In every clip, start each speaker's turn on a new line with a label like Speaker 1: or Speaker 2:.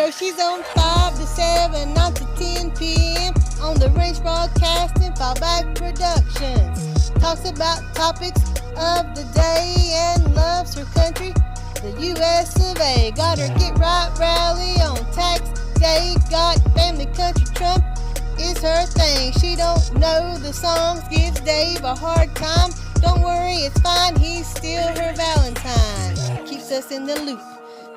Speaker 1: know she's on 5 to 7, 9 to 10 p.m. on the Range Broadcasting Fallback Productions. Talks about topics of the day and loves her country, the U.S. of A. Got her Get Right rally on tax day. Got family country Trump is her thing. She don't know the songs, gives Dave a hard time. Don't worry, it's fine, he's still her Valentine. Keeps us in the loop,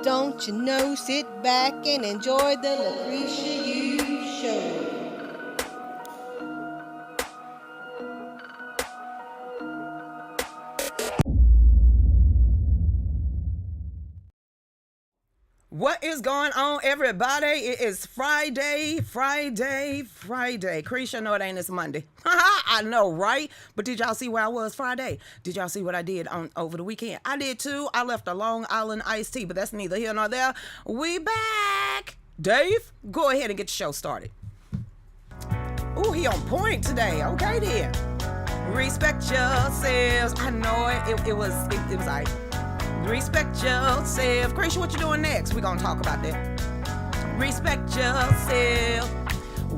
Speaker 1: don't you know? Sit back and enjoy the Lucretia Hughes Show.
Speaker 2: What is going on, everybody? It is Friday. Cretia, no, it ain't. It's Monday. I know, right? But did y'all see where I was Friday? Did y'all see what I did over the weekend? I did too. I left a Long Island iced tea, but that's neither here nor there. We back. Dave, go ahead and get the show started. Ooh, he on point today. Okay then. Respect yourselves. I know it was all right. Respect yourself. Cretia, what you doing next? We're gonna talk about that. Respect yourself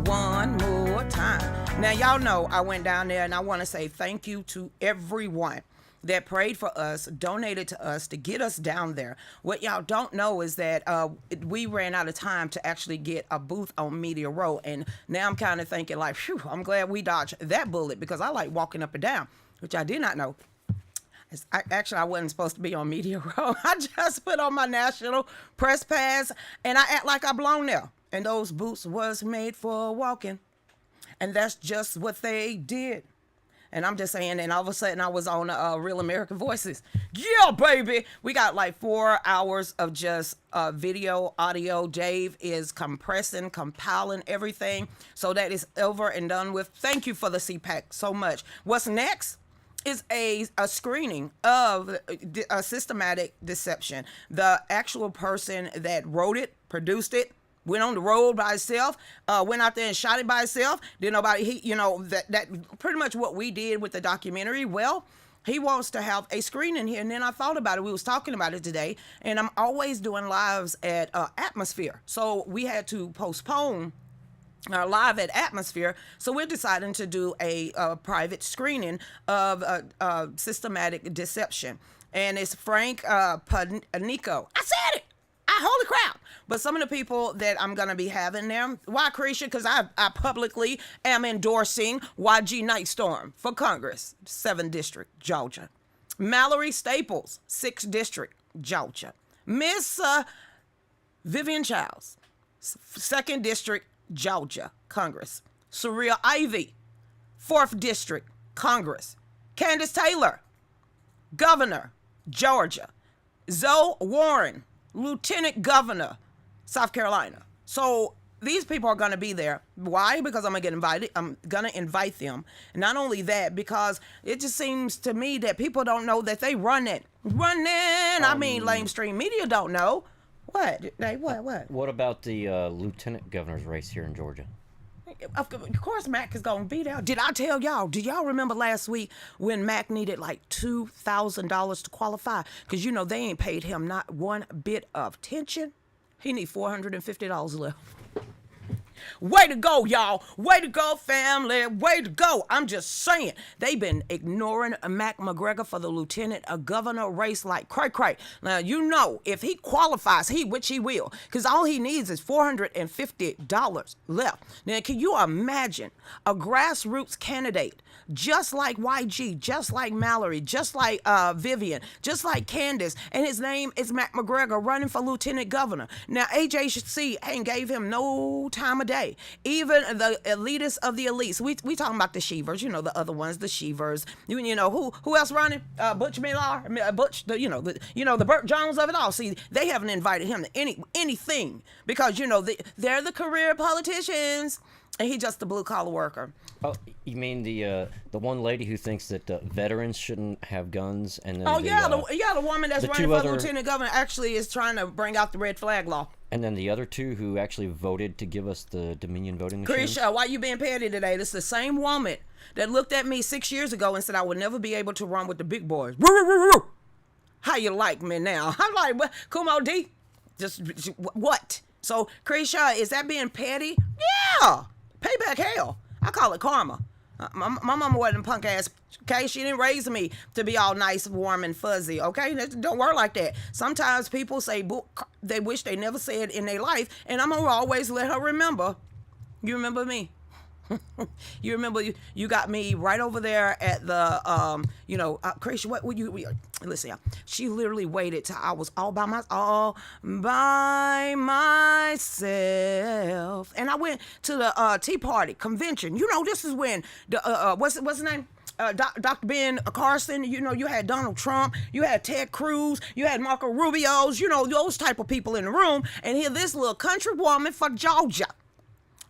Speaker 2: one more time. Now, y'all know I went down there, and I want to say thank you to everyone that prayed for us, donated to us to get us down there. What y'all don't know is that we ran out of time to actually get a booth on Media Row, and now I'm kind of thinking like, phew, I'm glad we dodged that bullet, because I like walking up and down, which I did not know. I wasn't supposed to be on Media Row. I just put on my national press pass, and I act like I belong there. And those boots was made for walking, and that's just what they did. And I'm just saying, and all of a sudden I was on Real American Voices. Yeah, baby. We got like 4 hours of just video, audio. Dave is compressing, compiling everything. So that is over and done with. Thank you for the CPAC so much. What's next is a screening of a systematic deception. The actual person that wrote it, produced it, went on the road by himself, went out there and shot it by himself. Did nobody, that pretty much what we did with the documentary. Well, he wants to have a screening here. And then I thought about it. We was talking about it today, and I'm always doing lives at Atmosphere. So we had to postpone live at Atmosphere, so we're deciding to do a private screening of systematic deception, and it's Frank Panico. I said it. Holy crap! But some of the people that I'm gonna be having there, why, Cretia? Because I publicly am endorsing YG Nightstorm for Congress, 7th District, Georgia. Mallory Staples, 6th District, Georgia. Miss Vivian Childs, 2nd District, Georgia, Congress. Surreal Ivy, 4th District, Congress. Candace Taylor, Governor, Georgia. Zoe Warren, Lieutenant Governor, South Carolina. So these people are going to be there. Why? Because I'm going to get invited. I'm going to invite them. Not only that, because it just seems to me that people don't know that they run it. Lamestream media don't know. What? What?
Speaker 3: What about the lieutenant governor's race here in Georgia?
Speaker 2: Of course, Mac is going to be there. Did I tell y'all? Do y'all remember last week when Mac needed like $2,000 to qualify? Because, they ain't paid him not one bit of attention. He need $450 left. Way to go, y'all. Way to go, family. Way to go. I'm just saying. They've been ignoring Mac McGregor for the lieutenant governor race like cray-cray. Now, if he qualifies, which he will, because all he needs is $450 left. Now, can you imagine a grassroots candidate just like YG, just like Mallory, just like Vivian, just like Candace, and his name is Mac McGregor running for lieutenant governor? Now, AJC ain't gave him no time of day. Even the elitists of the elites. We talking about the Shevers, the other ones, the Shevers. Who else running? Butch Miller, Butch, the Burt Jones of it all. See, they haven't invited him to anything because they're the career politicians, and he's just a blue collar worker.
Speaker 3: Oh, you mean the one lady who thinks that veterans shouldn't have guns, and then
Speaker 2: the woman that's running for lieutenant governor actually is trying to bring out the red flag law.
Speaker 3: And then the other two who actually voted to give us the Dominion voting machines.
Speaker 2: Cretia, why you being petty today? This is the same woman that looked at me 6 years ago and said I would never be able to run with the big boys. How you like me now? I'm like, Kumo D? Just what? So, Krisha, is that being petty? Yeah. Payback hell. I call it karma. My mama wasn't punk ass. Okay, she didn't raise me to be all nice, warm, and fuzzy. Okay, don't work like that. Sometimes people say they wish they never said in their life, and I'm gonna always let her remember. You remember me? You remember you got me right over there at the Krisha, what would you listen, y'all. She literally waited till I was all by myself, and I went to the Tea Party convention. You know, this is when the what's his name, Dr. Ben Carson. You know, you had Donald Trump, you had Ted Cruz, you had Marco Rubio's, you know, those type of people in the room, and here this little country woman from Georgia,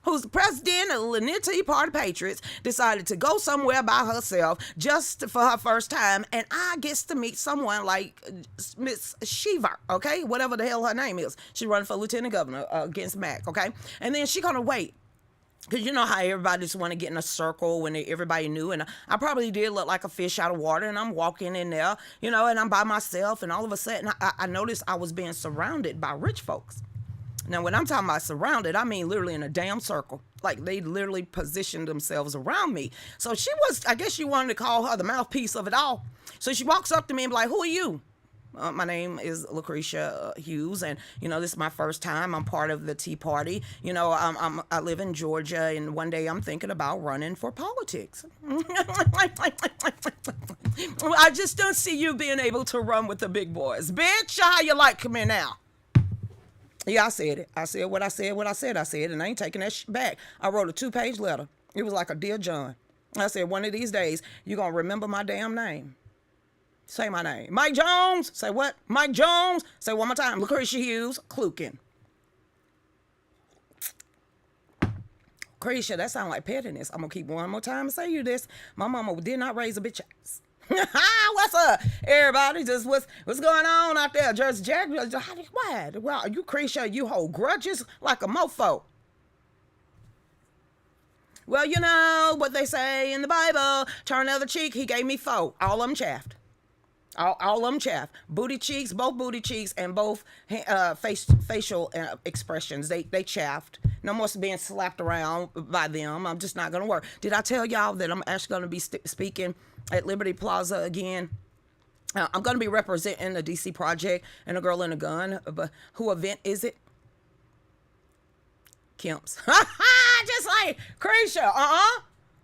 Speaker 2: who's the president of the Tea Party Patriots, decided to go somewhere by herself just for her first time, and I gets to meet someone like Miss Shiver, okay? Whatever the hell her name is. She running for lieutenant governor against Mac, okay? And then she gonna wait. Because you know how everybody just want to get in a circle when everybody knew. And I probably did look like a fish out of water. And I'm walking in there, you know, and I'm by myself. And all of a sudden, I noticed I was being surrounded by rich folks. Now, when I'm talking about surrounded, I mean literally in a damn circle. Like, they literally positioned themselves around me. So I guess she wanted to call her the mouthpiece of it all. So she walks up to me and be like, who are you? My name is Lucretia Hughes, and, you know, this is my first time. I'm part of the Tea Party. You know, I live in Georgia, and one day I'm thinking about running for politics. I just don't see you being able to run with the big boys. Bitch, how you like me now? Yeah, I said it. I said what I said, and I ain't taking that shit back. I wrote a 2-page letter. It was like a Dear John. I said, one of these days, you're going to remember my damn name. Say my name. Mike Jones. Say what? Mike Jones. Say one more time. Lucretia Hughes. Klukin. Lucretia, that sound like pettiness. I'm going to keep one more time and say you this. My mama did not raise a bitch ass. What's up, everybody? Just what's going on out there? Just Jack. What? Wow, you Krisha, you hold grudges like a mofo. Well, you know what they say in the Bible. Turn the other cheek. He gave me 4. All of them chaffed. All of them chaffed. Booty cheeks, both booty cheeks, and both facial expressions. They chaffed. No more being slapped around by them. I'm just not gonna work. Did I tell y'all that I'm actually gonna be speaking at Liberty Plaza again? I'm gonna be representing the DC Project and a Girl in a Gun. But who event is it? Kemp's. Just like Krisha.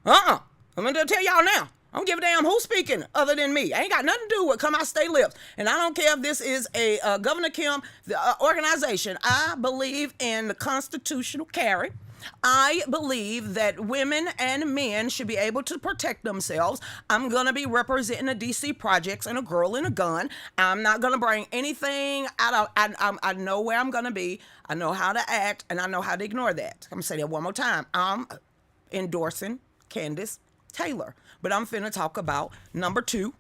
Speaker 2: I'm gonna tell y'all now. I don't give a damn who's speaking other than me. I ain't got nothing to do with come out state lips. And I don't care if this is a Governor Kemp organization. I believe in the constitutional carry. I believe that women and men should be able to protect themselves. I'm going to be representing the DC projects and a Girl in a Gun. I'm not going to bring anything out of, I know where I'm going to be. I know how to act, and I know how to ignore that. I'm going to say that one more time. I'm endorsing Candace Taylor. But I'm finna talk about number 2.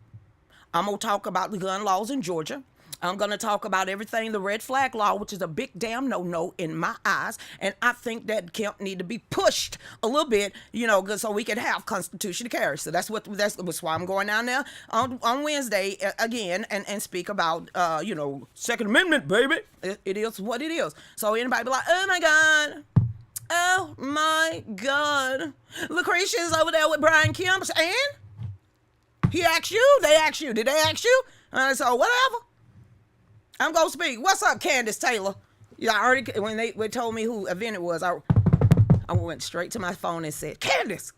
Speaker 2: I'm going to talk about the gun laws in Georgia. I'm going to talk about everything, the red flag law, which is a big damn no-no in my eyes. And I think that Kemp need to be pushed a little bit, you know, so we can have constitutional carry. So that's why I'm going down there on Wednesday again and speak about, Second Amendment, baby. It is what it is. So anybody be like, oh my God. Oh my God. Lucretia's over there with Brian Kemp, and he asked you? They asked you. Did they ask you? So whatever. I'm going to speak. What's up, Candace Taylor? Yeah, I already, when they told me who event it was, I went straight to my phone and said, Candace,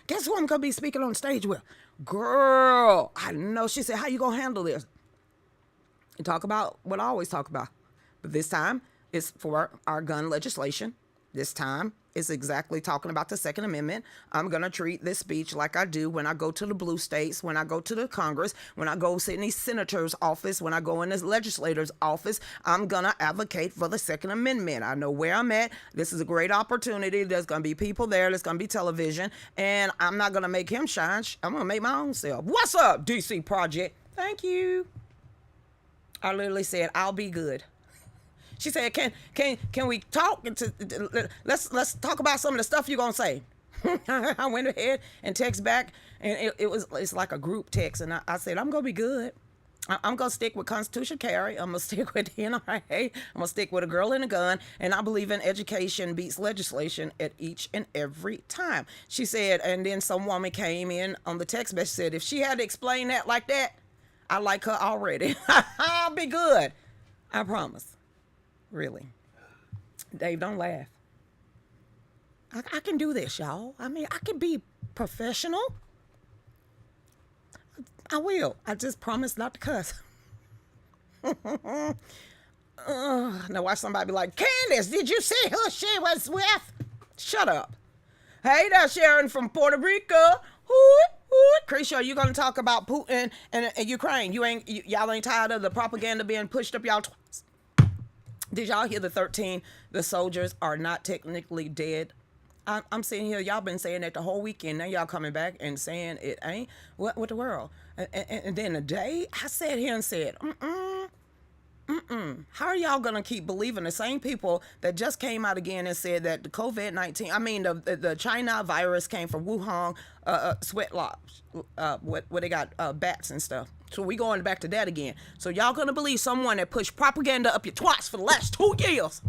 Speaker 2: guess who I'm going to be speaking on stage with? Girl, I know. She said, how you going to handle this? And talk about what I always talk about. But this time, it's for our gun legislation. This time, it's exactly talking about the Second Amendment. I'm going to treat this speech like I do when I go to the blue states, when I go to the Congress, when I go sit in the senator's office, when I go in the legislator's office. I'm going to advocate for the Second Amendment. I know where I'm at. This is a great opportunity. There's going to be people there. There's going to be television. And I'm not going to make him shine. I'm going to make my own self. What's up, DC Project? Thank you. I literally said, I'll be good. She said, "Can we talk? Let's talk about some of the stuff you're gonna say." I went ahead and text back, and it's like a group text, and I said, "I'm gonna be good. I'm going to stick with constitutional carry. I'm going to stick with the NRA. I'm going to stick with a girl and a gun. And I believe in education beats legislation at each and every time. She said, and then some woman came in on the text message, said, if she had to explain that like that, I like her already. I'll be good. I promise. Really. Dave, don't laugh. I can do this, y'all. I mean, I can be professional. I will. I just promise not to cuss. Now watch somebody be like, Candace, did you see who she was with? Shut up. Hey there, Sharon from Puerto Rico. Lucretia, are you going to talk about Putin and Ukraine? Y'all ain't tired of the propaganda being pushed up y'all twice? Did y'all hear the soldiers are not technically dead? I'm sitting here, y'all been saying that the whole weekend. Now y'all coming back and saying it ain't. What the world? And then the day I sat here and said, how are y'all gonna keep believing the same people that just came out again and said that the COVID-19, the China virus came from Wuhan, sweat lodge, where they got bats and stuff. So we going back to that again. So y'all gonna believe someone that pushed propaganda up your twats for the last 2 years,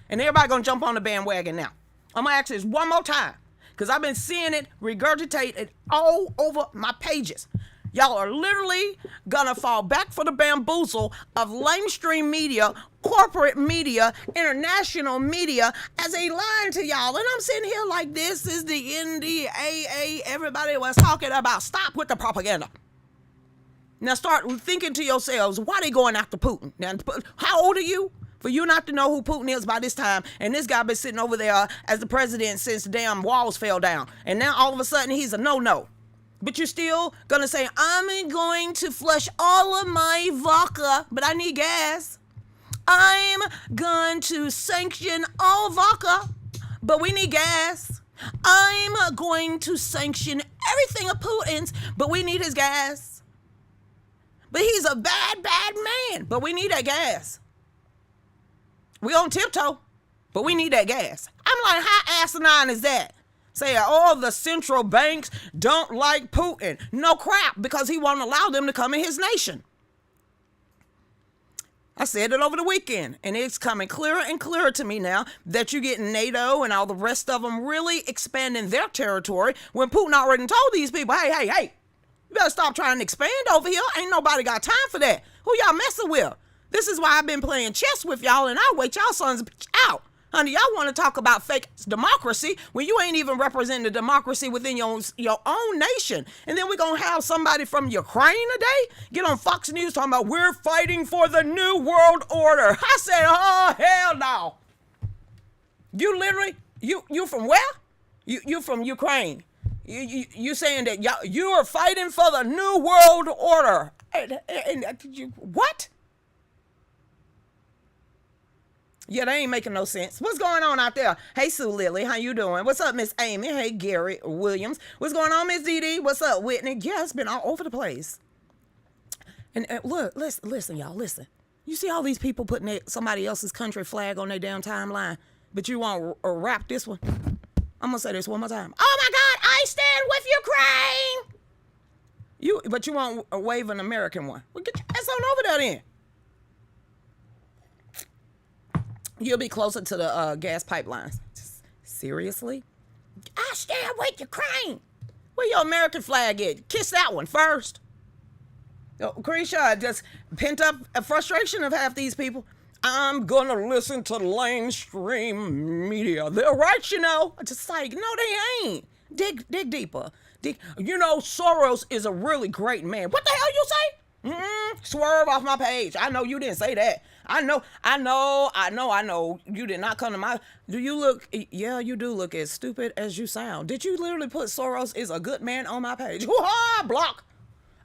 Speaker 2: and everybody gonna jump on the bandwagon now. I'm gonna ask this one more time, because I've been seeing it regurgitated all over my pages. Y'all are literally gonna fall back for the bamboozle of mainstream media, corporate media, international media as they lying to y'all. And I'm sitting here like, this is the NDAA everybody was talking about. Stop with the propaganda. Now start thinking to yourselves, why they going after Putin? Now, how old are you? For you not to know who Putin is by this time, and this guy been sitting over there as the president since the damn walls fell down, and now all of a sudden he's a no-no. But you're still gonna say, I'm going to flush all of my vodka, but I need gas. I'm going to sanction all vodka, but we need gas. I'm going to sanction everything of Putin's, but we need his gas. But he's a bad, bad man, but we need that gas. We on tiptoe, but we need that gas. I'm like, how asinine is that? Say, all the central banks don't like Putin. No crap, because he won't allow them to come in his nation. I said it over the weekend, and it's coming clearer and clearer to me now that you get NATO and all the rest of them really expanding their territory when Putin already told these people, hey, you better stop trying to expand over here. Ain't nobody got time for that. Who y'all messing with? This is why I've been playing chess with y'all, and I'll wait y'all sons out. Honey, y'all want to talk about fake democracy when you ain't even representing the democracy within your own nation. And then we're going to have somebody from Ukraine today get on Fox News talking about we're fighting for the new world order. I said, oh, hell no. You literally, you from where? You from Ukraine. You saying that you are fighting for the new world order. What? Yeah, they ain't making no sense. What's going on out there? Hey, Sue Lily, how you doing? What's up, Miss Amy? Hey, Gary Williams. What's going on, Miss Dee Dee? What's up, Whitney? Yeah, it's been all over the place. And look, listen, y'all, listen. You see all these people putting somebody else's country flag on their damn timeline, but you want to wrap this one? I'm going to say this one more time. Oh, my God, I stand with Ukraine. But you won't wave an American one. Well, get your ass on over there then. You'll be closer to the gas pipelines. Seriously? I stand with Ukraine. Where your American flag at? Kiss that one first. Lucretia, just pent up frustration of half these people. I'm gonna listen to mainstream media. They're right, you know. Just like, no, they ain't. Dig deeper. Soros is a really great man. What the hell you say? Swerve off my page. I know you didn't say that. I know. You did not come to my... Do you look... Yeah, you do look as stupid as you sound. Did you literally put Soros is a good man on my page? Woo-ha! Block.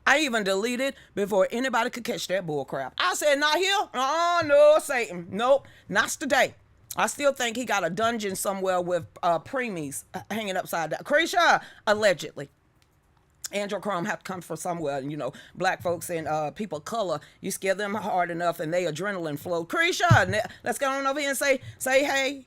Speaker 2: I even deleted before anybody could catch that bull crap. I said, not here. Oh, no, Satan. Nope, not today. I still think he got a dungeon somewhere with preemies hanging upside down. Lucretia, allegedly. Andrew Crumb have to come from somewhere. Black folks and people of color, you scare them hard enough and they adrenaline flow. Lucretia, let's go on over here and say hey.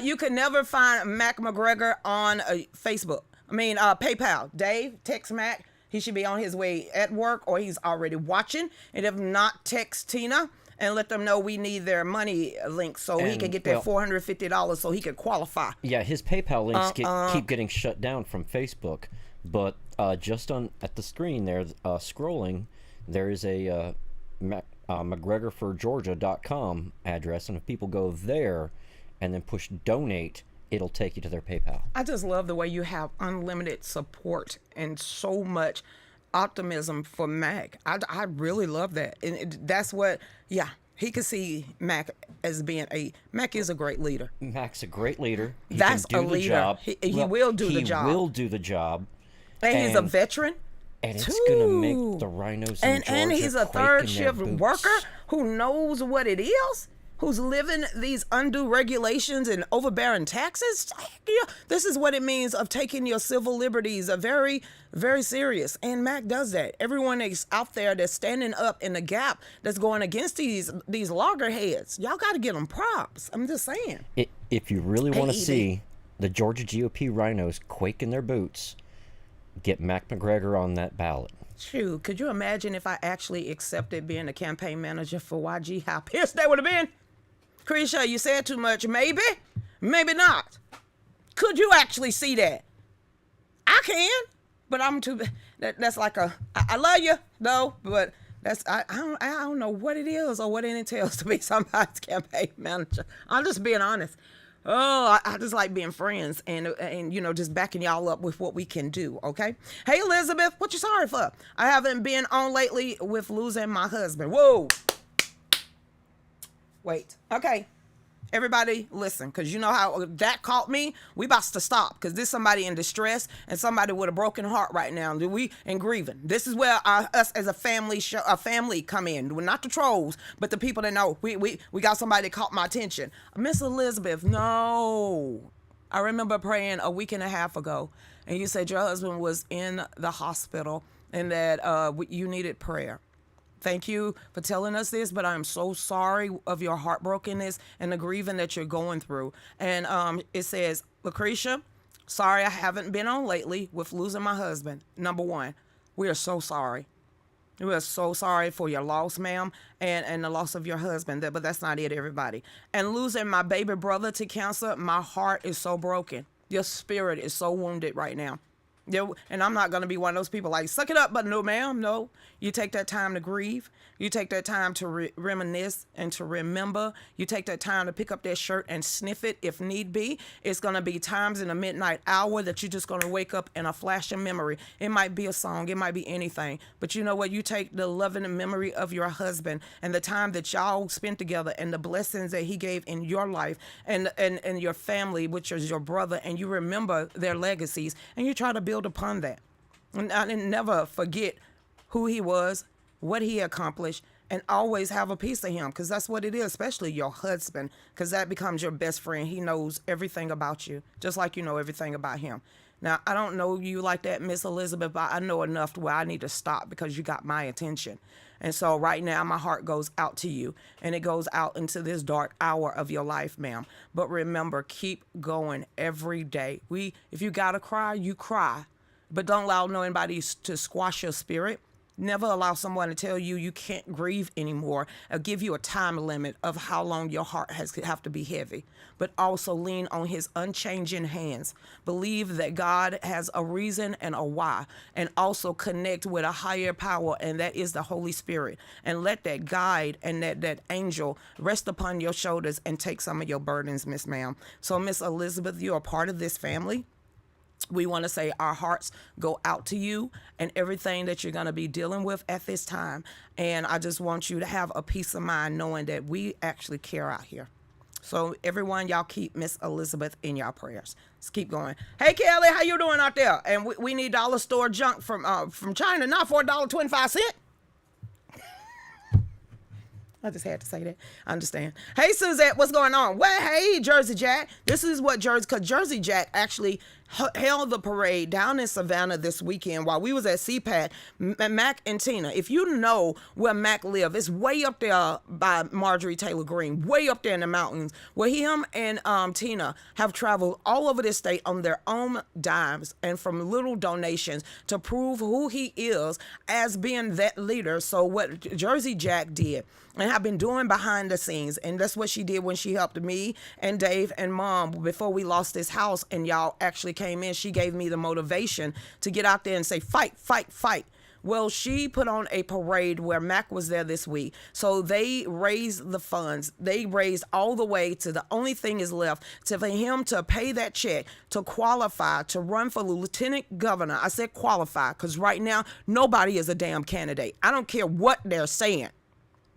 Speaker 2: You can never find Mac McGregor on Facebook. PayPal. Dave, text Mac. He should be on his way at work, or he's already watching. And if not, text Tina and let them know we need their money link so he can get that $450 so he can qualify.
Speaker 3: Yeah, his PayPal links keep getting shut down from Facebook. But just at the screen there, scrolling, there is a McGregorforGeorgia.com address, and if people go there and then push donate, it'll take you to their PayPal.
Speaker 2: I just love the way you have unlimited support and so much optimism for Mac. I really love that. And that's what, he could see Mac as being Mac is a great leader.
Speaker 3: Mac's a great leader. He
Speaker 2: That's
Speaker 3: can do
Speaker 2: a leader.
Speaker 3: The job.
Speaker 2: He will do the job.
Speaker 3: He will do the job.
Speaker 2: And he's a veteran.
Speaker 3: And it's going to make the rhinos in Georgia
Speaker 2: and he's a
Speaker 3: quake
Speaker 2: third
Speaker 3: in their
Speaker 2: shift
Speaker 3: boots.
Speaker 2: worker who knows what it is, who's living these undue regulations and overbearing taxes. This is what it means of taking your civil liberties very, very serious. And Mac does that. Everyone is out there that's standing up in the gap that's going against these loggerheads. Y'all got to get them props. I'm just saying.
Speaker 3: If you really want to
Speaker 2: Hey,
Speaker 3: see the Georgia GOP rhinos quake in their boots, get Mac McGregor on that ballot.
Speaker 2: Shoot, could you imagine if I actually accepted being a campaign manager for YG? How pissed they would have been. Lucretia, you said too much. Maybe, maybe not. Could you actually see that? I can, but I'm too. That's like I love you though, but I don't know what it is or what it entails to be somebody's campaign manager. I'm just being honest. Oh, I just like being friends and just backing y'all up with what we can do, okay? Hey, Elizabeth, what you sorry for? I haven't been on lately with losing my husband. Whoa. Wait. Okay. Everybody listen, because you know how that caught me. We about to stop because this somebody in distress and somebody with a broken heart right now. We and grieving. This is where us as a family come in. We're not the trolls, but the people that know. We got somebody that caught my attention. Miss Elizabeth, no. I remember praying a week and a half ago, and you said your husband was in the hospital and that you needed prayer. Thank you for telling us this, but I'm so sorry of your heartbrokenness and the grieving that you're going through. And it says, Lucretia, sorry I haven't been on lately with losing my husband. Number one, we are so sorry. We are so sorry for your loss, ma'am, and the loss of your husband. But that's not it, everybody. And losing my baby brother to cancer, my heart is so broken. Your spirit is so wounded right now. And I'm not going to be one of those people like, suck it up, but no, ma'am, no. You take that time to grieve. You take that time to reminisce and to remember. You take that time to pick up that shirt and sniff it if need be. It's going to be times in the midnight hour that you're just going to wake up in a flash of memory. It might be a song. It might be anything. But you know what? You take the loving memory of your husband and the time that y'all spent together and the blessings that he gave in your life and your family, which is your brother, and you remember their legacies and you try to build upon that. And never forget who he was, what he accomplished, and always have a piece of him, because that's what it is, especially your husband, because that becomes your best friend. He knows everything about you, just like you know everything about him. Now, I don't know you like that, Miss Elizabeth, but I know enough to where I need to stop because you got my attention. And so right now, my heart goes out to you, and it goes out into this dark hour of your life, ma'am. But remember, keep going every day. If you got to cry, you cry, but don't allow nobody to squash your spirit. Never allow someone to tell you you can't grieve anymore or give you a time limit of how long your heart have to be heavy. But also lean on his unchanging hands. Believe that God has a reason and a why, and also connect with a higher power, and that is the Holy Spirit. And let that guide and that angel rest upon your shoulders and take some of your burdens, Miss Ma'am. So, Miss Elizabeth, you are part of this family. We want to say our hearts go out to you and everything that you're going to be dealing with at this time. And I just want you to have a peace of mind knowing that we actually care out here. So everyone, y'all keep Miss Elizabeth in y'all prayers. Let's keep going. Hey, Kelly, how you doing out there? And we need dollar store junk from China, not for $1.25. I just had to say that. I understand. Hey, Suzette, what's going on? Well, hey, Jersey Jack. This is what because Jersey Jack actually held the parade down in Savannah this weekend while we was at CPAC. Mac and Tina, if you know where Mac live, it's way up there by Marjorie Taylor Greene, way up there in the mountains, where him and Tina have traveled all over this state on their own dimes and from little donations to prove who he is as being that leader. So what Jersey Jack did and have been doing behind the scenes, and that's what she did when she helped me and Dave and Mom before we lost this house and y'all actually came in. She gave me the motivation to get out there and say, fight, fight, fight. Well, she put on a parade where Mac was there this week. So they raised the funds. They raised all the way to the only thing is left to for him to pay that check to qualify to run for the lieutenant governor. I said qualify because right now nobody is a damn candidate. I don't care what they're saying.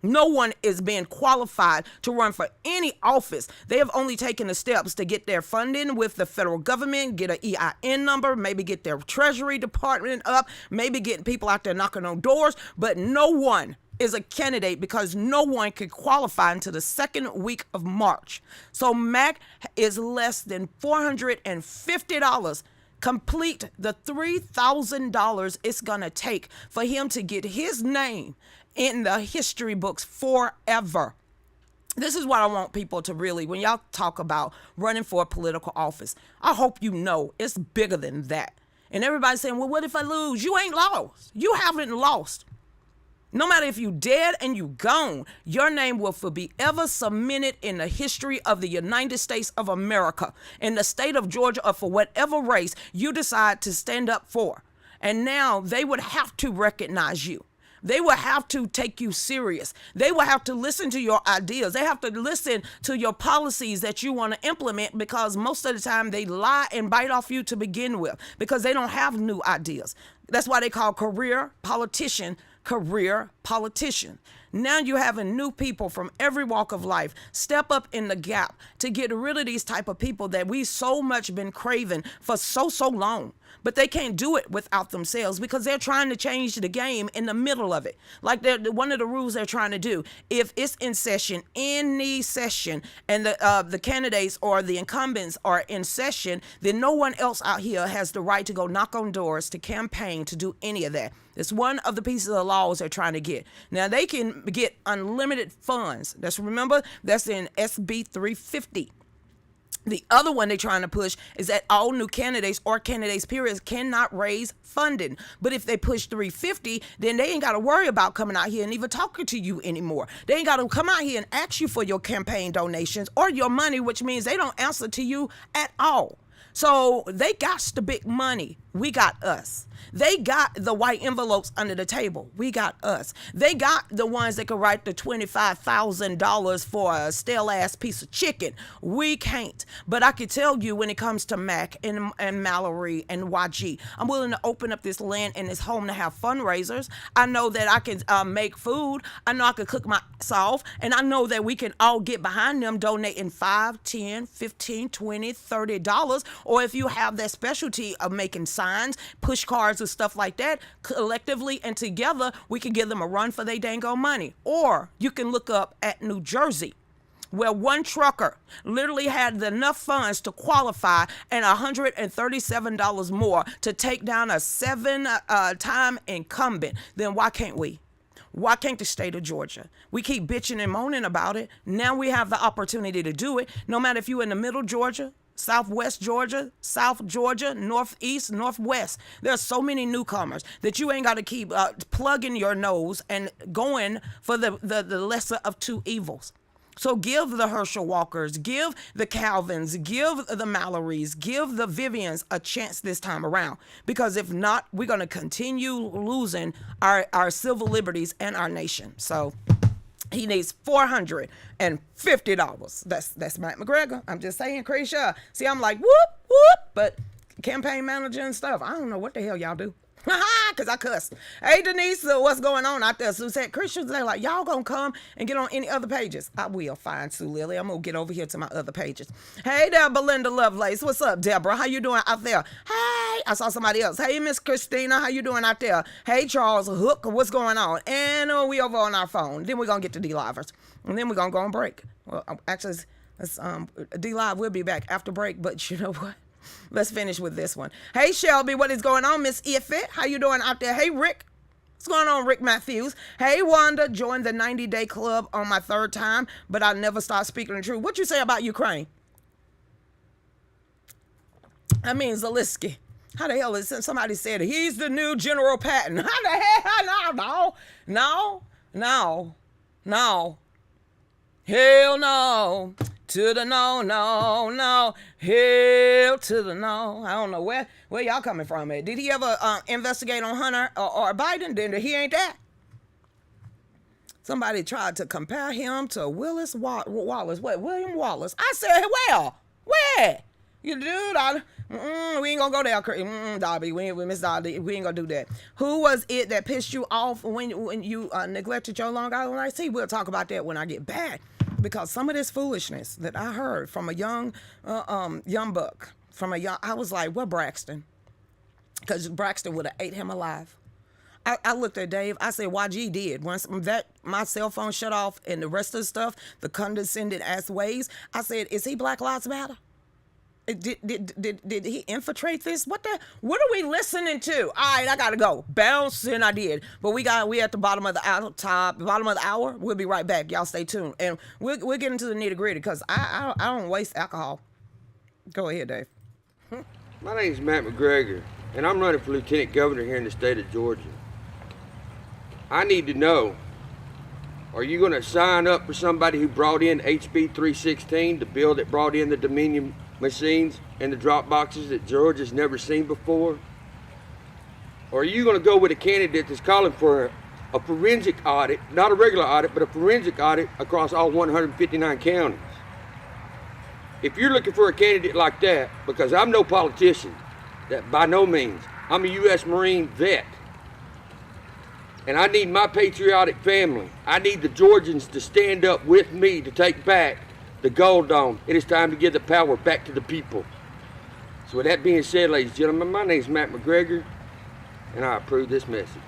Speaker 2: No one is being qualified to run for any office. They have only taken the steps to get their funding with the federal government, get an EIN number, maybe get their Treasury Department up, maybe getting people out there knocking on doors, but no one is a candidate because no one could qualify until the second week of March. So Mac is less than $450. Complete the $3,000 it's going to take for him to get his name in the history books forever. This is what I want people to really, when y'all talk about running for a political office, I hope you know it's bigger than that. And everybody's saying, well, what if I lose? You ain't lost. You haven't lost. No matter if you dead and you gone, your name will be ever cemented in the history of the United States of America, in the state of Georgia, or for whatever race you decide to stand up for. And now they would have to recognize you. They will have to take you serious. They will have to listen to your ideas. They have to listen to your policies that you want to implement, because most of the time they lie and bite off you to begin with because they don't have new ideas. That's why they call career politician. Now you're having new people from every walk of life step up in the gap to get rid of these type of people that we so much been craving for so long. But they can't do it without themselves because they're trying to change the game in the middle of it. Like one of the rules they're trying to do, if it's in session, any session, and the candidates or the incumbents are in session, then no one else out here has the right to go knock on doors, to campaign, to do any of that. It's one of the pieces of laws they're trying to get. Now, they can get unlimited funds. Remember, that's in SB 350. The other one they're trying to push is that all new candidates or candidates periods cannot raise funding. But if they push 350, then they ain't got to worry about coming out here and even talking to you anymore. They ain't got to come out here and ask you for your campaign donations or your money, which means they don't answer to you at all. So they got the big money. We got us. They got the white envelopes under the table. We got us. They got the ones that could write the $25,000 for a stale ass piece of chicken. We can't. But I can tell you, when it comes to Mac and Mallory and YG, I'm willing to open up this land and this home to have fundraisers. I know that I can make food. I know I can cook myself. And I know that we can all get behind them donating $5, $10, $15, $20, $30. Or if you have that specialty of making signs, push cards, and stuff like that, collectively and together, we can give them a run for their dango money. Or you can look up at New Jersey, where one trucker literally had enough funds to qualify and $137 more to take down a 7-time incumbent. Then why can't we? Why can't the state of Georgia? We keep bitching and moaning about it. Now we have the opportunity to do it. No matter if you're in the middle Georgia, Southwest Georgia, South Georgia, Northeast, Northwest. There's so many newcomers that you ain't got to keep plugging your nose and going for the lesser of two evils. So give the Herschel Walkers, give the Calvins, give the Mallorys, give the Vivians a chance this time around. Because if not, we're going to continue losing our civil liberties and our nation. So he needs $450. That's Mike McGregor. I'm just saying, Lucretia. See, I'm like, whoop, whoop. But campaign manager and stuff, I don't know what the hell y'all do. Because I cuss. Hey, Denise, what's going on out there? Sue said, Christians, they're like, y'all gonna come and get on any other pages? I will find Sue Lily. I'm gonna get over here to my other pages. Hey there, Belinda Lovelace. What's up, Deborah? How you doing out there? Hey, I saw somebody else. Hey, Miss Christina, how you doing out there? Hey, Charles Hook, what's going on? And we over on our phone. Then we're gonna get to D-Livers. And then we're gonna go on break. Well, actually, D-Live will be back after break, but you know what? Let's finish with this one. Hey, Shelby, what is going on? Miss Iffy, how you doing out there? Hey, Rick. What's going on, Rick Matthews? Hey, Wanda, joined the 90-day club on my 3rd time, but I never start speaking the truth. What you say about Ukraine? I mean, Zelensky. How the hell is it? Somebody said he's the new General Patton. How the hell? No. Hell no. To the no. Hell to the no. I don't know where y'all coming from at. Did he ever investigate on Hunter or Biden? Then he ain't that. Somebody tried to compare him to Willis Wallace. What? William Wallace. I said, well, where? You dude, we ain't gonna go there, Darby. We Miss Darby. We ain't gonna do that. Who was it that pissed you off when you neglected your Long Island iced tea? We'll talk about that when I get back, because some of this foolishness that I heard from a young buck, I was like, what, Braxton? Because Braxton would have ate him alive. I looked at Dave. I said, YG did. Once my cell phone shut off and the rest of the stuff, the condescending ass ways, I said, is he Black Lives Matter? Did he infiltrate this? What are we listening to? All right, I gotta go. Bouncing, I did. But we at the bottom of the hour. We'll be right back. Y'all stay tuned. And we'll get into the nitty gritty, because I don't waste alcohol. Go ahead, Dave.
Speaker 4: My name's Matt McGregor, and I'm running for Lieutenant Governor here in the state of Georgia. I need to know, are you gonna sign up for somebody who brought in HB 316, the bill that brought in the Dominion machines and the drop boxes that Georgia's never seen before? Or are you going to go with a candidate that's calling for a forensic audit, not a regular audit, but a forensic audit across all 159 counties? If you're looking for a candidate like that, because I'm no politician, that by no means, I'm a U.S. Marine vet, and I need my patriotic family, I need the Georgians to stand up with me to take back the Gold Dome. It is time to give the power back to the people. So with that being said, ladies and gentlemen, my name is Matt McGregor, and I approve this message.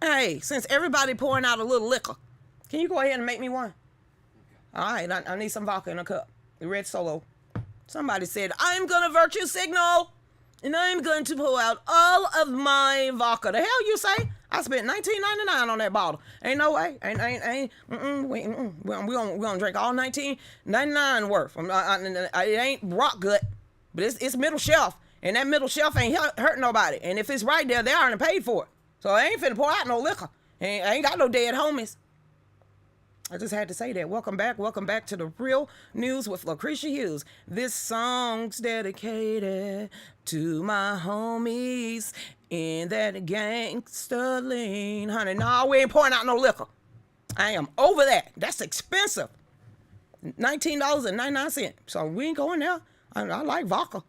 Speaker 2: Hey, since everybody pouring out a little liquor, can you go ahead and make me one? All right, I need some vodka in a cup. The red Solo. Somebody said, I'm going to virtue signal, and I'm going to pull out all of my vodka. The hell you say? I spent $19.99 on that bottle. Ain't no way. We're gonna drink all $19.99 worth. It ain't rock gut, but it's middle shelf. And that middle shelf ain't hurt nobody. And if it's right there, they already paid for it. So I ain't finna pour out no liquor. I ain't got no dead homies. I just had to say that. Welcome back to the Real News with Lucretia Hughes. This song's dedicated to my homies in that gangster lean. Honey, no, we ain't pouring out no liquor. I am over that. That's expensive. $19.99. So we ain't going there. I like vodka.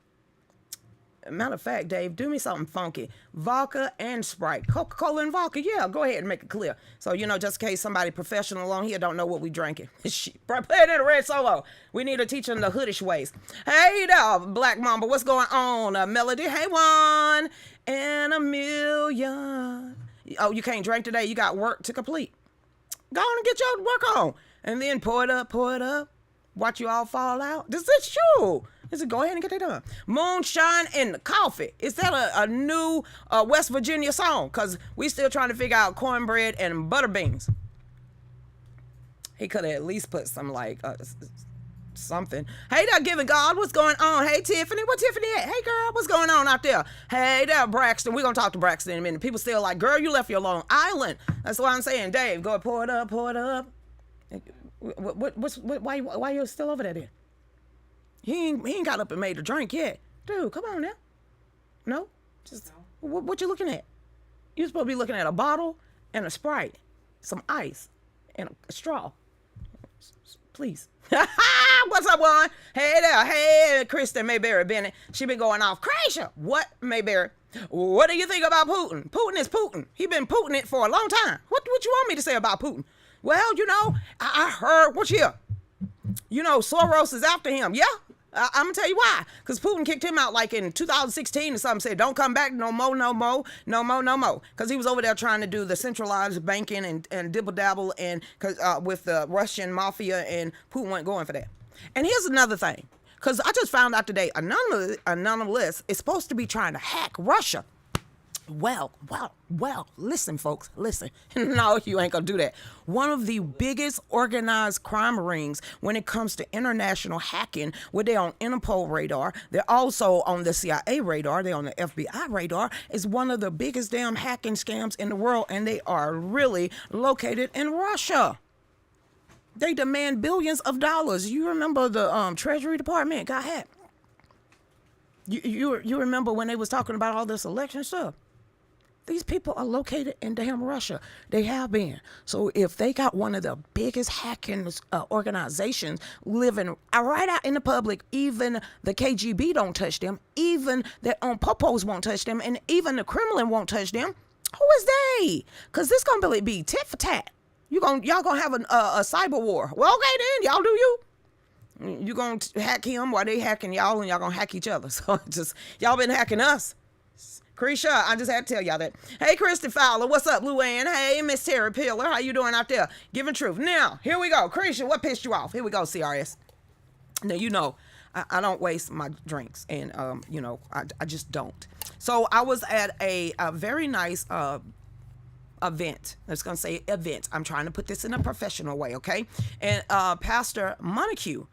Speaker 2: Matter of fact, Dave, do me something funky. Vodka and Sprite. Coca-Cola and vodka. Yeah, go ahead and make it clear. So, just in case somebody professional on here don't know what we drinking. Play it in a red solo. We need to teach them the hoodish ways. Hey there, Black Mamba. What's going on? Melody. Hey, 1 in a million. Oh, you can't drink today. You got work to complete. Go on and get your work on. And then pour it up. Watch you all fall out. This is true. Go ahead and get that done. Moonshine and coffee. Is that a new West Virginia song? Because we still trying to figure out cornbread and butter beans. He could have at least put some something. Hey there, Giving God. What's going on? Hey, Tiffany. Where Tiffany at? Hey, girl. What's going on out there? Hey there, Braxton. We're going to talk to Braxton in a minute. People still like, girl, you left your Long Island. That's what I'm saying. Dave, go pour it up. Why you still over there then? He ain't got up and made a drink yet. Dude, come on now. No? Just no. What you looking at? You're supposed to be looking at a bottle and a Sprite, some ice, and a straw. Please. What's up, one? Hey there. Hey, Kristen Mayberry Bennett. She been going off. Crasher. What, Mayberry? What do you think about Putin? Putin is Putin. He been Putin it for a long time. What you want me to say about Putin? Well, I heard, what you hear? Soros is after him. Yeah? I'm going to tell you why. Because Putin kicked him out like in 2016 or something, said, don't come back no more. Because he was over there trying to do the centralized banking and dibble-dabble with the Russian mafia, and Putin wasn't going for that. And here's another thing. Because I just found out today, Anonymous is supposed to be trying to hack Russia. Well, listen, folks, listen. No, you ain't gonna do that. One of the biggest organized crime rings when it comes to international hacking, where they're on Interpol radar, they're also on the CIA radar, they're on the FBI radar, is one of the biggest damn hacking scams in the world, and they are really located in Russia. They demand billions of dollars. You remember the Treasury Department got hacked? You remember when they was talking about all this election stuff? These people are located in damn Russia. They have been. So if they got one of the biggest hacking organizations living right out in the public, even the KGB don't touch them, even their own popos won't touch them, and even the Kremlin won't touch them, who is they? Because this going to be tit for tat. Y'all going to have a cyber war. Well, okay then, y'all do you. You going to hack him while they hacking y'all, and y'all going to hack each other. So y'all been hacking us. Krisha, I just had to tell y'all that. Hey, Kristen Fowler, what's up, Luann? Hey, Miss Terry Pillar, how you doing out there? Giving truth. Now, here we go. Krisha, what pissed you off? Here we go, CRS. Now, I don't waste my drinks, and, I just don't. So I was at a very nice event. I was going to say event. I'm trying to put this in a professional way, okay? And Pastor Montague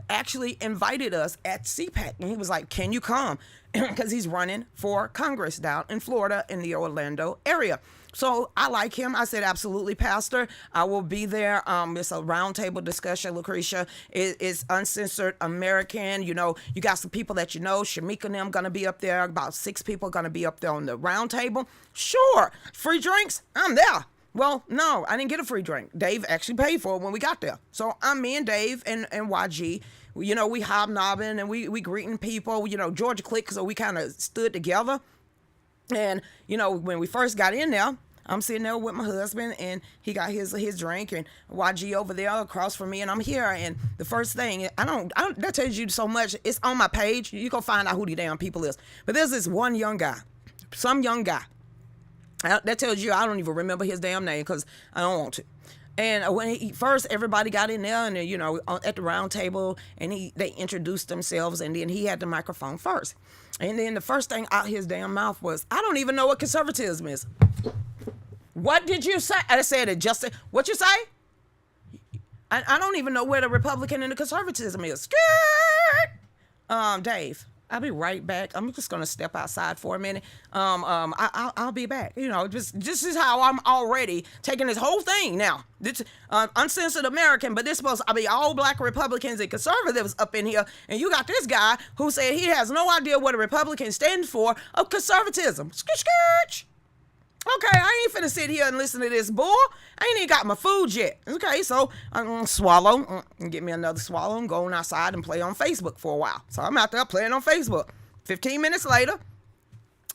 Speaker 2: actually invited us at CPAC, and he was like, can you come? Because he's running for Congress down in Florida in the Orlando area. So I like him. I said, absolutely, Pastor. I will be there. It's a roundtable discussion, Lucretia. It's uncensored American. You got some people that Shamika and them going to be up there. About 6 people going to be up there on the roundtable. Sure. Free drinks? I'm there. Well, no, I didn't get a free drink. Dave actually paid for it when we got there. So me and Dave and YG, we hobnobbing and we greeting people, Georgia clique, so we kind of stood together. And, when we first got in there, I'm sitting there with my husband, and he got his drink, and YG over there across from me, and I'm here. And the first thing, that tells you so much. It's on my page. You can find out who the damn people is. But there's this one young guy, some young guy. That tells you I don't even remember his damn name because I don't want to. And when first everybody got in there, and at the round table, and they introduced themselves, and then he had the microphone first. And then the first thing out his damn mouth was, I don't even know what conservatism is. What did you say? I said it just, what you say? I don't even know where the Republican and the conservatism is. Dave, I'll be right back. I'm just going to step outside for a minute. I'll be back. This is how I'm already taking this whole thing now. This uncensored American, but this supposed to be all black Republicans and conservatives up in here. And you got this guy who said he has no idea what a Republican stands for of conservatism. Skitch. Okay, I ain't finna sit here and listen to this bull. I ain't even got my food yet. Okay, so I'm gonna swallow and get me another swallow and go outside and play on Facebook for a while. So I'm out there playing on Facebook. 15 minutes later,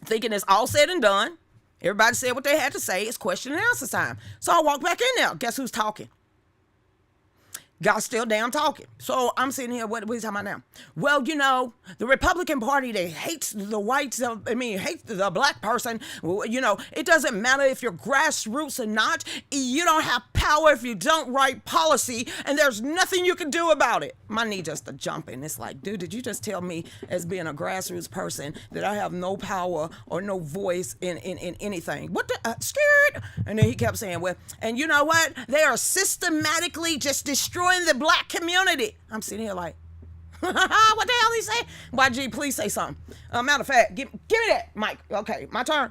Speaker 2: thinking it's all said and done. Everybody said what they had to say. It's question and answer time. So I walk back in there. Guess who's talking? God's still damn talking. So I'm sitting here, what are you talking about now? Well, the Republican Party, they hates the whites, hates the black person. It doesn't matter if you're grassroots or not. You don't have power if you don't write policy, and there's nothing you can do about it. My knee just a jumping. It's like, dude, did you just tell me as being a grassroots person that I have no power or no voice in anything? What the, scared? And then he kept saying, well, and you know what? They are systematically just destroying the black community. I'm sitting here like, what the hell he say? YG, please say something. Matter of fact, give me that mic. Okay, my turn.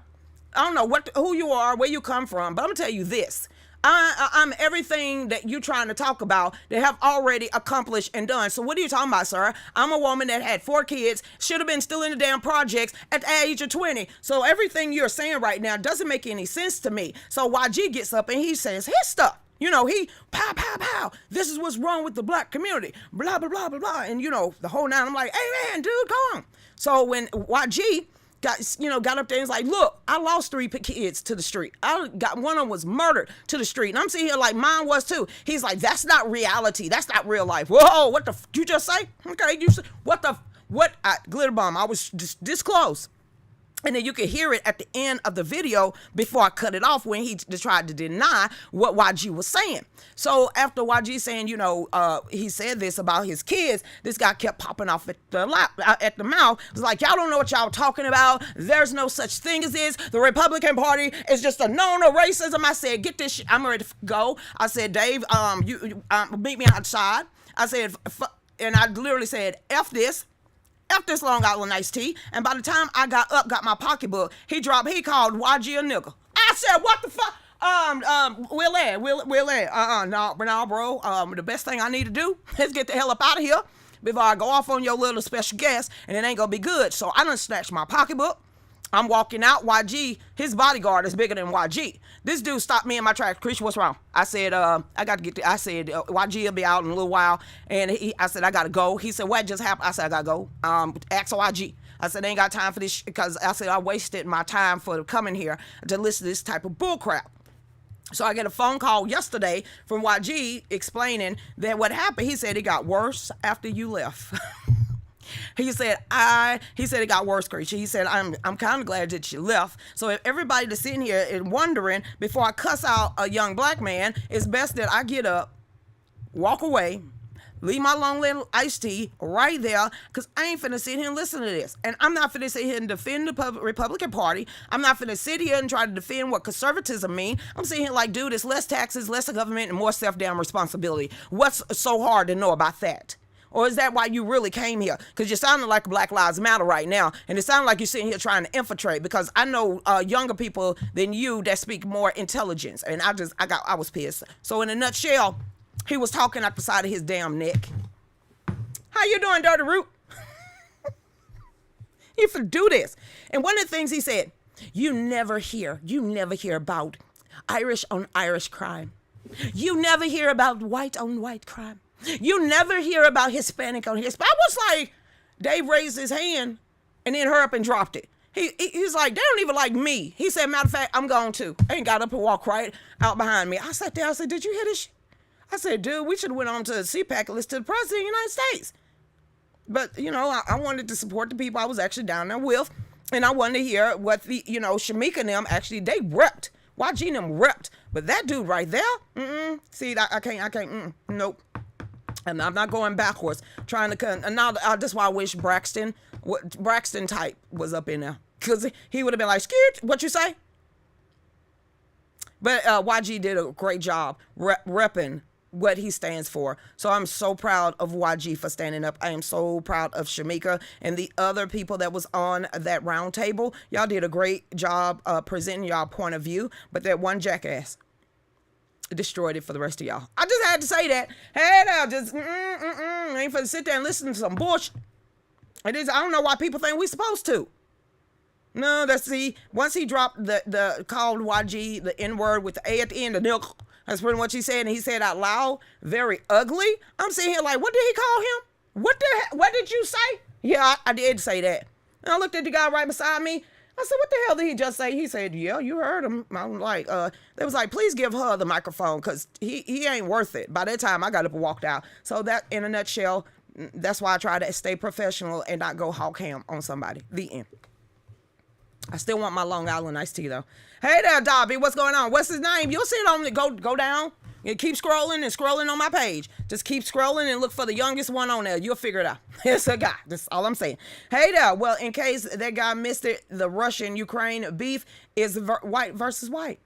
Speaker 2: I don't know who you are, where you come from, but I'm gonna tell you this. I'm everything that you're trying to talk about they have already accomplished and done. So what are you talking about, sir? I'm a woman that had 4 kids, should have been still in the damn projects at the age of 20. So everything you're saying right now doesn't make any sense to me. So YG gets up and he says his stuff. He pow, pow, pow. This is what's wrong with the black community. Blah, blah, blah, blah, blah. And, the whole nine, I'm like, hey, man, dude, go on. So when YG got up there and was like, look, I lost 3 kids to the street. One of them was murdered to the street. And I'm sitting here like mine was too. He's like, that's not reality. That's not real life. Whoa, what the you just say? Okay, glitter bomb. I was just this close. And then you could hear it at the end of the video before I cut it off when he tried to deny what YG was saying. So after YG saying, he said this about his kids, this guy kept popping off at the mouth. It was like, y'all don't know what y'all talking about. There's no such thing as this. The Republican Party is just a known of racism. I said, get this shit. I'm ready to go. I said, Dave, you meet me outside. I said, and I literally said, F this Long Island iced tea. And by the time I got my pocketbook, he called YG a nigga. I said, what the fuck? No, bro. The best thing I need to do is get the hell up out of here before I go off on your little special guest, and it ain't gonna be good. So I done snatched my pocketbook. I'm walking out. YG, his bodyguard is bigger than YG. This dude stopped me in my tracks. Lucretia, what's wrong? I said, I got to get I said, YG will be out in a little while. And I said, I got to go. He said, what just happened? I said, I got to go. Ask YG. I said, I ain't got time for this because I said, I wasted my time for coming here to listen to this type of bull crap. So I get a phone call yesterday from YG explaining that what happened. He said it got worse after you left. He said it got worse, Lucretia. He said, I'm kind of glad that you left. So if everybody that's sitting here and wondering, before I cuss out a young black man, it's best that I get up, walk away, leave my long little iced tea right there, because I ain't finna sit here and listen to this. And I'm not finna sit here and defend the Republican Party. I'm not finna sit here and try to defend what conservatism mean. I'm sitting here like, dude, it's less taxes, less government, and more self-damn responsibility. What's so hard to know about that? Or is that why you really came here? Because you're sounding like Black Lives Matter right now. And it sounds like you're sitting here trying to infiltrate, because I know younger people than you that speak more intelligence. And I was pissed. So in a nutshell, he was talking out the side of his damn neck. How you doing, Dirty Root? You finna do this. And one of the things he said, you never hear about Irish on Irish crime. You never hear about white on white crime. You never hear about Hispanic on Hispanic. I was like, Dave raised his hand and then hurry up and dropped it. He's like, they don't even like me. He said, matter of fact, I'm gone too. And got up and walked right out behind me. I sat there, I said, did you hear this shit? I said, dude, we should have went on to the CPAC and listened to the President of the United States. But, I wanted to support the people I was actually down there with. And I wanted to hear what Shamika and them actually, they repped. YG and them repped. But that dude right there, see, I can't, nope. And I'm not going backwards, trying to, and now that's why I wish Braxton type was up in there. Because he would have been like, scared, what you say? But YG did a great job repping what he stands for. So I'm so proud of YG for standing up. I am so proud of Shamika and the other people that was on that round table. Y'all did a great job presenting y'all point of view, but that one jackass destroyed it for the rest of y'all. I just had to say that. Hey, now, just ain't finna sit there and listen to some bullshit. It is. I don't know why people think we supposed to. No, once he dropped the called YG the N-word with the A at the end, the nigga. That's pretty much what he said, and he said out loud, very ugly. I'm sitting here like, what did he call him? What did you say? Yeah, I did say that. And I looked at the guy right beside me. I said, what the hell did he just say? He said, yeah, you heard him. I'm like, they was like, please give her the microphone because he ain't worth it. By that time, I got up and walked out. So that, in a nutshell, that's why I try to stay professional and not go hawk ham on somebody. The end. I still want my Long Island iced tea, though. Hey there, Dobby. What's going on? What's his name? You'll see it on the go down. You keep scrolling and scrolling on my page. Just keep scrolling and look for the youngest one on there. You'll figure it out. It's a guy. That's all I'm saying. Hey there. Well, in case that guy missed it, the Russian-Ukraine beef is white versus white.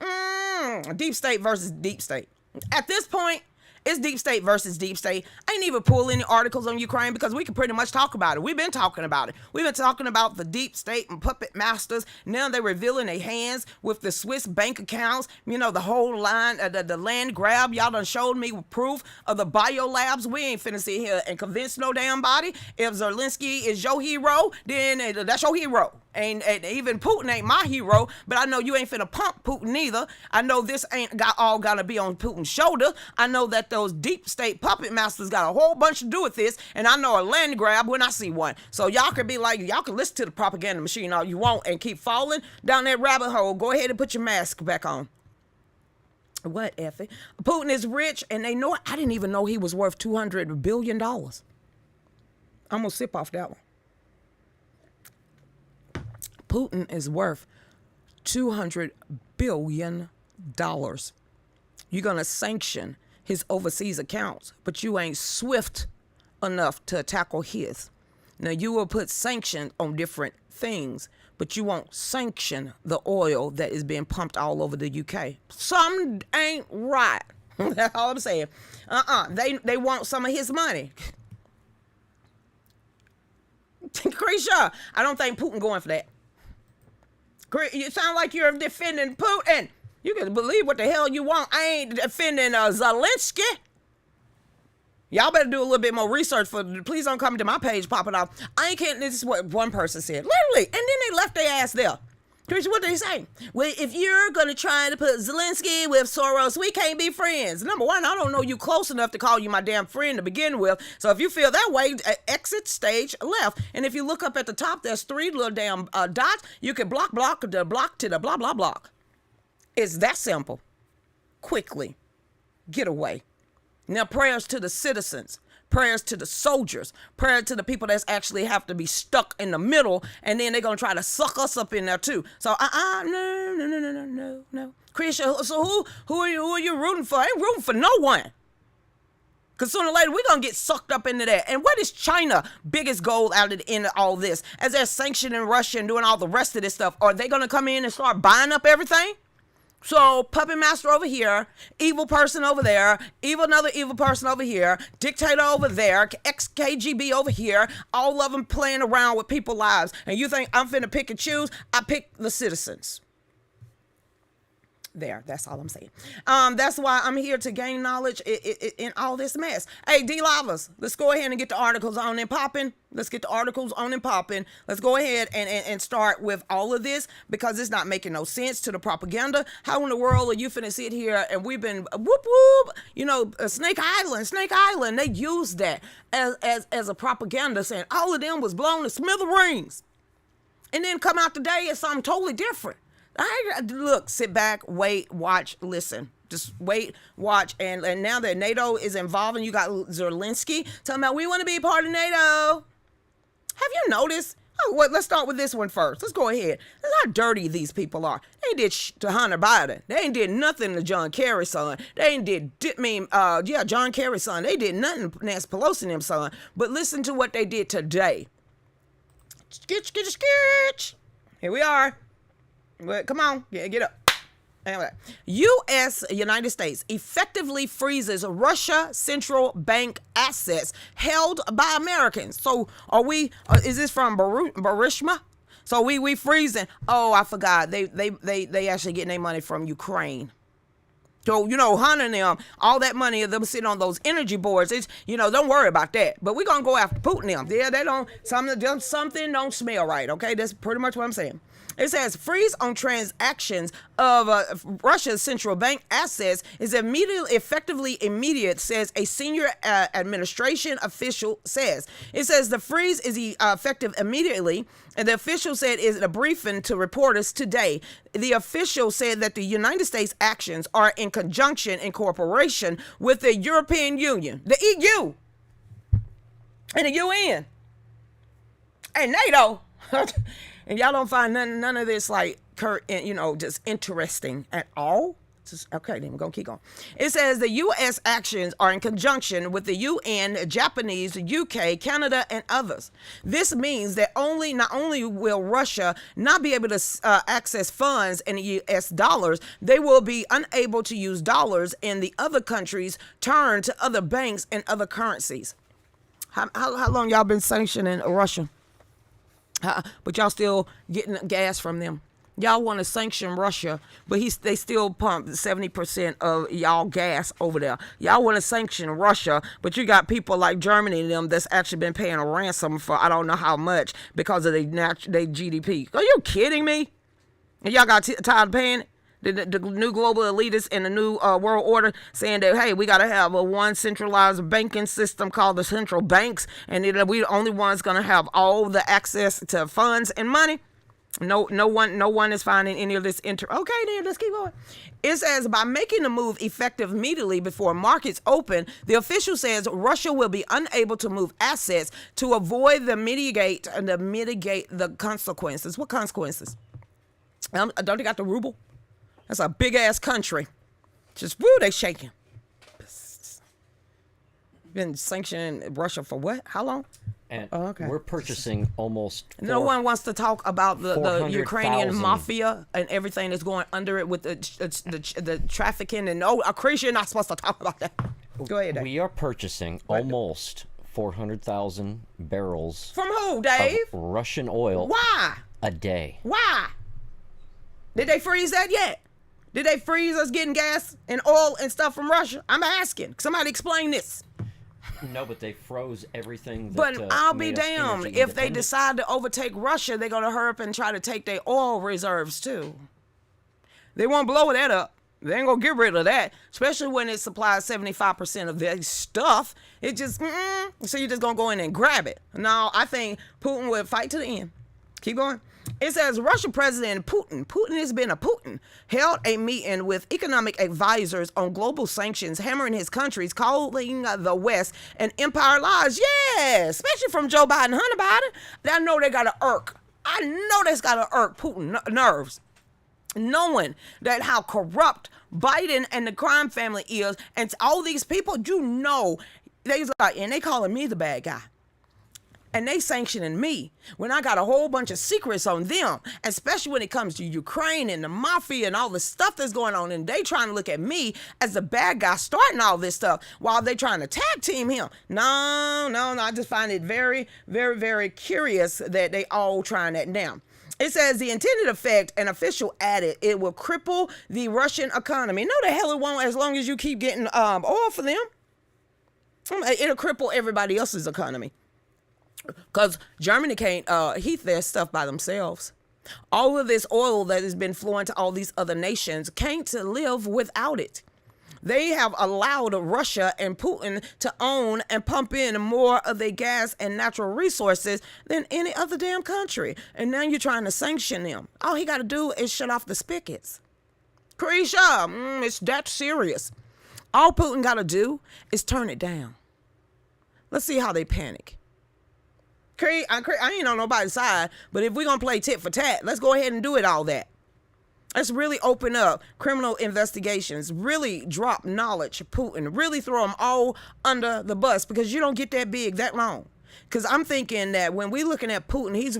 Speaker 2: Deep state versus deep state. At this point, it's deep state versus deep state. I ain't even pull any articles on Ukraine because we can pretty much talk about it. We've been talking about it. We've been talking about the deep state and puppet masters. Now they're revealing their hands with the Swiss bank accounts. You know, the whole line, the land grab. Y'all done showed me with proof of the biolabs. We ain't finna sit here and convince no damn body. If Zelensky is your hero, then that's your hero. And even Putin ain't my hero, but I know you ain't finna pump Putin either. I know this ain't all gotta be on Putin's shoulder. I know that those deep state puppet masters got a whole bunch to do with this, and I know a land grab when I see one. So y'all can be like, y'all can listen to the propaganda machine all you want and keep falling down that rabbit hole. Go ahead and put your mask back on. What, Effie? Putin is rich, and they know it. I didn't even know he was worth $200 billion. I'm gonna sip off that one. Putin is worth $200 billion. You're going to sanction his overseas accounts, but you ain't swift enough to tackle his. Now, you will put sanctions on different things, but you won't sanction the oil that is being pumped all over the UK. Something ain't right. That's all I'm saying. They want some of his money. Lucretia, I don't think Putin going for that. You sound like you're defending Putin. You can believe what the hell you want. I ain't defending Zelensky. Y'all better do a little bit more research please don't come to my page popping off. I ain't kidding. This is what one person said. Literally. And then they left their ass there. What they say? Well, if you're going to try to put Zelensky with Soros, we can't be friends. Number one, I don't know you close enough to call you my damn friend to begin with. So if you feel that way, exit stage left. And if you look up at the top, there's 3 little damn dots. You can block to the blah, blah, block. It's that simple. Quickly. Get away. Now, prayers to the citizens. Prayers to the soldiers, prayer to the people that's actually have to be stuck in the middle, and then they're gonna try to suck us up in there too. So no. Christian, so who are you rooting for? I ain't rooting for no one. Cause sooner or later we're gonna get sucked up into that. And what is China biggest goal out of the end of all this? As they're sanctioning Russia and doing all the rest of this stuff, are they gonna come in and start buying up everything? So, puppet master over here, evil person over there, another evil person over here, dictator over there, ex-KGB over here, all of them playing around with people's lives. And you think I'm finna pick and choose? I pick the citizens. There, that's all I'm saying. That's why I'm here to gain knowledge in all this mess. Hey, D-Lavas, let's go ahead and get the articles on and popping. Let's get the articles on and popping. Let's go ahead and start with all of this because it's not making no sense to the propaganda. How in the world are you finna sit here and we've been whoop whoop? You know, Snake Island. They used that as a propaganda, saying all of them was blown to smithereens, and then come out today as something totally different. Look, sit back, wait, watch, listen. Just wait, watch, and now that NATO is involved and you got Zelensky talking about we want to be part of NATO. Have you noticed? Let's start with this one first. Let's go ahead. That's how dirty these people are. They ain't did to Hunter Biden. They ain't did nothing to John Kerry's son. They ain't John Kerry's son. They did nothing to Nancy Pelosi and them son. But listen to what they did today. Skitch. Here we are. Well, come on, get up. Anyway, United States effectively freezes Russia central bank assets held by Americans. So is this from Barishma? So we freezing. Oh, I forgot. They actually getting their money from Ukraine. So, Hunter and them, all that money of them sitting on those energy boards, it's, don't worry about that. But we're going to go after Putin and them. Yeah, something don't smell right, okay? That's pretty much what I'm saying. It says freeze on transactions of Russia's central bank assets is effectively immediate, says a senior administration official says. It says the freeze is effective immediately, and the official said in a briefing to reporters today. The official said that the United States actions are in conjunction in cooperation with the European Union, the EU, and the UN, and NATO. And y'all don't find none of this just interesting at all. Okay, then we're going to keep going. It says the U.S. actions are in conjunction with the UN, Japanese, UK, Canada, and others. This means that not only will Russia not be able to access funds in U.S. dollars, they will be unable to use dollars in the other countries, turn to other banks and other currencies. How long y'all been sanctioning Russia? But y'all still getting gas from them. Y'all want to sanction Russia, but they still pump 70% of y'all gas over there. Y'all want to sanction Russia, but you got people like Germany and them that's actually been paying a ransom for I don't know how much because of their GDP. Are you kidding me? And y'all got tired of paying it? The new global elitists and the new world order saying that, hey, we got to have one centralized banking system called the central banks, and we're the only ones going to have all the access to funds and money. No one is finding any of this. Okay, then let's keep going. It says by making the move effective immediately before markets open, the official says Russia will be unable to move assets to avoid mitigate the consequences. What consequences? Don't they got the ruble? That's a big ass country. Just they shaking. Been sanctioning Russia for what? How long?
Speaker 3: And we're purchasing almost.
Speaker 2: No one wants to talk about the Ukrainian mafia and everything that's going under it with the trafficking. And Lucretia, you're not supposed to talk about that. Go ahead, Dave.
Speaker 3: We are purchasing almost 400,000 barrels.
Speaker 2: From who, Dave?
Speaker 3: Of Russian oil.
Speaker 2: Why?
Speaker 3: A day.
Speaker 2: Why? Did they freeze that yet? Did they freeze us getting gas and oil and stuff from Russia? I'm asking. Somebody explain this.
Speaker 3: No, but they froze everything.
Speaker 2: But I'll be damned if they decide to overtake Russia, they're going to hurry up and try to take their oil reserves too. They won't blow that up. They ain't going to get rid of that, especially when it supplies 75% of their stuff. It just, so you're just going to go in and grab it. No, I think Putin will fight to the end. Keep going. It says Russian President Putin has been held a meeting with economic advisors on global sanctions, hammering his countries, calling the West an empire lies. Yeah, especially from Joe Biden, Hunter Biden. I know they got to irk. I know that's got to irk Putin nerves. Knowing that how corrupt Biden and the crime family is, and all these people, they calling me the bad guy. And they sanctioning me when I got a whole bunch of secrets on them, especially when it comes to Ukraine and the mafia and all the stuff that's going on. And they trying to look at me as the bad guy starting all this stuff while they trying to tag team him. No. I just find it very, very, very curious that they all trying that now. It says the intended effect, an official added, it will cripple the Russian economy. No, the hell it won't, as long as you keep getting oil for them. It'll cripple everybody else's economy. Because Germany can't heat their stuff by themselves. All of this oil that has been flowing to all these other nations can't live without it. They have allowed Russia and Putin to own and pump in more of their gas and natural resources than any other damn country. And now you're trying to sanction them. All he got to do is shut off the spigots. Lucretia, it's that serious. All Putin got to do is turn it down. Let's see how they panic. I ain't on nobody's side, but if we're going to play tit for tat, let's go ahead and do it all that. Let's really open up criminal investigations, really drop knowledge, Putin, really throw them all under the bus because you don't get that big that long. Because I'm thinking that when we're looking at Putin, he's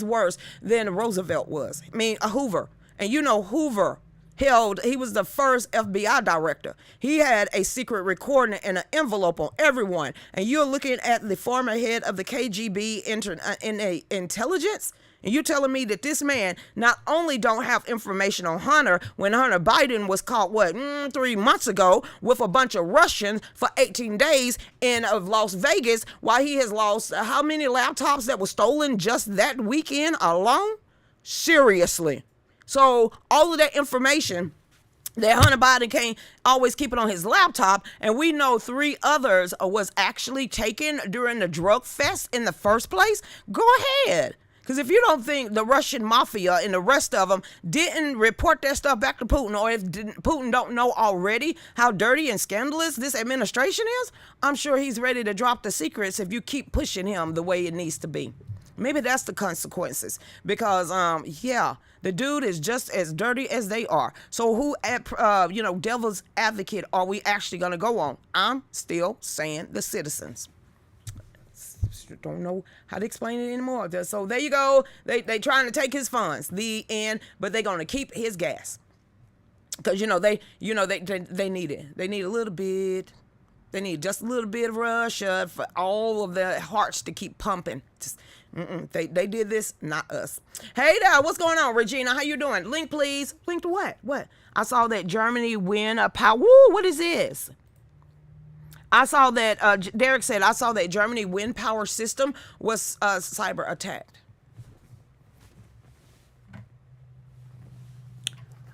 Speaker 2: worse than Roosevelt was. I mean, Hoover. And Hoover he was the first FBI director. He had a secret recording and an envelope on everyone. And you're looking at the former head of the KGB intelligence, and you're telling me that this man not only don't have information on Hunter when Hunter Biden was caught, 3 months ago with a bunch of Russians for 18 days in Las Vegas, while he has lost how many laptops that were stolen just that weekend alone? Seriously. So all of that information that Hunter Biden can't always keep it on his laptop, and we know 3 others was actually taken during the drug fest in the first place, go ahead. Because if you don't think the Russian mafia and the rest of them didn't report that stuff back to Putin, or if Putin don't know already how dirty and scandalous this administration is, I'm sure he's ready to drop the secrets if you keep pushing him the way it needs to be. Maybe that's the consequences, because the dude is just as dirty as they are. So who, devil's advocate are we actually going to go on? I'm still saying the citizens. Don't know how to explain it anymore. So there you go. They trying to take his funds. The end. But they're going to keep his gas, because they need it. They need a little bit. They need just a little bit of Russia for all of their hearts to keep pumping. They did this, not us. Hey there, what's going on, Regina? How you doing? Link, please. Link to what? What? I saw that Germany win a power. Woo, what is this? I saw that, Derek said, I saw that Germany wind power system was cyber attacked.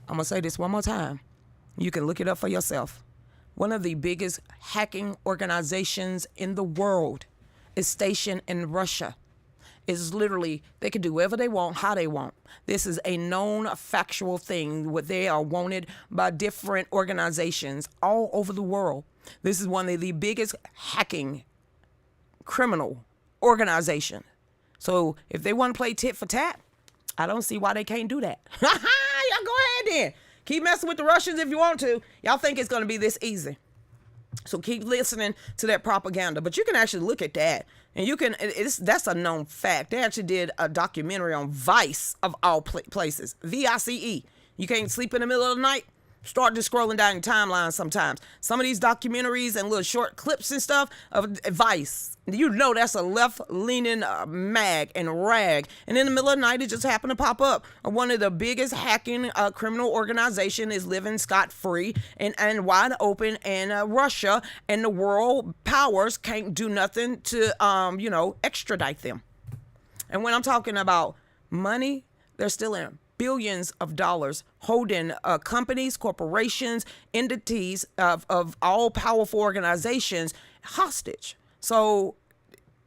Speaker 2: I'm going to say this one more time. You can look it up for yourself. One of the biggest hacking organizations in the world is stationed in Russia. It's literally, they can do whatever they want, how they want. This is a known factual thing, where they are wanted by different organizations all over the world. This is one of the biggest hacking criminal organization. So if they want to play tit for tat, I don't see why they can't do that. Y'all go ahead then. Keep messing with the Russians if you want to. Y'all think it's going to be this easy. So keep listening to that propaganda. But you can actually look at that. And that's a known fact. They actually did a documentary on Vice, of all places. VICE. You can't sleep in the middle of the night? Start just scrolling down your timeline sometimes. Some of these documentaries and little short clips and stuff of Vice, that's a left-leaning mag and rag. And in the middle of the night, it just happened to pop up. One of the biggest hacking criminal organization is living scot-free and wide open in Russia, and the world powers can't do nothing to, extradite them. And when I'm talking about money, they're still in billions of dollars holding companies, corporations, entities of all powerful organizations hostage. So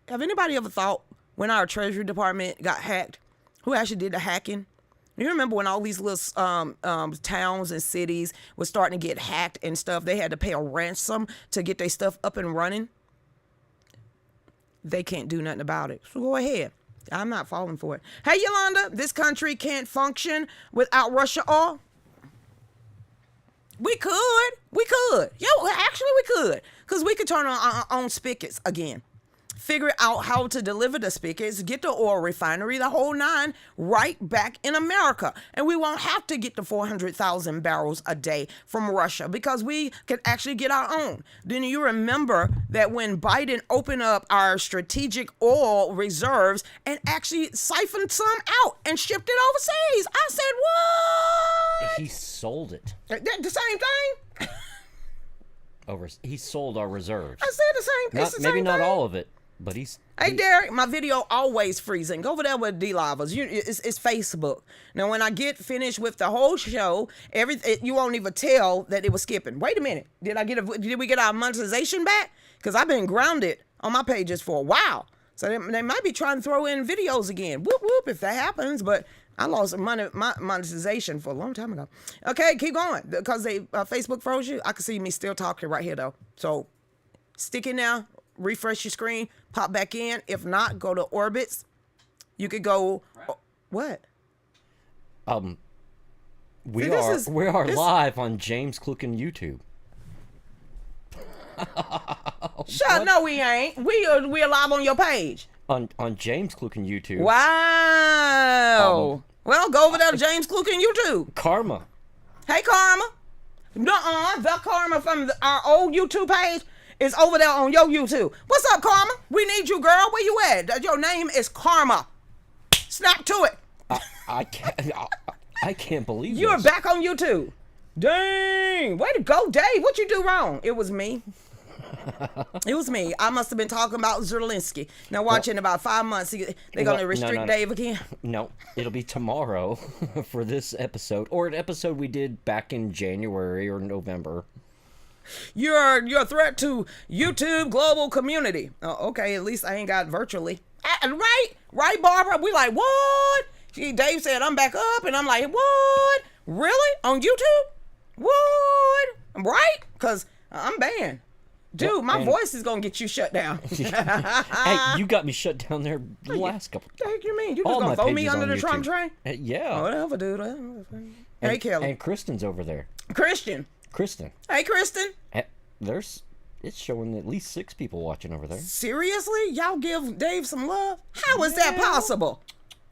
Speaker 2: have anybody ever thought, when our Treasury Department got hacked, who actually did the hacking? You remember when all these little towns and cities were starting to get hacked and stuff, they had to pay a ransom to get their stuff up and running? They can't do nothing about it. So go ahead. I'm not falling for it. Hey, Yolanda, this country can't function without Russia oil. We could. Actually we could. Because we could turn on our own spigots again. Figure out how to deliver the spigots, get the oil refinery, the whole nine, right back in America. And we won't have to get the 400,000 barrels a day from Russia, because we can actually get our own. Then you remember that when Biden opened up our strategic oil reserves and actually siphoned some out and shipped it overseas. I said, what?
Speaker 3: He sold it.
Speaker 2: The same thing?
Speaker 3: He sold our reserves.
Speaker 2: I said the same.
Speaker 3: Maybe not
Speaker 2: thing.
Speaker 3: all of it. But
Speaker 2: Hey, Derek, my video always freezing. Go over there with D-Livers. It's Facebook. Now, when I get finished with the whole show, you won't even tell that it was skipping. Wait a minute. Did we get our monetization back? Because I've been grounded on my pages for a while. So they might be trying to throw in videos again. Whoop, whoop, if that happens. But I lost my monetization for a long time ago. Okay, keep going. Because Facebook froze you. I can see me still talking right here, though. So stick it now. Refresh your screen, pop back in. If not, go to Orbits. You could go. What?
Speaker 3: We are live on James Clukin YouTube.
Speaker 2: Shut. No, we ain't. We are live on your page.
Speaker 3: On James Clukin YouTube.
Speaker 2: Wow. Well, go over there to James Clukin YouTube.
Speaker 3: Karma.
Speaker 2: Hey, Karma. The Karma from our old YouTube page is over there on your YouTube. What's up, Karma? We need you, girl. Where you at? Your name is Karma. Snap to it.
Speaker 3: I can't believe
Speaker 2: You're
Speaker 3: this.
Speaker 2: back on YouTube. Dang. Way to go, Dave. What you do wrong? It was me. It was me. I must have been talking about Zelensky. Now watch in about 5 months, they're going to restrict Dave again.
Speaker 3: No, it'll be tomorrow for this episode, or an episode we did back in January or November.
Speaker 2: You're a threat to YouTube global community. Oh, okay, at least I ain't got virtually. Right, Barbara? We like, what? Dave said I'm back up, and I'm like, what? Really? On YouTube? What? Right? Because I'm banned. Dude, my voice is going to get you shut down.
Speaker 3: Hey, you got me shut down there the last couple.
Speaker 2: What the heck you mean? You just going to throw me under the Trump train?
Speaker 3: Yeah.
Speaker 2: Oh, whatever, dude. Hey, Kelly.
Speaker 3: And Kristen's over there.
Speaker 2: Kristen. Hey, Kristen.
Speaker 3: It's showing at least 6 people watching over there.
Speaker 2: Seriously? Y'all give Dave some love? How is that possible?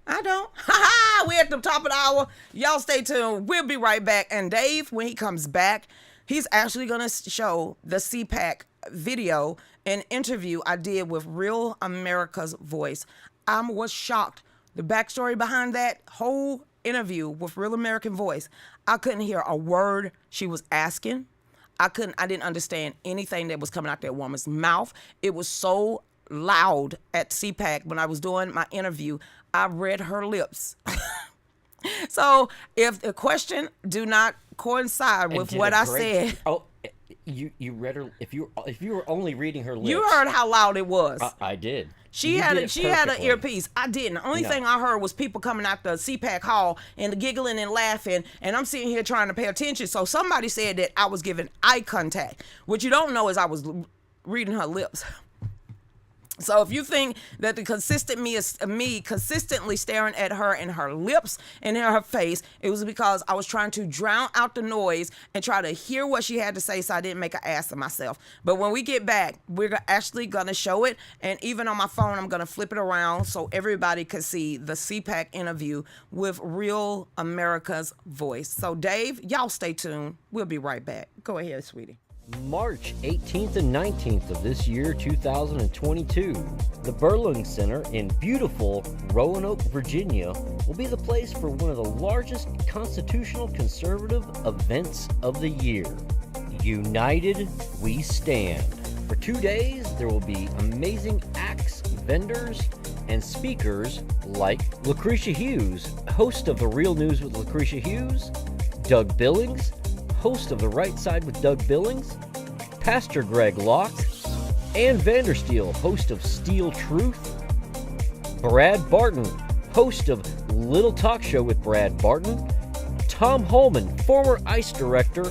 Speaker 2: I don't. Ha! We're at the top of the hour. Y'all stay tuned. We'll be right back. And Dave, when he comes back, he's actually going to show the CPAC video and interview I did with Real America's Voice. I was shocked. The backstory behind that whole interview with Real American Voice, I couldn't hear a word she was asking. I didn't understand anything that was coming out that woman's mouth. It was so loud at CPAC when I was doing my interview. I read her lips. So if the question do not coincide with what I said.
Speaker 3: Oh, you read her. If you were only reading her lips,
Speaker 2: you heard how loud it was.
Speaker 3: I did.
Speaker 2: She had an earpiece. I didn't. The only thing I heard was people coming out the CPAC hall and giggling and laughing, and I'm sitting here trying to pay attention. So somebody said that I was giving eye contact. What you don't know is I was reading her lips. So if you think that the consistent me is me consistently staring at her in her lips and in her face, it was because I was trying to drown out the noise and try to hear what she had to say so I didn't make an ass of myself. But when we get back, we're actually going to show it. And even on my phone, I'm going to flip it around so everybody can see the CPAC interview with Real America's Voice. So Dave, y'all stay tuned. We'll be right back. Go ahead, sweetie.
Speaker 3: March 18th and 19th of this year, 2022, the Burling Center in beautiful Roanoke, Virginia, will be the place for one of the largest constitutional conservative events of the year. United We Stand. For 2 days, there will be amazing acts, vendors, and speakers like Lucretia Hughes, host of The Real News with Lucretia Hughes, Doug Billings, host of The Right Side with Doug Billings, Pastor Greg Locke, Ann Vandersteel, host of Steel Truth, Brad Barton, host of Little Talk Show with Brad Barton, Tom Holman, former ICE director,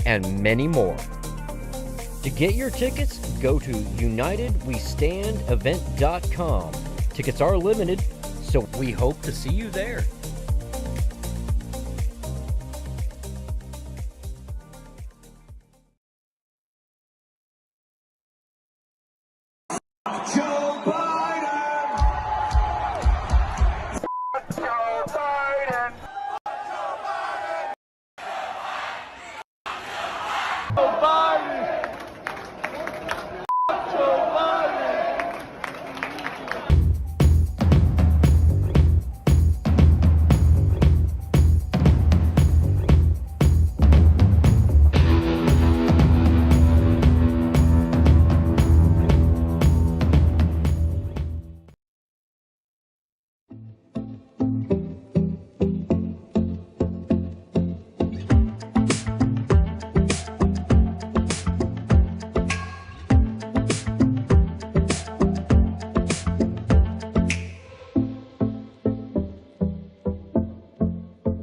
Speaker 3: and many more. To get your tickets, go to UnitedWeStandEvent.com. Tickets are limited, so we hope to see you there.
Speaker 5: Joe Biden! Joe Biden! Joe Biden! Joe Biden!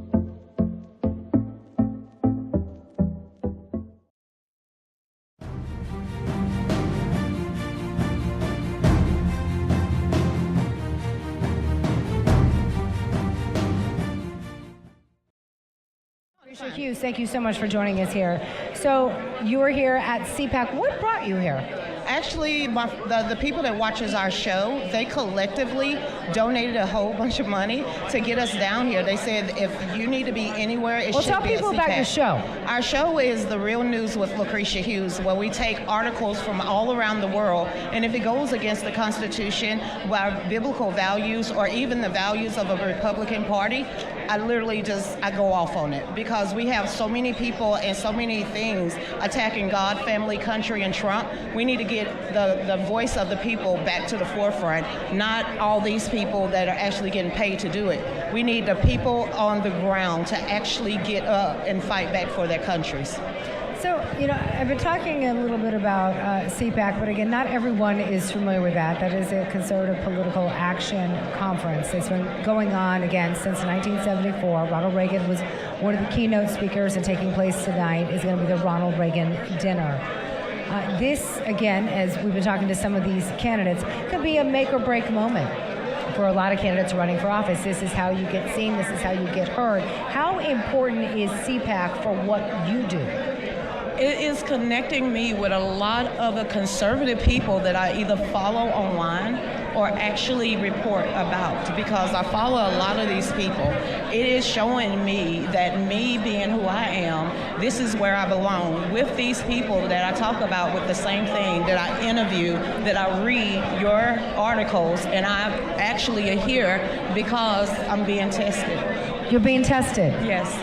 Speaker 6: Lucretia Hughes, thank you so much for joining us here. So you were here at CPAC. What brought you here?
Speaker 2: Actually, the people that watches our show, they collectively donated a whole bunch of money to get us down here. They said if you need to be anywhere, it should be
Speaker 6: tell people about
Speaker 2: CPAC.
Speaker 6: your show.
Speaker 2: Our show is The Real News with Lucretia Hughes, where we take articles from all around the world, and if it goes against the Constitution, our biblical values, or even the values of a Republican Party, I go off on it, because we have so many people and so many things attacking God, family, country, and Trump. We need to get the voice of the people back to the forefront, not all these people that are actually getting paid to do it. We need the people on the ground to actually get up and fight back for their countries.
Speaker 6: So, I've been talking a little bit about CPAC, but again, not everyone is familiar with that. That is a conservative political action conference. It's been going on, again, since 1974. Ronald Reagan was one of the keynote speakers, and taking place tonight is going to be the Ronald Reagan Dinner. This, again, as we've been talking to some of these candidates, could be a make or break moment for a lot of candidates running for office. This is how you get seen. This is how you get heard. How important is CPAC for what you do?
Speaker 2: It is connecting me with a lot of the conservative people that I either follow online or actually report about, because I follow a lot of these people. It is showing me that me being who I am, this is where I belong, with these people that I talk about with the same thing, that I interview, that I read your articles, and I actually are here because I'm being tested.
Speaker 6: You're being tested?
Speaker 2: Yes.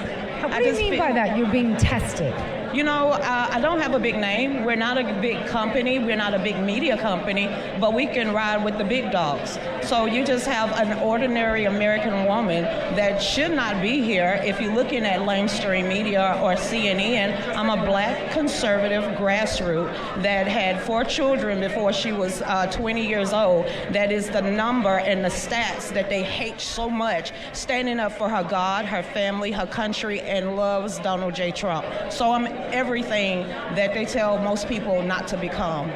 Speaker 6: What do you mean by that, you're being tested?
Speaker 2: I don't have a big name. We're not a big company. We're not a big media company, but we can ride with the big dogs. So you just have an ordinary American woman that should not be here. If you're looking at mainstream media or CNN, I'm a black conservative grassroots that had 4 children before she was 20 years old. That is the number and the stats that they hate so much, standing up for her God, her family, her country, and loves Donald J. Trump. So I'm everything that they tell most people not to become.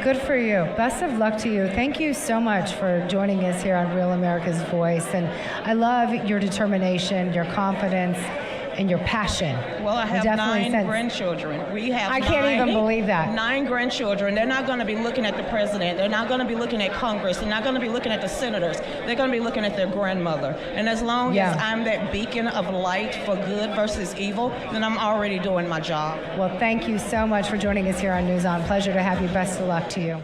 Speaker 6: Good for you. Best of luck to you. Thank you so much for joining us here on Real America's Voice. And I love your determination, your confidence, and your passion.
Speaker 2: Well, I have 9 grandchildren. I
Speaker 6: can't even believe that.
Speaker 2: 9 grandchildren. They're not going to be looking at the president. They're not going to be looking at Congress. They're not going to be looking at the senators. They're going to be looking at their grandmother. And as long as I'm that beacon of light for good versus evil, then I'm already doing my job.
Speaker 6: Well, thank you so much for joining us here on News On. Pleasure to have you. Best of luck to you.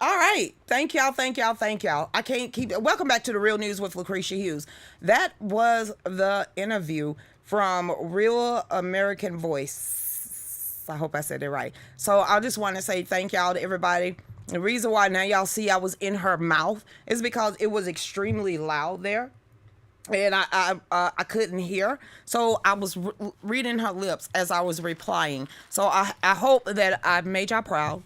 Speaker 2: All right. Thank y'all. I can't keep it. Welcome back to the Real News with Lucretia Hughes. That was the interview from Real American Voice. I hope I said it right. So I just want to say thank y'all to everybody. The reason why now y'all see I was in her mouth is because it was extremely loud there. And I couldn't hear, so I was reading her lips as I was replying. So I hope that I made y'all proud.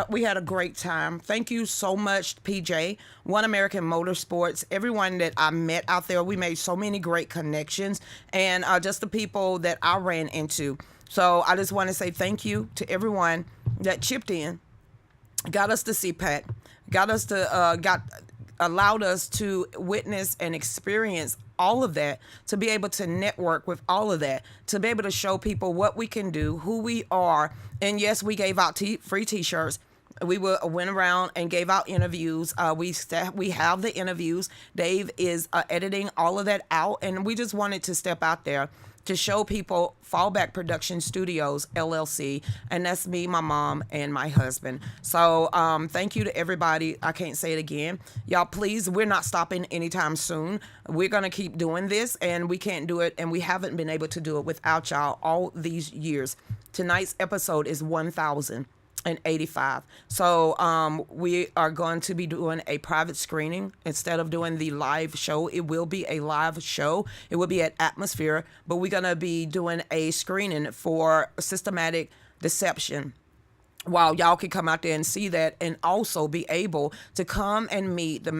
Speaker 2: We had a great time. Thank you so much, PJ, One American Motorsports, everyone that I met out there. We made so many great connections, and just the people that I ran into. So I just want to say thank you to everyone that chipped in, got us to CPAC, allowed us to witness and experience all of that, to be able to network with all of that, to be able to show people what we can do, who we are. And yes, we gave out free t-shirts. We went around and gave out interviews. We have the interviews. Dave is editing all of that out. And we just wanted to step out there to show people Fallback Production Studios, LLC. And that's me, my mom, and my husband. So thank you to everybody. I can't say it again. Y'all, please, we're not stopping anytime soon. We're going to keep doing this, and we can't do it, and we haven't been able to do it without y'all all these years. Tonight's episode is 1085. So we are going to be doing a private screening instead of doing the live show. It will be a live show. It will be at Atmosphere, but we're going to be doing a screening for systematic deception. while y'all can come out there and see that, and also be able to come and meet the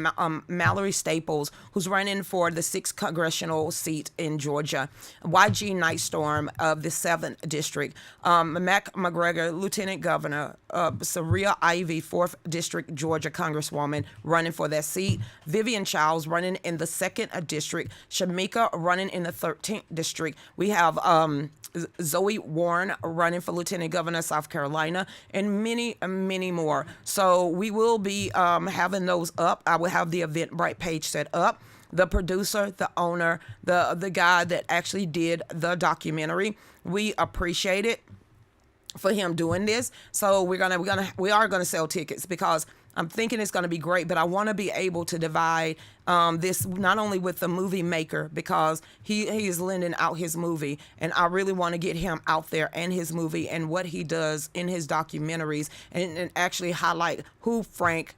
Speaker 2: Mallory Staples, who's running for the 6th congressional seat in Georgia, YG Nightstorm of the 7th district, Mac McGregor, Lieutenant Governor, Saria Ivy, 4th district Georgia Congresswoman, running for that seat, Vivian Childs running in the 2nd district, Shamika running in the 13th district. We have Zoe Warren running for Lieutenant Governor of South Carolina, and many, many more. So we will be having those up. I will have the Eventbrite page set up. The producer, the owner, the guy that actually did the documentary, we appreciate it for him doing this. So we are gonna sell tickets, because I'm thinking it's going to be great, but I want to be able to divide this not only with the movie maker, because he is lending out his movie, and I really want to get him out there and his movie and what he does in his documentaries, and actually highlight who Frank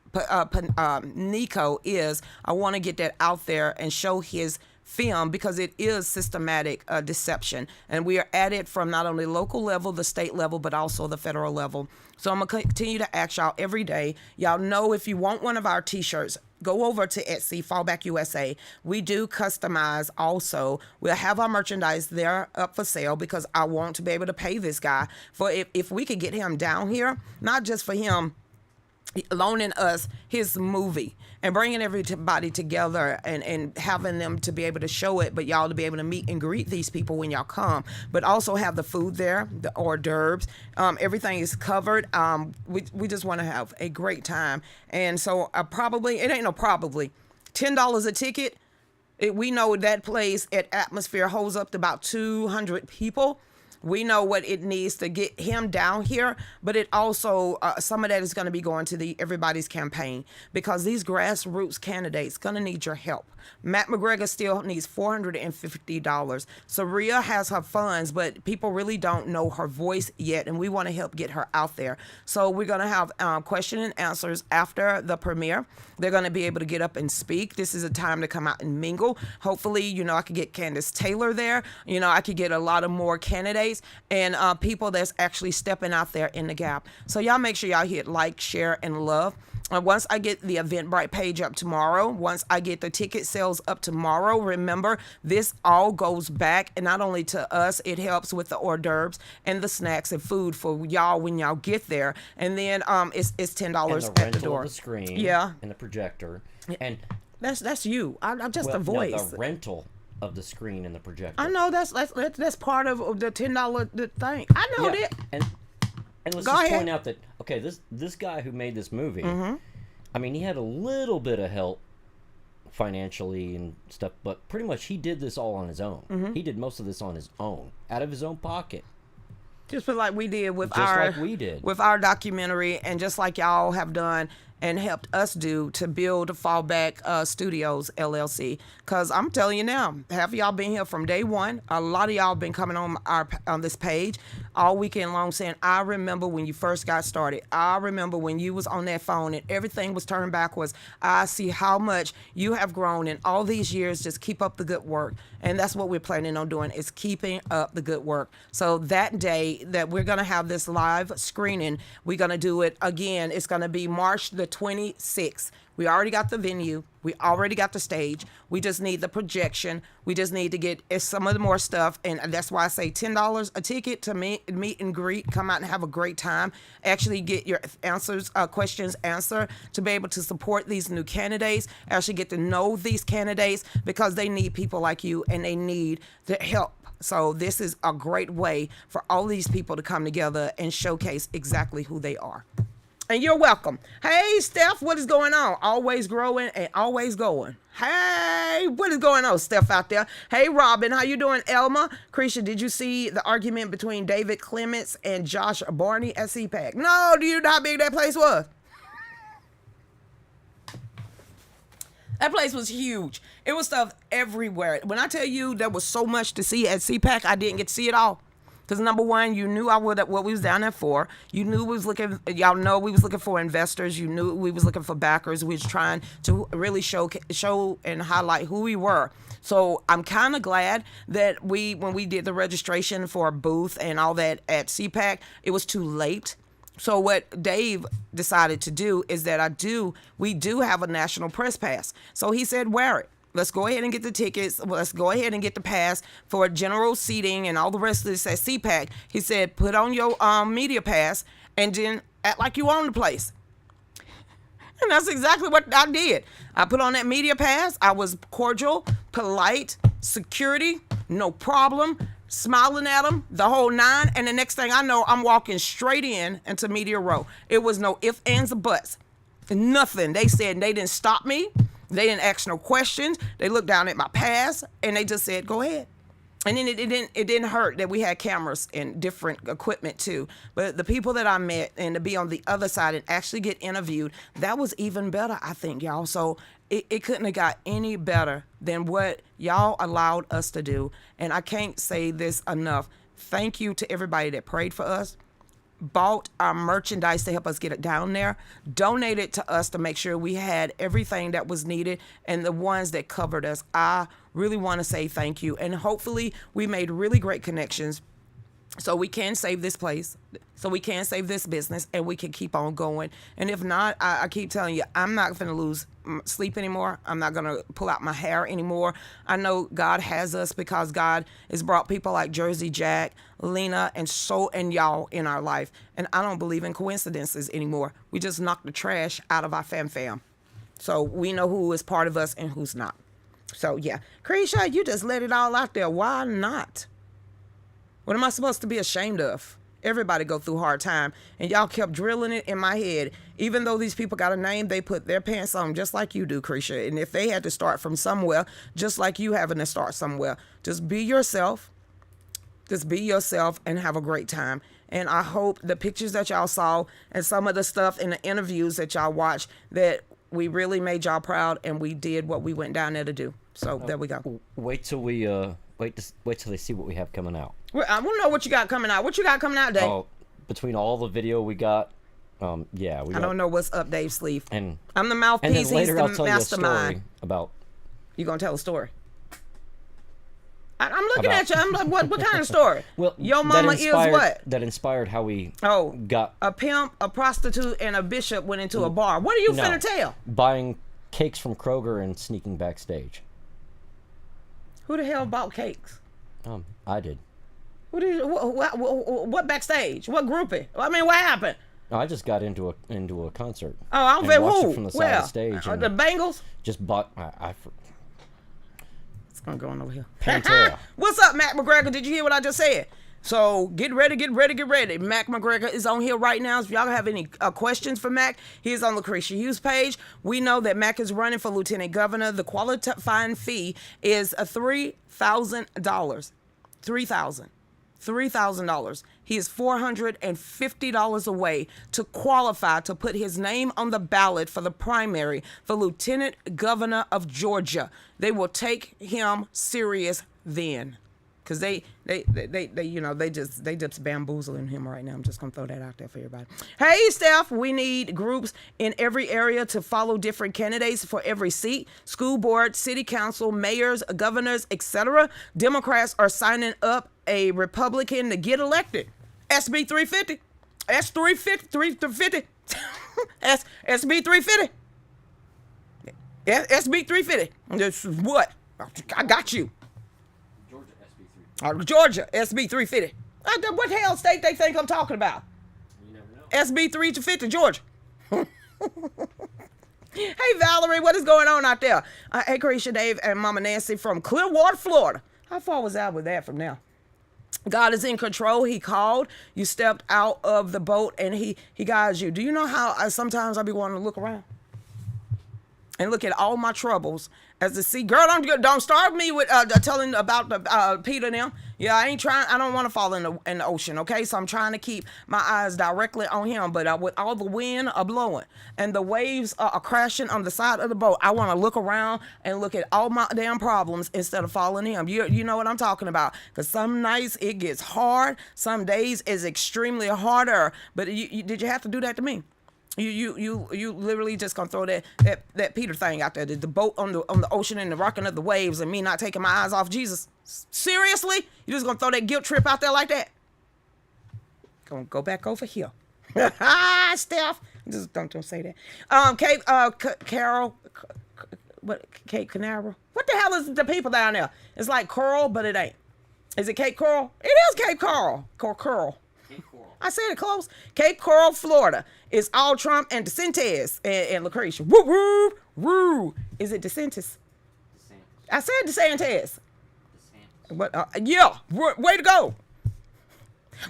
Speaker 2: Nico is. I want to get that out there and show his film, because it is systematic deception, and we are at it from not only local level, the state level, but also the federal level. So I'm gonna continue to ask y'all every day. Y'all know, if you want one of our t-shirts, go over to Etsy, Fallback USA. We do customize also. We'll have our merchandise there up for sale, because I want to be able to pay this guy for, if we could get him down here, not just for him loaning us his movie and bringing everybody together, and having them to be able to show it, but y'all to be able to meet and greet these people when y'all come, but also have the food there, the hors d'oeuvres, everything is covered. We just want to have a great time. And so it ain't no probably, $10 a ticket. We know that place at Atmosphere holds up to about 200 people. We know what it needs to get him down here, but it also, some of that is going to be going to everybody's campaign, because these grassroots candidates going to need your help. Matt McGregor still needs $450. Saria has her funds, but people really don't know her voice yet, and we want to help get her out there. So we're going to have question and answers after the premiere. They're going to be able to get up and speak. This is a time to come out and mingle. Hopefully, I could get Candace Taylor there. I could get a lot of more candidates and people that's actually stepping out there in the gap. So y'all make sure y'all hit like, share, and love. Once I get the Eventbrite page up tomorrow, once I get the ticket sales up tomorrow, remember, this all goes back, and not only to us, it helps with the hors d'oeuvres and the snacks and food for y'all when y'all get there. And then it's $10
Speaker 3: and the
Speaker 2: at the door.
Speaker 3: Of the screen,
Speaker 2: yeah,
Speaker 3: and the projector, and
Speaker 2: that's you. I'm just a voice.
Speaker 3: No, the rental of the screen and the projector.
Speaker 2: I know that's part of the $10 thing. I know that.
Speaker 3: And let's
Speaker 2: Go
Speaker 3: just
Speaker 2: ahead.
Speaker 3: point out that, okay, this guy who made this movie,
Speaker 2: Mm-hmm.
Speaker 3: I mean, he had a little bit of help financially and stuff, but pretty much he did this all on his own.
Speaker 2: Mm-hmm.
Speaker 3: He did most of this on his own, out of his own pocket.
Speaker 2: Just like we did with
Speaker 3: with
Speaker 2: our documentary, and just like y'all have done and helped us do to build Fallback Studios LLC. Because I'm telling you now, half of y'all been here from day one. A lot of y'all been coming on this page all weekend long saying, I remember when you first got started. I remember when you was on that phone and everything was turned backwards. I see how much you have grown in all these years. Just keep up the good work. And that's what we're planning on doing, is keeping up the good work. So that day that we're going to have this live screening, we're going to do it again. It's going to be March the 26th. We already got the venue. We already got the stage. We just need the projection. We just need to get some of the more stuff. And that's why I say $10 a ticket to meet and greet. Come out and have a great time. Actually get your questions answered, to be able to support these new candidates. Actually get to know these candidates, because they need people like you, and they need the help. So this is a great way for all these people to come together and showcase exactly who they are. And you're welcome. Hey, Steph, what is going on? Always growing and always going. Hey, what is going on, Steph, out there? Hey, Robin, how you doing? Elma, Krisha, did you see the argument between David Clements and Josh Barney at CPAC? No, do you know how big that place was? That place was huge. It was stuff everywhere. When I tell you there was so much to see at CPAC, I didn't get to see it all. Because number one, you knew what we was down there for. You knew we was looking, y'all know we was looking for investors. You knew we was looking for backers. We was trying to really show and highlight who we were. So I'm kind of glad that when we did the registration for a booth and all that at CPAC, it was too late. So what Dave decided to do is that we do have a national press pass. So he said, wear it. Let's go ahead and get the tickets. Let's go ahead and get the pass for general seating and all the rest of this at CPAC. He said, put on your media pass and then act like you own the place. And that's exactly what I did. I put on that media pass. I was cordial, polite, security, no problem, smiling at them, the whole nine. And the next thing I know, I'm walking straight into media row. It was no ifs, ands, or buts. Nothing. They said they didn't stop me. They didn't ask no questions. They looked down at my pass and they just said, go ahead. And then it didn't hurt that we had cameras and different equipment too. But the people that I met and to be on the other side and actually get interviewed, that was even better, I think, y'all. So it couldn't have got any better than what y'all allowed us to do. And I can't say this enough. Thank you to everybody that prayed for us, bought our merchandise to help us get it down there, donated to us to make sure we had everything that was needed, and the ones that covered us. I really want to say thank you. And hopefully we made really great connections so we can save this place, so we can save this business, and we can keep on going. And if not, I keep telling you, I'm not going to lose sleep anymore. I'm not going to pull out my hair anymore. I know God has us because God has brought people like Jersey Jack, Lena, and y'all in our life. And I don't believe in coincidences anymore. We just knock the trash out of our fam. So we know who is part of us and who's not. So yeah, Lucretia, you just let it all out there. Why not? What am I supposed to be ashamed of? Everybody go through hard time, and y'all kept drilling it in my head. Even though these people got a name, they put their pants on just like you do, Lucretia. And if they had to start from somewhere, just like you having to start somewhere, just be yourself. Just be yourself and have a great time. And I hope the pictures that y'all saw and some of the stuff in the interviews that y'all watched, that we really made y'all proud and we did what we went down there to do. So there we go.
Speaker 3: Wait till they see what we have coming out.
Speaker 2: Well, I want to know what you got coming out. What you got coming out, Dave?
Speaker 3: Oh, between all the video we got, I
Speaker 2: don't know what's up Dave's sleeve.
Speaker 3: And
Speaker 2: I'm the mouthpiece.
Speaker 3: And then later
Speaker 2: he's
Speaker 3: I'll
Speaker 2: the
Speaker 3: tell you a
Speaker 2: mastermind.
Speaker 3: story about.
Speaker 2: You gonna tell a story? I'm looking at you. I'm like, what kind of story?
Speaker 3: Well,
Speaker 2: your mama is what?
Speaker 3: That inspired how we
Speaker 2: got a pimp, a prostitute, and a bishop went into a bar. What are you finna tell?
Speaker 3: Buying cakes from Kroger and sneaking backstage.
Speaker 2: Who the hell bought cakes?
Speaker 3: I did.
Speaker 2: What backstage? What groupie? I mean, what happened?
Speaker 3: I just got into a concert.
Speaker 2: Oh, I don't think who?
Speaker 3: From the side of the stage.
Speaker 2: The Bengals?
Speaker 3: Just bought.
Speaker 2: It's gonna go on over here.
Speaker 3: Pantera.
Speaker 2: What's up, Mac McGregor? Did you hear what I just said? So get ready. Mac McGregor is on here right now. If y'all have any questions for Mac, he is on Lucretia Hughes page. We know that Mac is running for lieutenant governor. The qualifying fee is $3,000. $3,000. He is $450 away to qualify to put his name on the ballot for the primary for lieutenant governor of Georgia. They will take him serious then. Because they just bamboozling him right now. I'm just going to throw that out there for everybody. Hey, Steph, we need groups in every area to follow different candidates for every seat. School board, city council, mayors, governors, etc. Democrats are signing up a Republican to get elected. SB 350. S350. SB 350. SB 350. This is what? I got you. Georgia, SB 350. What the hell state they think I'm talking about? You never know. SB 350, Georgia. Hey, Valerie, what is going on out there? Hey, Lucretia, Dave, and Mama Nancy from Clearwater, Florida. How far was I with that from now? God is in control. He called. You stepped out of the boat, and he guides you. Do you know how sometimes I be wanting to look around and look at all my troubles as the sea? Girl, don't start me with telling about the Peter and them. Yeah, I don't want to fall in the ocean, okay? So I'm trying to keep my eyes directly on him. But with all the wind blowing and the waves are crashing on the side of the boat, I want to look around and look at all my damn problems instead of following him. You know what I'm talking about? Because some nights it gets hard. Some days it's extremely harder. But did you have to do that to me? You literally just gonna throw that Peter thing out there, the boat on the ocean and the rocking of the waves, and me not taking my eyes off Jesus? Seriously? You just gonna throw that guilt trip out there like that? Gonna go back over here. Steph. Just don't say that. Cape Carol, what Cape Canaveral? What the hell is the people down there? It's like Coral, but it ain't. Is it Cape Coral? It is Cape Coral. Coral. I said it close. Cape Coral, Florida. Is all Trump and DeSantis and Lucretia. Woo woo woo. Is it DeSantis? I said DeSantis. What? Yeah. Way to go.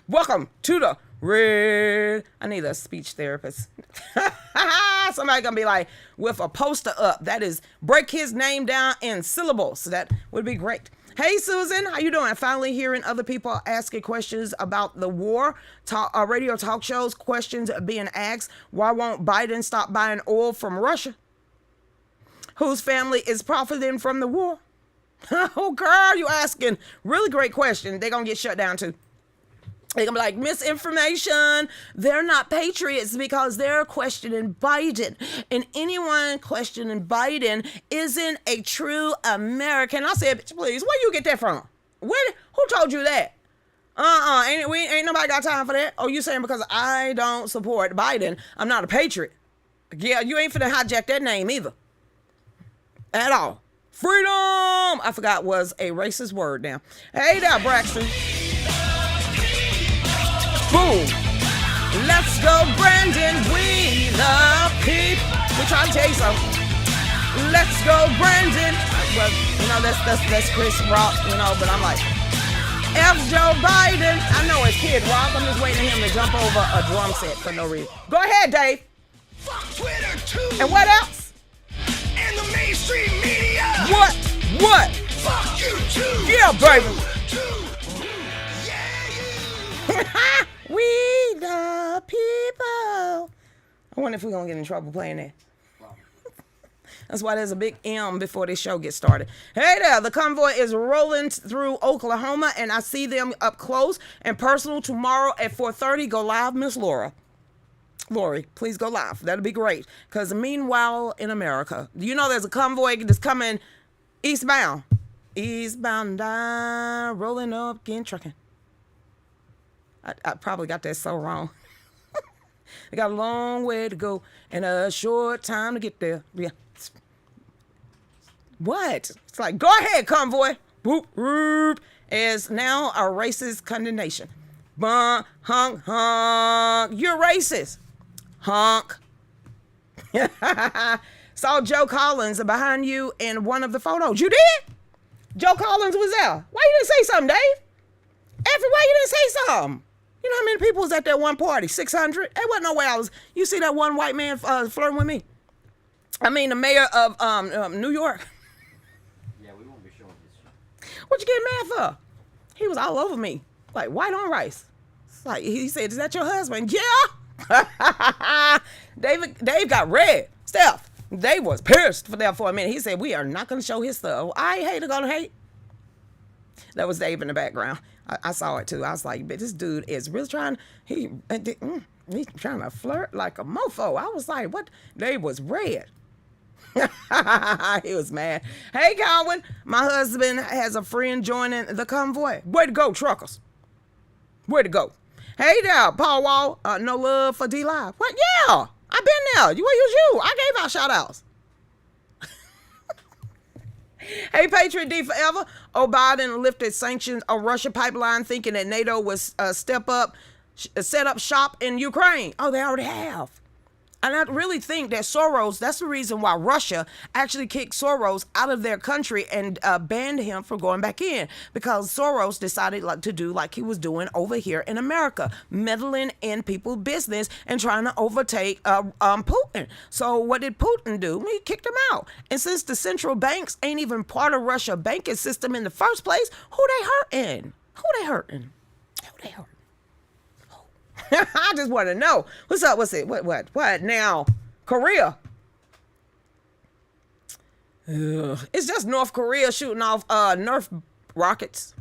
Speaker 2: Welcome to the red. I need a speech therapist. Somebody gonna be like with a poster up. That is break his name down in syllables. That would be great. Hey Susan, how you doing? Finally hearing other people asking questions about the war. Radio talk shows, questions being asked. Why won't Biden stop buying oil from Russia? Whose family is profiting from the war? Oh girl, you asking really great question. They're gonna get shut down too. They're gonna be like, misinformation. They're not patriots because they're questioning Biden. And anyone questioning Biden isn't a true American. I said, bitch, please, where you get that from? Who told you that? Ain't nobody got time for that. Oh, you saying because I don't support Biden, I'm not a patriot. Yeah, you ain't finna hijack that name either. At all. Freedom! I forgot was a racist word now. Hey there, Braxton. Boom. Let's go, Brandon. We the people. We're trying to tell you something. Let's go, Brandon. Well, that's Chris Rock, but I'm like, F Joe Biden. I know it's Kid Rock. I'm just waiting for him to jump over a drum set for no reason. Go ahead, Dave.
Speaker 5: Fuck Twitter too.
Speaker 2: And what else?
Speaker 5: And the mainstream media.
Speaker 2: What?
Speaker 5: Fuck you too.
Speaker 2: Yeah, baby.
Speaker 5: Yeah.
Speaker 2: We the people. I wonder if we're going to get in trouble playing that. That's why there's a big M before this show gets started. Hey there, the convoy is rolling through Oklahoma, and I see them up close and personal tomorrow at 4:30. Go live, Miss Lori, please go live. That'll be great. Because meanwhile in America, there's a convoy that's coming eastbound. Eastbound, down, rolling up, getting trucking. I probably got that so wrong. They got a long way to go and a short time to get there. Yeah. What? It's like, go ahead, convoy. Boop, boop. Is now a racist condemnation. Bunk, honk, honk. You're racist. Honk. Saw Joe Collins behind you in one of the photos. You did? Joe Collins was there. Why you didn't say something, Dave? Effie, why you didn't say something? You know how many people was at that one party? 600? There wasn't no way I was. You see that one white man flirting with me? I mean, the mayor of New York.
Speaker 3: Yeah, we won't be showing this shit.
Speaker 2: What you getting mad for? He was all over me, like white on rice. It's like he said, "Is that your husband?" Yeah. Dave got red. Steph, Dave was pissed for that for a minute. He said, "We are not going to show his stuff." I ain't hater gonna hate. That was Dave in the background. I saw it too. I was like, "But this dude is really trying. He's trying to flirt like a mofo." I was like, "What?" Dave was red. He was mad. Hey, Calvin, my husband has a friend joining the convoy. Way to go, truckers. Way to go. Hey there, Paul Wall. No love for D Live. What? Yeah, I've been there. Where was you? I gave out shout outs. Hey, Patriot D forever. Oh, Biden lifted sanctions on Russia pipeline, thinking that NATO was set up shop in Ukraine. Oh, they already have. And I really think that Soros, that's the reason why Russia actually kicked Soros out of their country and banned him from going back in, because Soros decided to do like he was doing over here in America, meddling in people's business and trying to overtake Putin. So what did Putin do? He kicked him out. And since the central banks ain't even part of Russia's banking system in the first place, who they hurting? I just want to know. What's up? What's it? What now? Korea. Ugh. It's just North Korea shooting off Nerf rockets.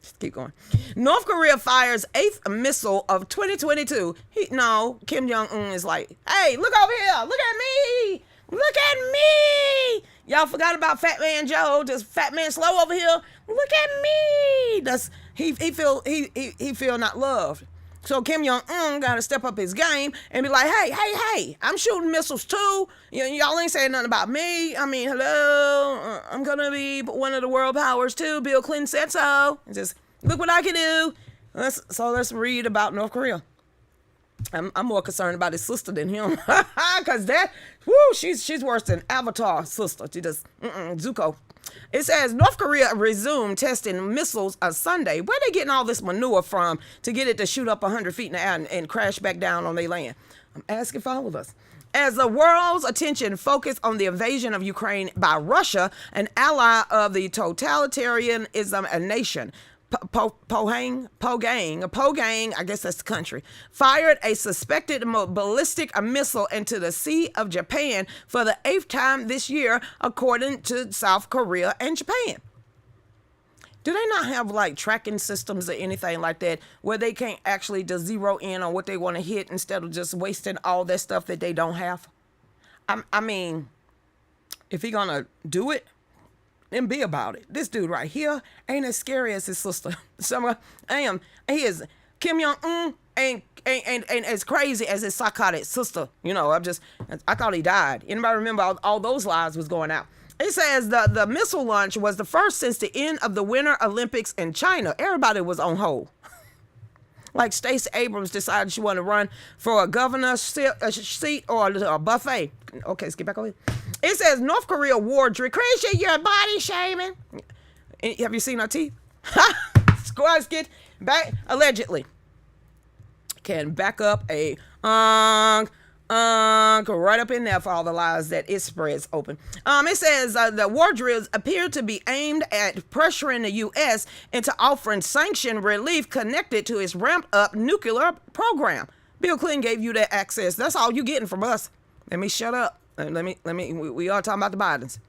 Speaker 2: Just keep going. North Korea fires 8th missile of 2022. Kim Jong-un is like, hey, look over here. Look at me. Look at me. Y'all forgot about Fat Man Joe. Just Fat Man Slow over here. Look at me. He feel not loved. So Kim Jong-un got to step up his game and be like, hey, I'm shooting missiles too. Y'all ain't saying nothing about me. I mean, hello, I'm going to be one of the world powers too. Bill Clinton said so. Just look what I can do. Let's read about North Korea. I'm more concerned about his sister than him. Because she's worse than Avatar sister. She just, Zuko. It says North Korea resumed testing missiles on Sunday. Where they getting all this manure from to get it to shoot up 100 feet in the air and crash back down on their land? I'm asking for all of us. As the world's attention focused on the invasion of Ukraine by Russia, an ally of the totalitarianism nation, Pogang, I guess that's the country, fired a suspected ballistic missile into the Sea of Japan for the 8th time this year, according to South Korea and Japan. Do they not have like tracking systems or anything like that where they can't actually just zero in on what they want to hit instead of just wasting all that stuff that they don't have? I mean, if he gonna do it, then be about it. This dude right here ain't as scary as his sister. He is. Kim Jong-un ain't as crazy as his psychotic sister. I thought he died. Anybody remember all those lies was going out? It says the missile launch was the first since the end of the Winter Olympics in China. Everybody was on hold. Like Stacey Abrams decided she wanted to run for a governor's seat or a buffet. Okay, let's get back over here. It says North Korea war Lucretia, you're body shaming. Have you seen her teeth? Squads get back, allegedly. Can back up a right up in there for all the lies that it spreads open. It says the war drills appear to be aimed at pressuring the U.S. into offering sanction relief connected to its ramped up nuclear program. Bill Clinton gave you that access. That's all you getting from us. Let me shut up. We are talking about the Bidens.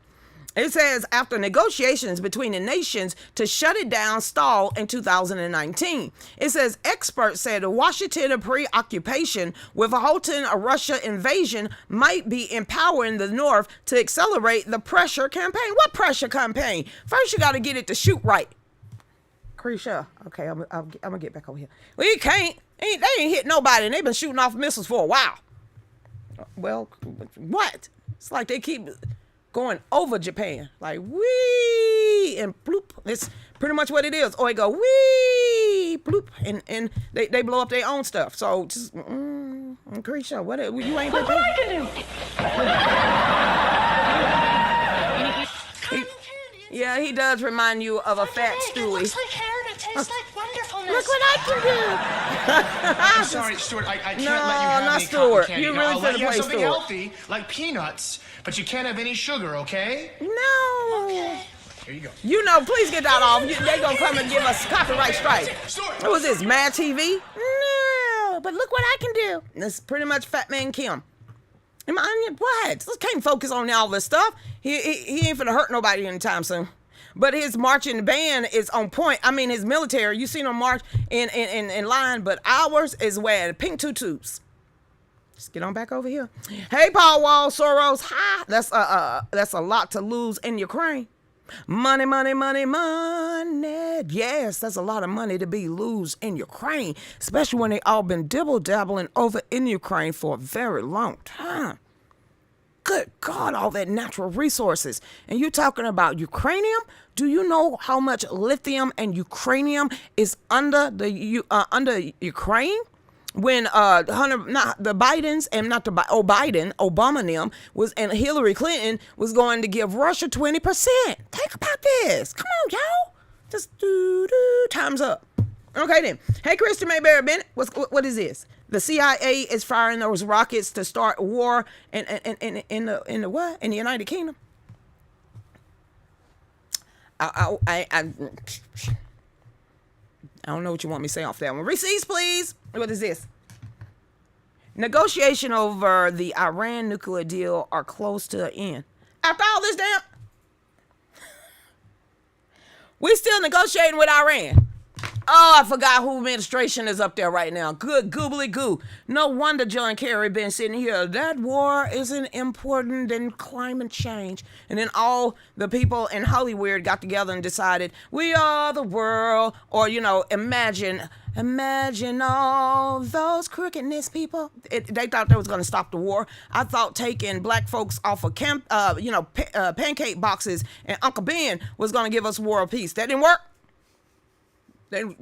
Speaker 2: It says after negotiations between the nations to shut it down stalled in 2019. It says experts said Washington's preoccupation with halting a Russia invasion might be empowering the North to accelerate the pressure campaign. What pressure campaign? First, you got to get it to shoot right. Lucretia. Okay, I'm gonna get back over here. We can't. They ain't hit nobody, and they've been shooting off missiles for a while. Well, what? It's like they keep going over Japan, like wee and bloop. It's pretty much what it is. Or they go wee bloop and they blow up their own stuff. So just Lucretia, what you ain't. Look what I can do. He does remind you of a fat Stewie.
Speaker 7: It looks like hair and it tastes like wonderfulness.
Speaker 2: Look what I can do.
Speaker 7: I'm sorry, Stuart. I can't let you have
Speaker 2: not
Speaker 7: any
Speaker 2: Stuart.
Speaker 7: cotton candy.
Speaker 2: You
Speaker 7: Now,
Speaker 2: really
Speaker 7: I'll let
Speaker 2: finna
Speaker 7: you have
Speaker 2: play
Speaker 7: something
Speaker 2: Stuart.
Speaker 7: healthy, like peanuts, but you can't have any sugar, okay?
Speaker 2: No.
Speaker 7: Okay. Here you go.
Speaker 2: Please get that off. They gonna come and give us copyright strike.
Speaker 7: Stuart.
Speaker 2: What was this, Mad TV? No, but look what I can do. That's pretty much Fat Man Kim. What? Let's can't focus on all this stuff. He ain't finna hurt nobody anytime soon. But his marching band is on point. I mean, his military, you seen him march in line, but ours is wearing pink tutus. Let's get on back over here. Hey, Paul Wall, Soros, hi. That's a lot to lose in Ukraine. Money, money, money, money. Yes, that's a lot of money to be lose in Ukraine, especially when they all been dibble-dabbling over in Ukraine for a very long time. Good God, all that natural resources. And you're talking about uranium? Do you know how much lithium and uranium is under Ukraine? When the Bidens and Obama was and Hillary Clinton was going to give Russia 20%. Think about this. Come on, y'all. Just time's up. Okay then. Hey, Christian Mayberry Bennett, what is this? The CIA is firing those rockets to start war in the what? In the United Kingdom. I don't know what you want me to say off that one. Receipts, please. What is this? Negotiation over the Iran nuclear deal are close to an end. After all this we still negotiating with Iran. Oh, I forgot who administration is up there right now. Good goobly goo. No wonder John Kerry been sitting here. That war isn't important than climate change. And then all the people in Hollywood got together and decided, we are the world. Or, imagine all those crookedness people. They thought they was going to stop the war. I thought taking black folks off of pancake boxes and Uncle Ben was going to give us world peace. That didn't work. Can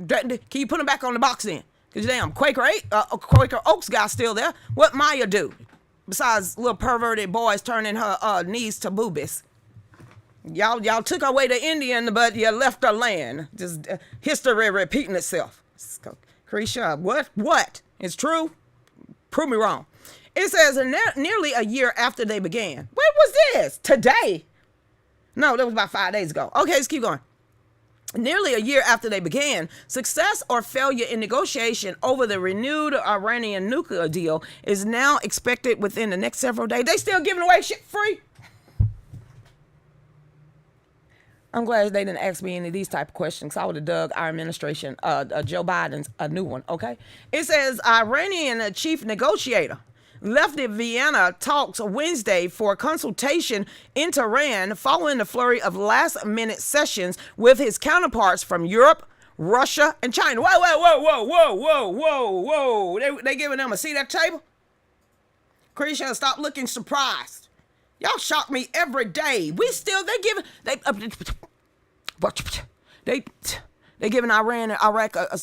Speaker 2: you put them back on the box then? Because damn, Quaker Oaks guy still there. What Maya do? Besides little perverted boys turning her knees to boobies. Y'all took away the Indian, but you left her land. Just history repeating itself. Lucretia, what? It's true? Prove me wrong. It says nearly a year after they began. When was this? Today? No, that was about 5 days ago. Okay, let's keep going. Nearly a year after they began, success or failure in negotiation over the renewed Iranian nuclear deal is now expected within the next several days. They still giving away shit free. I'm glad they didn't ask me any of these type of questions. I would have dug our administration, Joe Biden's, a new one, okay? It says Iranian chief negotiator left the Vienna talks Wednesday for consultation in Tehran following the flurry of last-minute sessions with his counterparts from Europe, Russia, and China. Whoa. They giving them a seat at the table? Lucretia, stop looking surprised. Y'all shock me every day. They giving Iran and Iraq a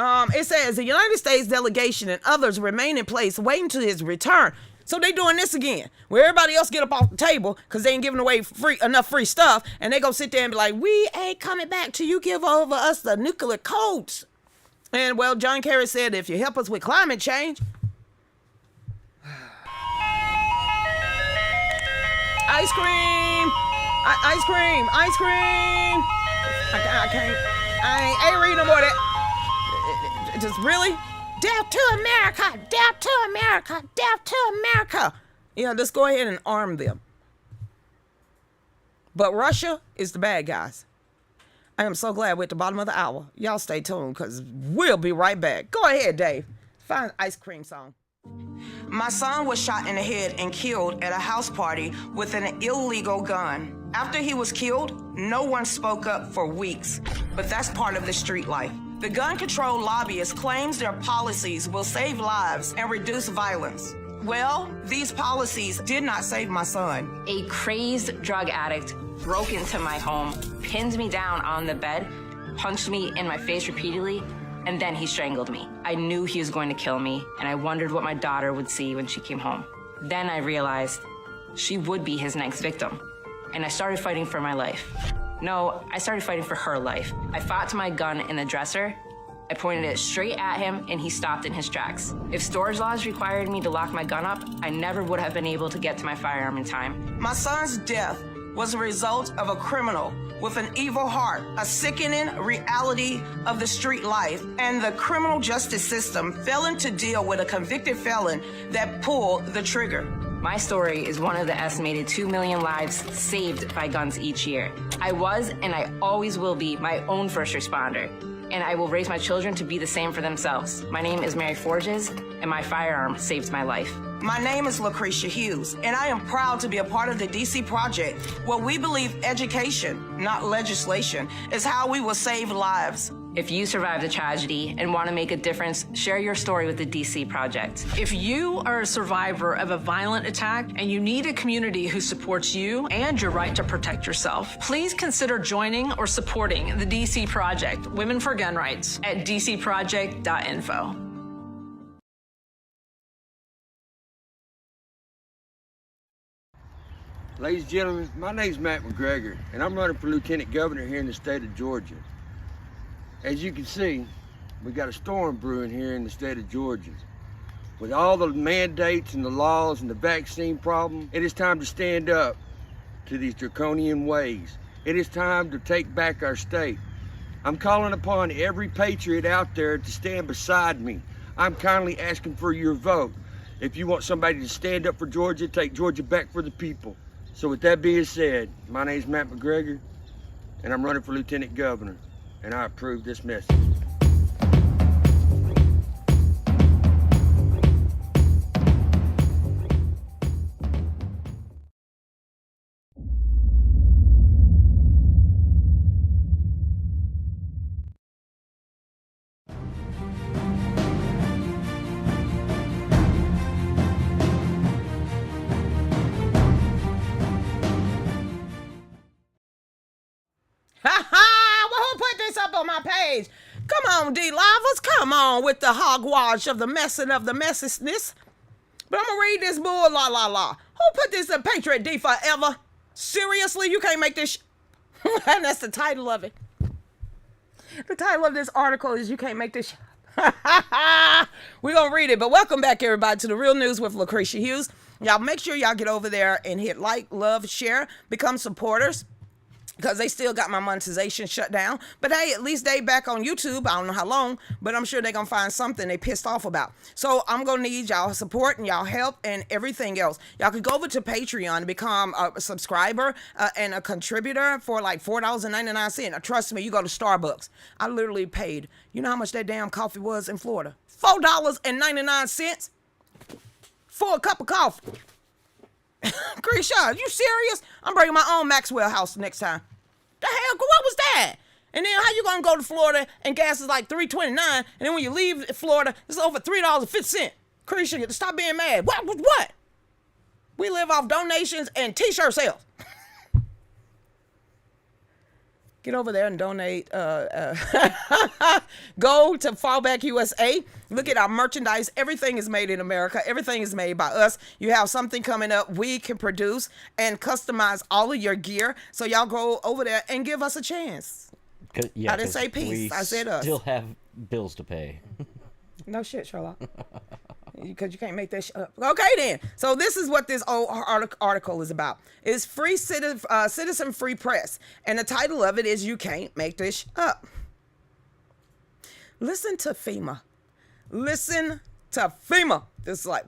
Speaker 2: it says the United States delegation and others remain in place waiting to his return. So they doing this again, where everybody else get up off the table because they ain't giving away enough free stuff, and they go sit there and be like, we ain't coming back till you give over us the nuclear codes. And well, John Kerry said, if you help us with climate change, ice cream. I can't. I ain't reading no more of that. Just really? Death to America! Death to America! Death to America! Yeah, let's go ahead and arm them. But Russia is the bad guys. I am so glad we're at the bottom of the hour. Y'all stay tuned because we'll be right back. Go ahead, Dave. Find an ice cream song. My son was shot in the head and killed at a house party with an illegal gun. After he was killed, no one spoke up for weeks. But that's part of the street life. The gun control lobbyist claims their policies will save lives and reduce violence. Well, these policies did not save my son.
Speaker 8: A crazed drug addict broke into my home, pinned me down on the bed, punched me in my face repeatedly, and then he strangled me. I knew he was going to kill me, and I wondered what my daughter would see when she came home. Then I realized she would be his next victim, and I started fighting for my life. No, I started fighting for her life. I fought to my gun in the dresser. I pointed it straight at him, and he stopped in his tracks. If storage laws required me to lock my gun up, I never would have been able to get to my firearm in time.
Speaker 2: My son's death was a result of a criminal with an evil heart, a sickening reality of the street life, and the criminal justice system failing to deal with a convicted felon that pulled the trigger.
Speaker 8: My story is one of the estimated 2 million lives saved by guns each year. I was, and I always will be, my own first responder, and I will raise my children to be the same for themselves. My name is Mary Forges, and my firearm saved my life.
Speaker 2: My name is Lucretia Hughes, and I am proud to be a part of the DC Project, where we believe education, not legislation, is how we will save lives.
Speaker 8: If you survived a tragedy and want to make a difference, share your story with the DC Project.
Speaker 9: If you are a survivor of a violent attack and you need a community who supports you and your right to protect yourself, please consider joining or supporting the DC Project, Women for Gun Rights, at dcproject.info.
Speaker 4: Ladies and gentlemen, my name's Matt McGregor, and I'm running for Lieutenant Governor here in the state of Georgia. As you can see, we got a storm brewing here in the state of Georgia. With all the mandates and the laws and the vaccine problem, it is time to stand up to these draconian ways. It is time to take back our state. I'm calling upon every patriot out there to stand beside me. I'm kindly asking for your vote. If you want somebody to stand up for Georgia, take Georgia back for the people. So with that being said, my name's Matt McGregor, and I'm running for Lieutenant Governor. and I approve this message.
Speaker 2: Ha ha! Well, who put this up on my page? Come on, D-Livers. Come on with the hogwash of the messing of the messiness. But I'm going to read this bull, la la la. Who put this in Patriot D forever? Seriously? You can't make this and that's the title of it. The title of this article is You Can't Make This We're going to read it. But welcome back, everybody, to The Real News with Lucretia Hughes. Y'all make sure y'all get over there and hit like, love, share, become supporters. Because they still got my monetization shut down. But hey, at least they back on YouTube. I don't know how long, but I'm sure they're going to find something they pissed off about. So I'm going to need y'all support and y'all help and everything else. Y'all could go over to Patreon and become a subscriber and a contributor for like $4.99. Now, trust me, you go to Starbucks. I literally paid, you know how much that damn coffee was in Florida? $4.99 for a cup of coffee. Lucretia, you serious? I'm bringing my own Maxwell house next time. The hell? What was that? And then how you gonna go to Florida and gas is like $3.29, and then when you leave Florida, it's over $3.50. Lucretia, stop being mad. What? We live off donations and t-shirt sales. Get over there and donate. Go to Fallback USA. Look at our merchandise. Everything is made in America. Everything is made by us. You have something coming up we can produce and customize all of your gear. So y'all go over there and give us a chance.
Speaker 3: Yeah,
Speaker 2: I didn't say peace. I said us.
Speaker 3: Still have bills to pay.
Speaker 2: No shit, Sherlock. Because you can't make that shit up. Okay, then. So this is what this old article is about. It's free citizen free press. And the title of it is You Can't Make This Up. Listen to FEMA. Listen to FEMA. This is like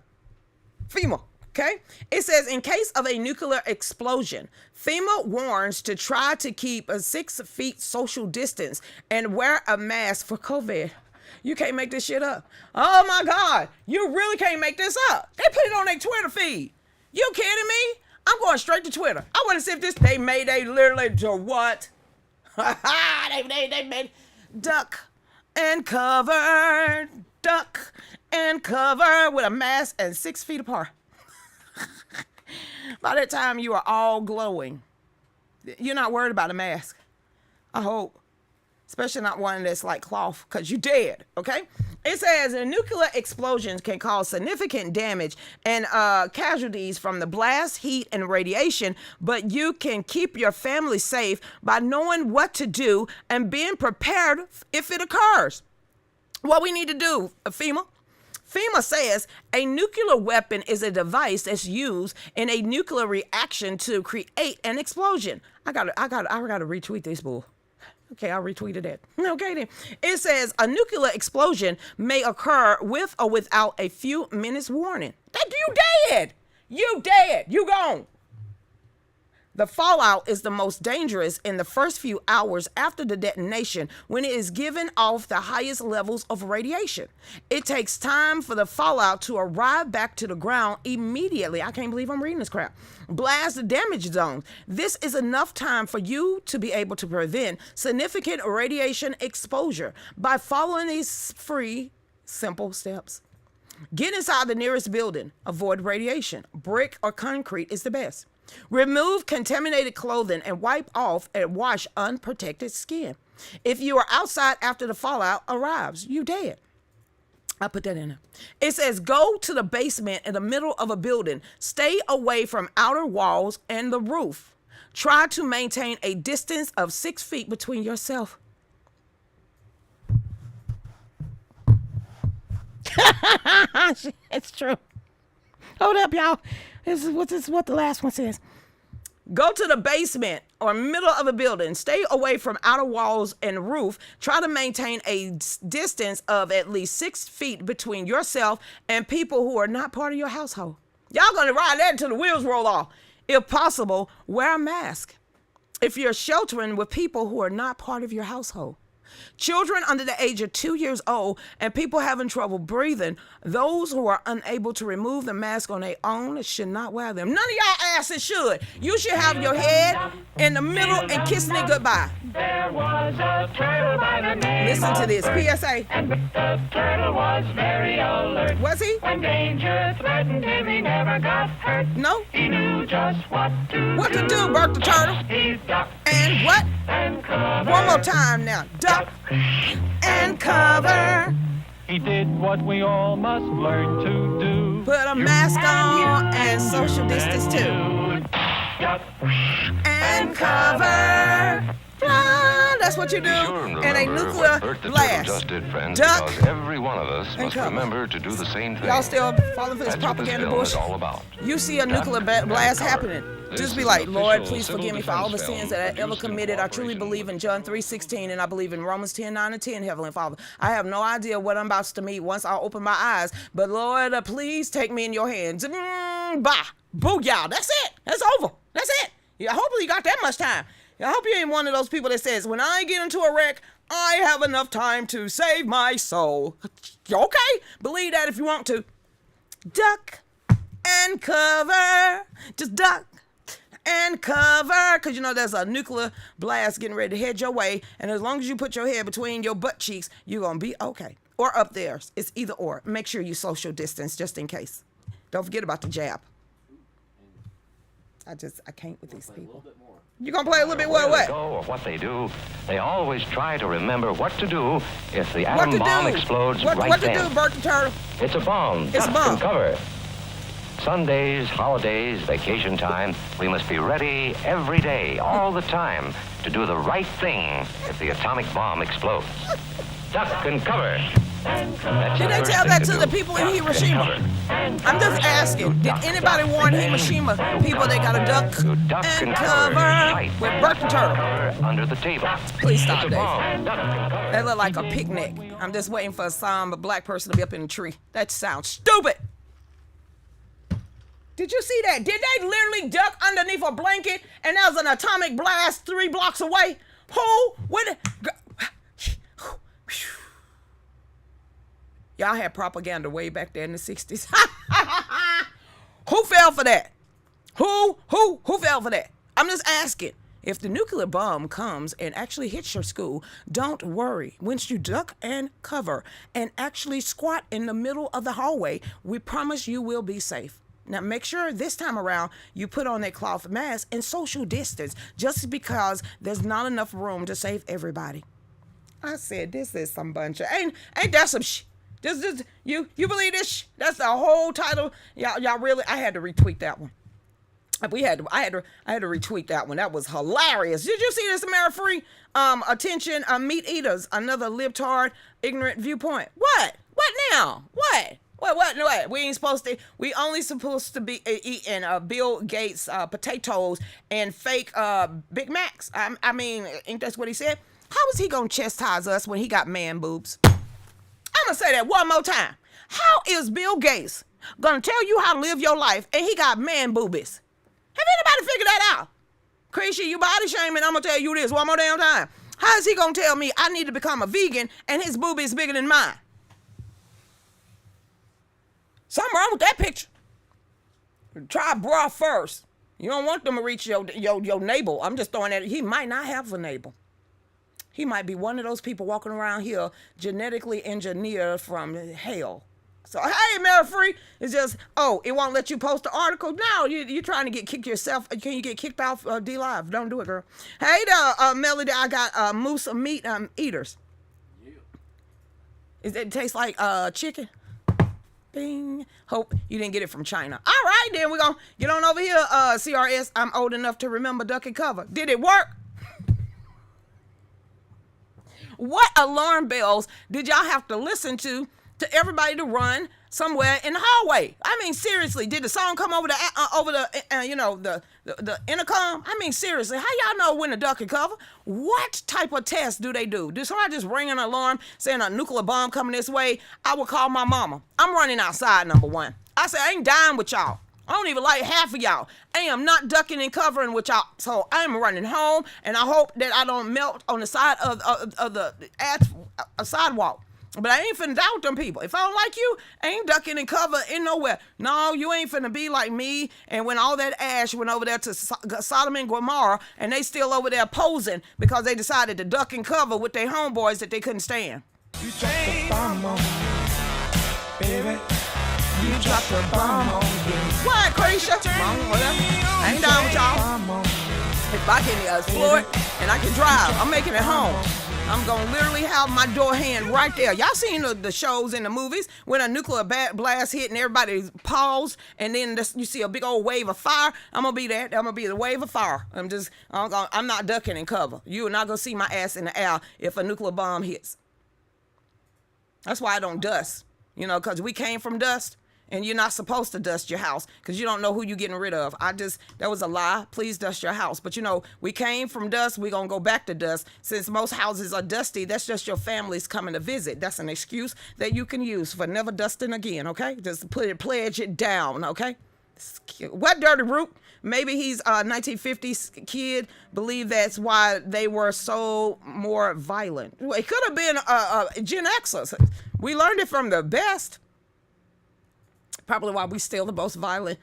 Speaker 2: FEMA. Okay? It says, in case of a nuclear explosion, FEMA warns to try to keep a 6 feet social distance and wear a mask for COVID. You can't make this shit up. Oh my God. You really can't make this up. They put it on their Twitter feed. You kidding me? I'm going straight to Twitter. I want to see if this, they literally do what? they made duck and cover with a mask and 6 feet apart. By that time, you are all glowing. You're not worried about a mask. I hope. Especially not one that's like cloth, because you're dead, okay? It says nuclear explosions can cause significant damage and casualties from the blast, heat, and radiation, but you can keep your family safe by knowing what to do and being prepared if it occurs. What we need to do, FEMA says a nuclear weapon is a device that's used in a nuclear reaction to create an explosion. I gotta retweet this bull. Okay, I retweeted that. Okay, then. It says a nuclear explosion may occur with or without a few minutes warning. That you dead. You dead. You gone. The fallout is the most dangerous in the first few hours after the detonation when it is giving off the highest levels of radiation. It takes time for the fallout to arrive back to the ground immediately. I can't believe I'm reading this crap. Blast the damage zones. This is enough time for you to be able to prevent significant radiation exposure by following these simple steps. Get inside the nearest building. Avoid radiation. Brick or concrete is the best. Remove contaminated clothing and wipe off and wash unprotected skin. If you are outside after the fallout arrives, you dead. I put that in there. It says go to the basement in the middle of a building. Stay away from outer walls and the roof. Try to maintain a distance of 6 feet between yourself. It's true. Hold up, y'all. This is what the last one says. Go to the basement or middle of a building. Stay away from outer walls and roof. Try to maintain a distance of at least 6 feet between yourself and people who are not part of your household. Y'all gonna ride that until the wheels roll off. If possible, wear a mask. If you're sheltering with people who are not part of your household. Children under the age of 2 years old and people having trouble breathing, those who are unable to remove the mask on their own should not wear them. None of y'all asses should. You should have your head in the middle and kissing it goodbye.
Speaker 10: There was a turtle by the name
Speaker 2: Listen to this,
Speaker 10: of Bert,
Speaker 2: PSA.
Speaker 10: and the turtle was very alert.
Speaker 2: Was he?
Speaker 10: When danger threatened him, he never got hurt.
Speaker 2: No.
Speaker 10: He knew just what to
Speaker 2: What to do, Bert the turtle?
Speaker 10: He ducked
Speaker 2: And what?
Speaker 10: and covered.
Speaker 2: One more time now. Duck and cover.
Speaker 11: He did what we all must learn to do.
Speaker 2: Put a mask on and social distance too.
Speaker 10: Duck
Speaker 2: And cover. That's what you do in a nuclear blast.
Speaker 12: Just did, friends,
Speaker 2: Duck
Speaker 12: because every one of us
Speaker 2: and
Speaker 12: must
Speaker 2: cover.
Speaker 12: remember to do the same thing.
Speaker 2: Y'all still falling for this
Speaker 12: That's what this
Speaker 2: propaganda
Speaker 12: film is
Speaker 2: bullshit?
Speaker 12: all about.
Speaker 2: You see a nuclear blast happening. Just be like, Lord, please forgive me for all the sins that I ever committed. I truly believe in John 3:16, and I believe in Romans 10:9 and 10, Heavenly Father. I have no idea what I'm about to meet once I open my eyes, but Lord, please take me in your hands. Bye. Booyah. That's it. That's over. That's it. Yeah, hopefully you got that much time. I hope you ain't one of those people that says, when I get into a wreck, I have enough time to save my soul. Okay, believe that if you want to. Duck and cover. Just duck and cover. Because, you know, there's a nuclear blast getting ready to head your way. And as long as you put your head between your butt cheeks, you're going to be okay. Or up there. It's either or. Make sure you social distance just in case. Don't forget about the jab. I can't with these people. You gonna play a little bit
Speaker 12: Where
Speaker 2: what?
Speaker 12: they go or what they do, they always try to remember what to do if the
Speaker 2: What
Speaker 12: atom
Speaker 2: to
Speaker 12: bomb
Speaker 2: do?
Speaker 12: explodes
Speaker 2: What
Speaker 12: right
Speaker 2: to
Speaker 12: then.
Speaker 2: do, Bert the Turtle?
Speaker 12: It's a bomb.
Speaker 2: It's a
Speaker 12: Duck
Speaker 2: bomb.
Speaker 12: and cover. Sundays, holidays, vacation time, we must be ready every day, all the time, to do the right thing if the atomic bomb explodes. Duck and cover. That's
Speaker 2: Did
Speaker 12: the
Speaker 2: they
Speaker 12: first
Speaker 2: tell
Speaker 12: thing
Speaker 2: that
Speaker 12: to
Speaker 2: to
Speaker 12: do.
Speaker 2: the people in
Speaker 12: Duck and
Speaker 2: Hiroshima?
Speaker 12: cover.
Speaker 2: I'm just asking, did anybody warn Hiroshima people they gotta duck
Speaker 12: You duck
Speaker 2: and
Speaker 12: cover.
Speaker 2: cover
Speaker 12: Tight.
Speaker 2: with Bert the Turtle?
Speaker 12: Cover under the table.
Speaker 2: Please stop,
Speaker 12: It's a
Speaker 2: Dave.
Speaker 12: bomb. Duck and cover.
Speaker 2: That look like a picnic. I'm just waiting for a black person to be up in the tree. That sounds stupid. Did you see that? Did they literally duck underneath a blanket and there was an atomic blast 3 blocks away? Who? What? Y'all had propaganda way back there in the 60s. Who fell for that? Who fell for that? I'm just asking. If the nuclear bomb comes and actually hits your school, don't worry. Once you duck and cover and actually squat in the middle of the hallway, we promise you will be safe. Now, make sure this time around you put on that cloth mask and social distance, just because there's not enough room to save everybody. I said, this is some bunch of, ain't that some shit? This, you believe this? That's the whole title. Y'all really, I had to retweet that one. I had to retweet that one. That was hilarious. Did you see this, America Free? Attention, meat eaters, another libtard, ignorant viewpoint. What now? What? We only supposed to be eating Bill Gates potatoes and fake Big Macs. I mean, ain't that's what he said? How is he gonna chastise us when he got man boobs? I'm gonna say that one more time. How is Bill Gates gonna tell you how to live your life and he got man boobies? Have anybody figured that out? Lucretia, you body shaming. I'm gonna tell you this one more damn time. How is he gonna tell me I need to become a vegan and his boobie is bigger than mine? Something wrong with that picture. Try bra first. You don't want them to reach your navel. I'm just throwing that. He might not have a navel. He might be one of those people walking around here genetically engineered from hell. So, hey, Mary Free, it's just, it won't let you post the article. No, you're trying to get kicked yourself. Can you get kicked off D-Live? Don't do it, girl. Hey, Melody, I got moose meat eaters. Yeah. It taste like chicken? Bing. Hope you didn't get it from China. All right, then we're going to get on over here. CRS, I'm old enough to remember duck and cover. Did it work? What alarm bells did y'all have to listen to everybody to run somewhere in the hallway? I mean, seriously, did the song come over the intercom? I mean, seriously, how y'all know when to duck and cover? What type of test do they do? Do somebody just ring an alarm saying a nuclear bomb coming this way? I will call my mama. I'm running outside, number one. I said, I ain't dying with y'all. I don't even like half of y'all. I am not ducking and covering with y'all. So I'm running home, and I hope that I don't melt on the side of the sidewalk. But I ain't finna doubt them people. If I don't like you, I ain't ducking and cover in nowhere. No, you ain't finna be like me. And when all that ash went over there to Sodom and Gomorrah, and they still over there posing because they decided to duck and cover with their homeboys that they couldn't stand.
Speaker 5: You dropped the bomb on me, baby.
Speaker 2: You dropped the bomb on me. What, Lucretia? I ain't down with y'all. If I can explore it and I can drive, I'm making it home. I'm going to literally have my door hand right there. Y'all seen the shows in the movies when a nuclear blast hit and everybody paused and then you see a big old wave of fire? I'm going to be that. I'm going to be the wave of fire. I'm not ducking and cover. You are not going to see my ass in the air if a nuclear bomb hits. That's why I don't dust, because we came from dust. And you're not supposed to dust your house because you don't know who you're getting rid of. That was a lie. Please dust your house. But we came from dust. We're going to go back to dust. Since most houses are dusty, that's just your family's coming to visit. That's an excuse that you can use for never dusting again, okay? Just pledge it down, okay? What dirty root? Maybe he's a 1950s kid, believe that's why they were so more violent. It could have been Gen Xers. We learned it from the best. Probably why we still the most violent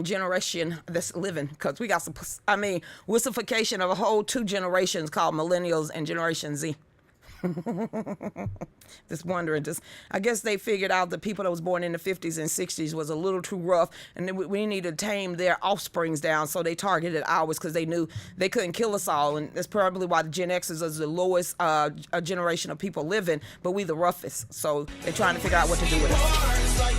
Speaker 2: generation that's living, because we got some, wussification of a whole two generations called millennials and Generation Z. Just wondering, I guess they figured out the people that was born in the 50s and 60s was a little too rough, and we needed to tame their offsprings down, so they targeted ours because they knew they couldn't kill us all, and that's probably why the Gen Xers is the lowest generation of people living, but we the roughest, so they're trying to figure out what to do with us.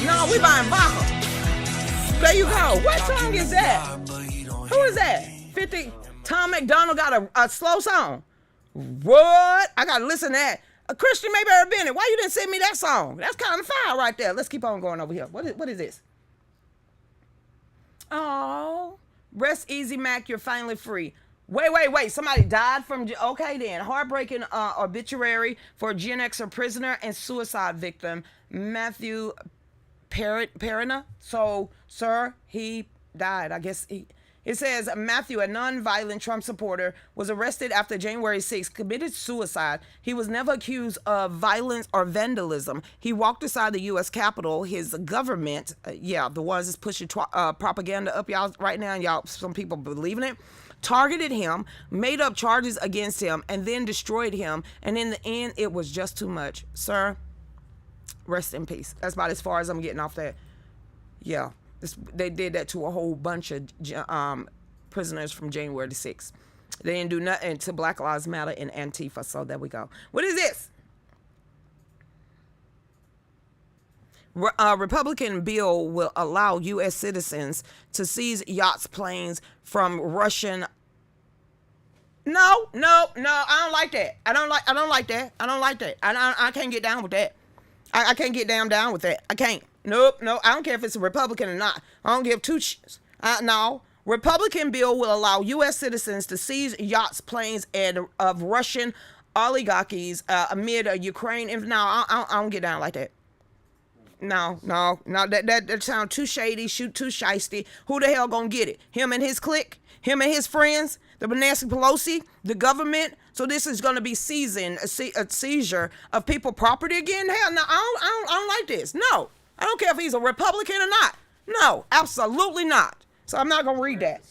Speaker 2: No, we buying vodka. There you go. What song is that? Who is that? 50. Tom McDonald got a slow song. What? I got to listen to that. Christian Mayberry Bennett, why you didn't send me that song? That's kind of fire right there. Let's keep on going over here. What is this? Oh, rest easy, Mac. You're finally free. Wait. Somebody died from... Okay, then. Heartbreaking obituary for Gen Xer prisoner and suicide victim, Matthew Perina. So, sir, he died. I guess it says Matthew, a non-violent Trump supporter, was arrested after January 6th, committed suicide. He was never accused of violence or vandalism. He walked inside the U.S. Capitol. His government, the ones that's pushing propaganda up y'all right now, and y'all, some people believing it, targeted him, made up charges against him, and then destroyed him. And in the end, it was just too much. Sir, rest in peace. That's about as far as I'm getting off that. Yeah, they did that to a whole bunch of prisoners from January the 6th. They didn't do nothing to Black Lives Matter and Antifa, so there we go. What is this? Republican bill will allow U.S. citizens to seize yachts, planes from Russian. No, I don't like that. I don't like that. I can't get down with that. I can't get down with that. I can't. Nope. I don't care if it's a Republican or not. I don't give two shits. No. Republican bill will allow U.S. citizens to seize yachts, planes, and of Russian oligarchies amid a Ukraine. No, I don't get down like that. No. That sounds too shady, too shisty. Who the hell gonna get it? Him and his clique? Him and his friends? The Nancy Pelosi? The government? So this is gonna be a seizure of people property again? Hell no, I don't like this. No. I don't care if he's a Republican or not. No, absolutely not. So I'm not gonna read that.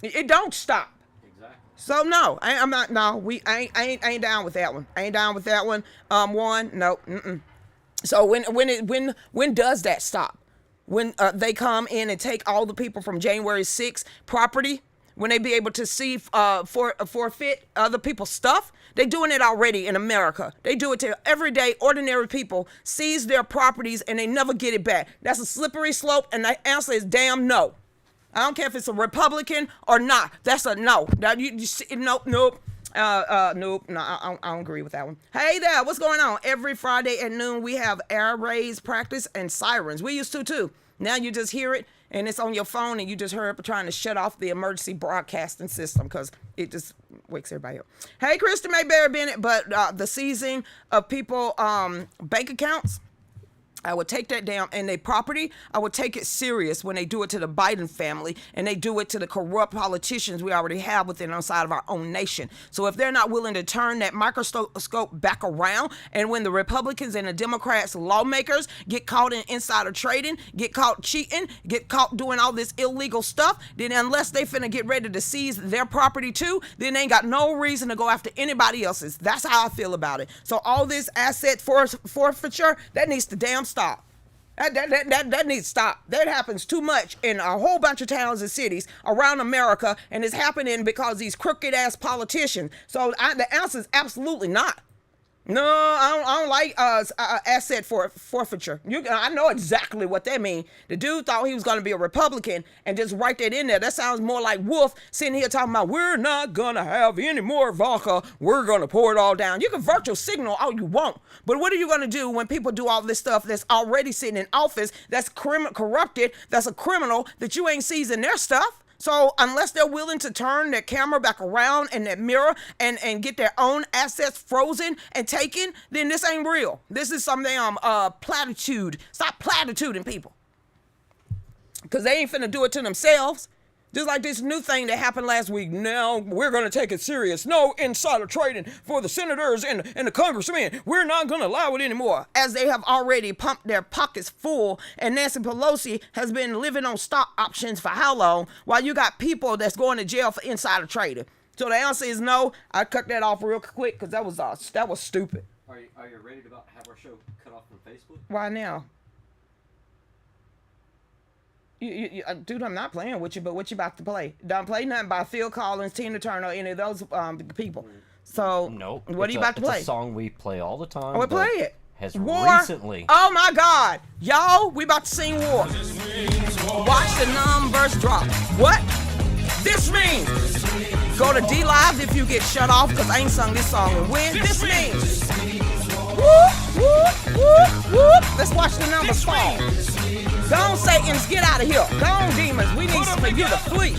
Speaker 2: It don't stop. Exactly. So no, I'm not. No, I ain't down with that one. I ain't down with that one. No. So when does that stop? When they come in and take all the people from January 6th property? When they be able to see forfeit other people's stuff? They doing it already in America. They do it to everyday ordinary people, seize their properties, and they never get it back. That's a slippery slope, and the answer is damn no. I don't care if it's a Republican or not. That's a no. Now nope. Nope. No, I don't agree with that one. Hey there, what's going on? Every Friday at noon, we have air raids practice and sirens. We used to too. Now you just hear it, and it's on your phone, and you just heard it trying to shut off the emergency broadcasting system because it just wakes everybody up. Hey, Krista Mayberry Bennett, but the seizing of people bank accounts, I would take that down, and their property, I would take it serious when they do it to the Biden family and they do it to the corrupt politicians we already have within inside of our own nation. So if they're not willing to turn that microscope back around, and when the Republicans and the Democrats lawmakers get caught in insider trading, get caught cheating, get caught doing all this illegal stuff, then unless they finna get ready to seize their property too, then they ain't got no reason to go after anybody else's. That's how I feel about it. So all this asset forfeiture, that needs to damn stop. That needs to stop. That happens too much in a whole bunch of towns and cities around America, and it's happening because these crooked ass politicians. So the answer is absolutely not. No, I don't like asset forfeiture. I know exactly what that means. The dude thought he was going to be a Republican and just write that in there. That sounds more like Wolf sitting here talking about, we're not going to have any more vodka. We're going to pour it all down. You can virtual signal all you want. But what are you going to do when people do all this stuff that's already sitting in office, that's corrupted, that's a criminal, that you ain't seizing their stuff? So unless they're willing to turn their camera back around and that mirror and get their own assets frozen and taken, then this ain't real. This is some damn platitude. Stop platituding people. Because they ain't finna do it to themselves. Just like this new thing that happened last week. Now we're going to take it serious. No insider trading for the senators and the congressmen. We're not going to allow it anymore. As they have already pumped their pockets full, and Nancy Pelosi has been living on stock options for how long, while you got people that's going to jail for insider trading. So the answer is no. I cut that off real quick because that was stupid.
Speaker 3: Are you ready to have our show cut off from Facebook?
Speaker 2: Why now? Dude, I'm not playing with you, but what you about to play? Don't play nothing by Phil Collins, Tina Turner, any of those people. So,
Speaker 3: no,
Speaker 2: what are you about to play?
Speaker 3: It's a song we play all the time.
Speaker 2: We play it.
Speaker 3: Has
Speaker 2: War.
Speaker 3: Recently.
Speaker 2: Oh my God, y'all, we about to sing War. Watch the numbers drop. What? This means go to D Live if you get shut off because I ain't sung this song and win. This means whoop whoop whoop whoop. Let's watch the numbers fall. Go on, Satans, get out of here. Go on, demons. We need for you to flee.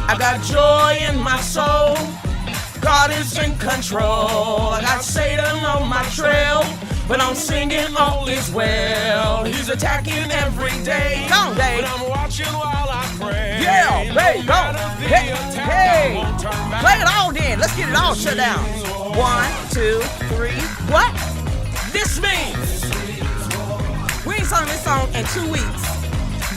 Speaker 2: I got joy in my soul. God is in control. I got Satan on my trail, but I'm singing all is well. He's attacking every day. Go on, Dave.
Speaker 5: But I'm watching while I pray.
Speaker 2: Yeah, babe, go. Hey, play it all then. Let's get it all shut down. 1, 2, 3. What? This means we ain't sung this song in 2 weeks.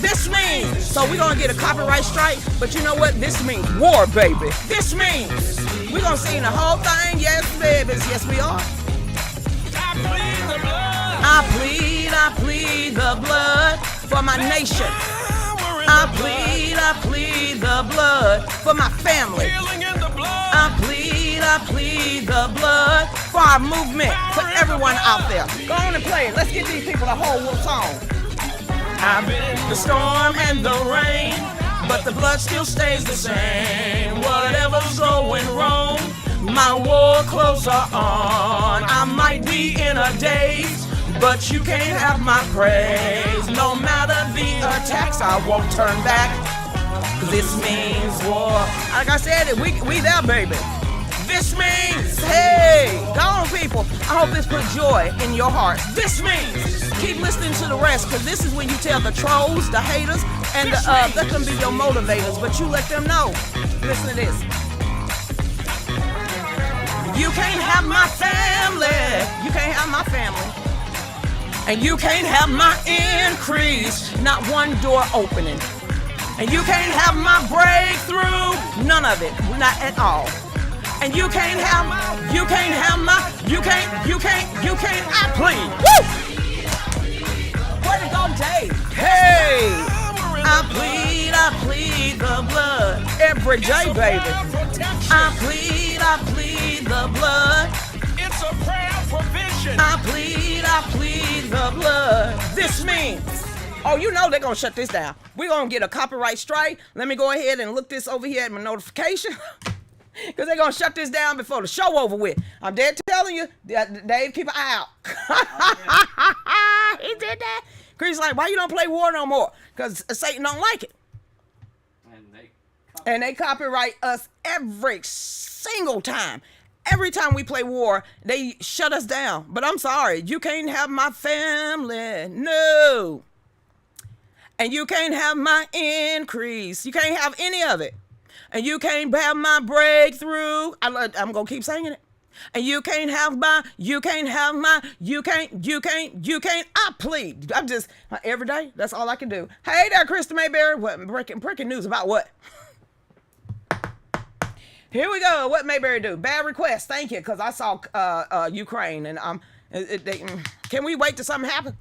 Speaker 2: This means, so we're gonna get a copyright strike, but you know what? This means war, baby. This means we're gonna sing the whole thing. Yes, babies, yes we are. I plead the blood for my nation. I plead the blood for my family. I plead the blood for our movement, for everyone out there. Go on and play it. Let's get these people the whole song. I've been the storm and the rain, but the blood still stays the same. Whatever's going wrong, my war clothes are on. I might be in a daze, but you can't have my praise. No matter the attacks, I won't turn back. Cause this means war. Like I said, we there, baby. This means, hey, go on, people. I hope this put joy in your heart. This means, keep listening to the rest, because this is when you tell the trolls, the haters, and let them be your motivators, but you let them know. Listen to this. You can't have my family. You can't have my family. And you can't have my increase. Not one door opening. And you can't have my breakthrough. None of it. Not at all. And you can't have my, I plead. Woo! Where to go, Dave? Hey! I plead the blood every day, baby. I plead the blood.
Speaker 5: It's a prayer for vision.
Speaker 2: I plead the blood. This means, oh, you know they're gonna shut this down. We're gonna get a copyright strike. Let me go ahead and look this over here at my notification. Because they're going to shut this down before the show over with. I'm dead telling you, Dave, keep an eye out. He did that. He's like, why you don't play war no more? Because Satan don't like it. And they copyright us every single time. Every time we play war, they shut us down. But I'm sorry, you can't have my family. No. And you can't have my increase. You can't have any of it. And you can't have my breakthrough. I'm going to keep saying it. And you can't have my, you can't. I plead. I'm just, every day, that's all I can do. Hey there, Krista Mayberry. What, breaking news about what? Here we go. What Mayberry do? Bad request. Thank you, because I saw Ukraine. And can we wait till something happens?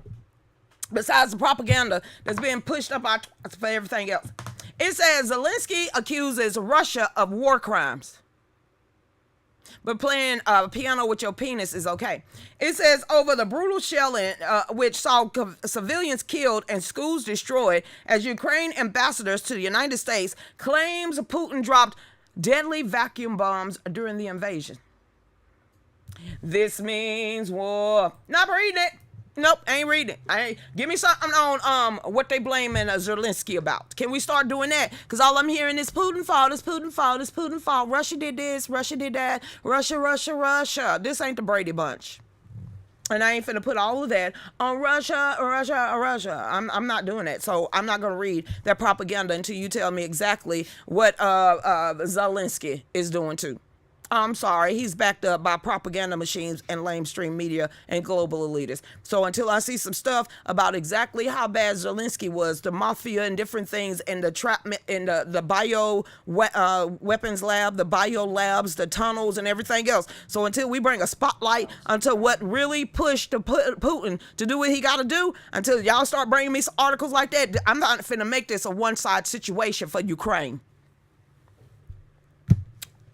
Speaker 2: Besides the propaganda that's being pushed up our for everything else. It says Zelensky accuses Russia of war crimes. But playing piano with your penis is okay. It says over the brutal shelling, which saw civilians killed and schools destroyed, as Ukraine ambassadors to the United States claims Putin dropped deadly vacuum bombs during the invasion. This means war. Not reading it. Nope, ain't reading it. Give me something on what they blaming Zelensky about. Can we start doing that? Because all I'm hearing is Putin fault, it's Putin fault, it's Putin fault. Russia did this, Russia did that. Russia. This ain't the Brady Bunch. And I ain't finna put all of that on Russia. I'm not doing that. So I'm not going to read that propaganda until you tell me exactly what Zelensky is doing too. I'm sorry, he's backed up by propaganda machines and lamestream media and global elitists. So until I see some stuff about exactly how bad Zelensky was, the mafia and different things, and the trap in the bio weapons lab, the bio labs, the tunnels, and everything else. So until we bring a spotlight onto what really pushed Putin to do what he got to do, until y'all start bringing me some articles like that, I'm not finna make this a one-side situation for Ukraine.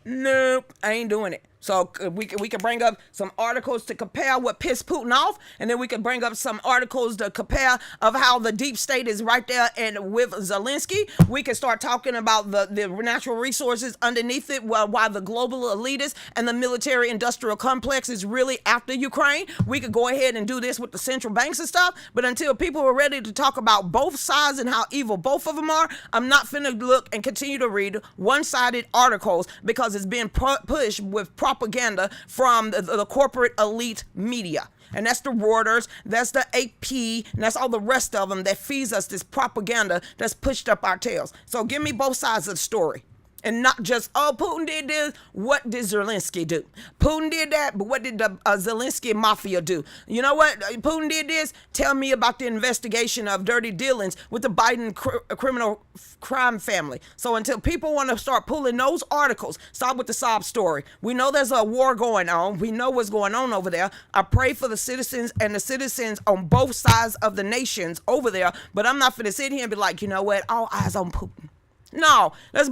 Speaker 2: Nope, I ain't doing it. So we can bring up some articles to compare what pissed Putin off, and then we can bring up some articles to compare of how the deep state is right there and with Zelensky. We can start talking about the natural resources underneath it, while the global elitists and the military industrial complex is really after Ukraine. We could go ahead and do this with the central banks and stuff, but until people are ready to talk about both sides and how evil both of them are, I'm not finna look and continue to read one-sided articles, because it's being pushed with propaganda from the corporate elite media. And that's the Reuters, that's the AP, and that's all the rest of them that feeds us this propaganda that's pushed up our tails. So give me both sides of the story. And not just, oh, Putin did this, what did Zelensky do? Putin did that, but what did the Zelensky mafia do? You know what? Putin did this, tell me about the investigation of dirty dealings with the Biden criminal crime family. So until people want to start pulling those articles, start with the sob story. We know there's a war going on. We know what's going on over there. I pray for the citizens and the citizens on both sides of the nations over there, but I'm not going to sit here and be like, you know what, all eyes on Putin. No, let's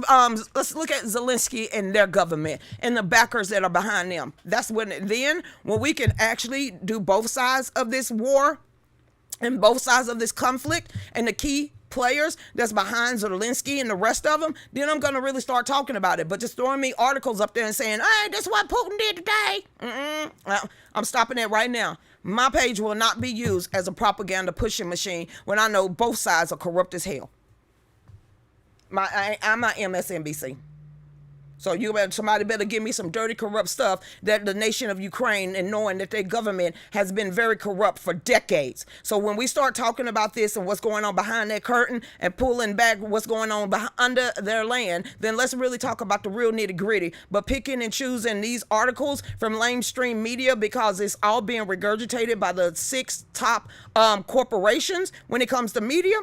Speaker 2: look at Zelensky and their government and the backers that are behind them. That's when we can actually do both sides of this war and both sides of this conflict and the key players that's behind Zelensky and the rest of them, then I'm going to really start talking about it. But just throwing me articles up there and saying, hey, that's what Putin did today. I'm stopping that right now. My page will not be used as a propaganda pushing machine when I know both sides are corrupt as hell. I'm not MSNBC. So somebody better give me some dirty, corrupt stuff that the nation of Ukraine, and knowing that their government has been very corrupt for decades. So when we start talking about this and what's going on behind that curtain and pulling back what's going on under their land, then let's really talk about the real nitty gritty. But picking and choosing these articles from lamestream media because it's all being regurgitated by the 6 top corporations when it comes to media,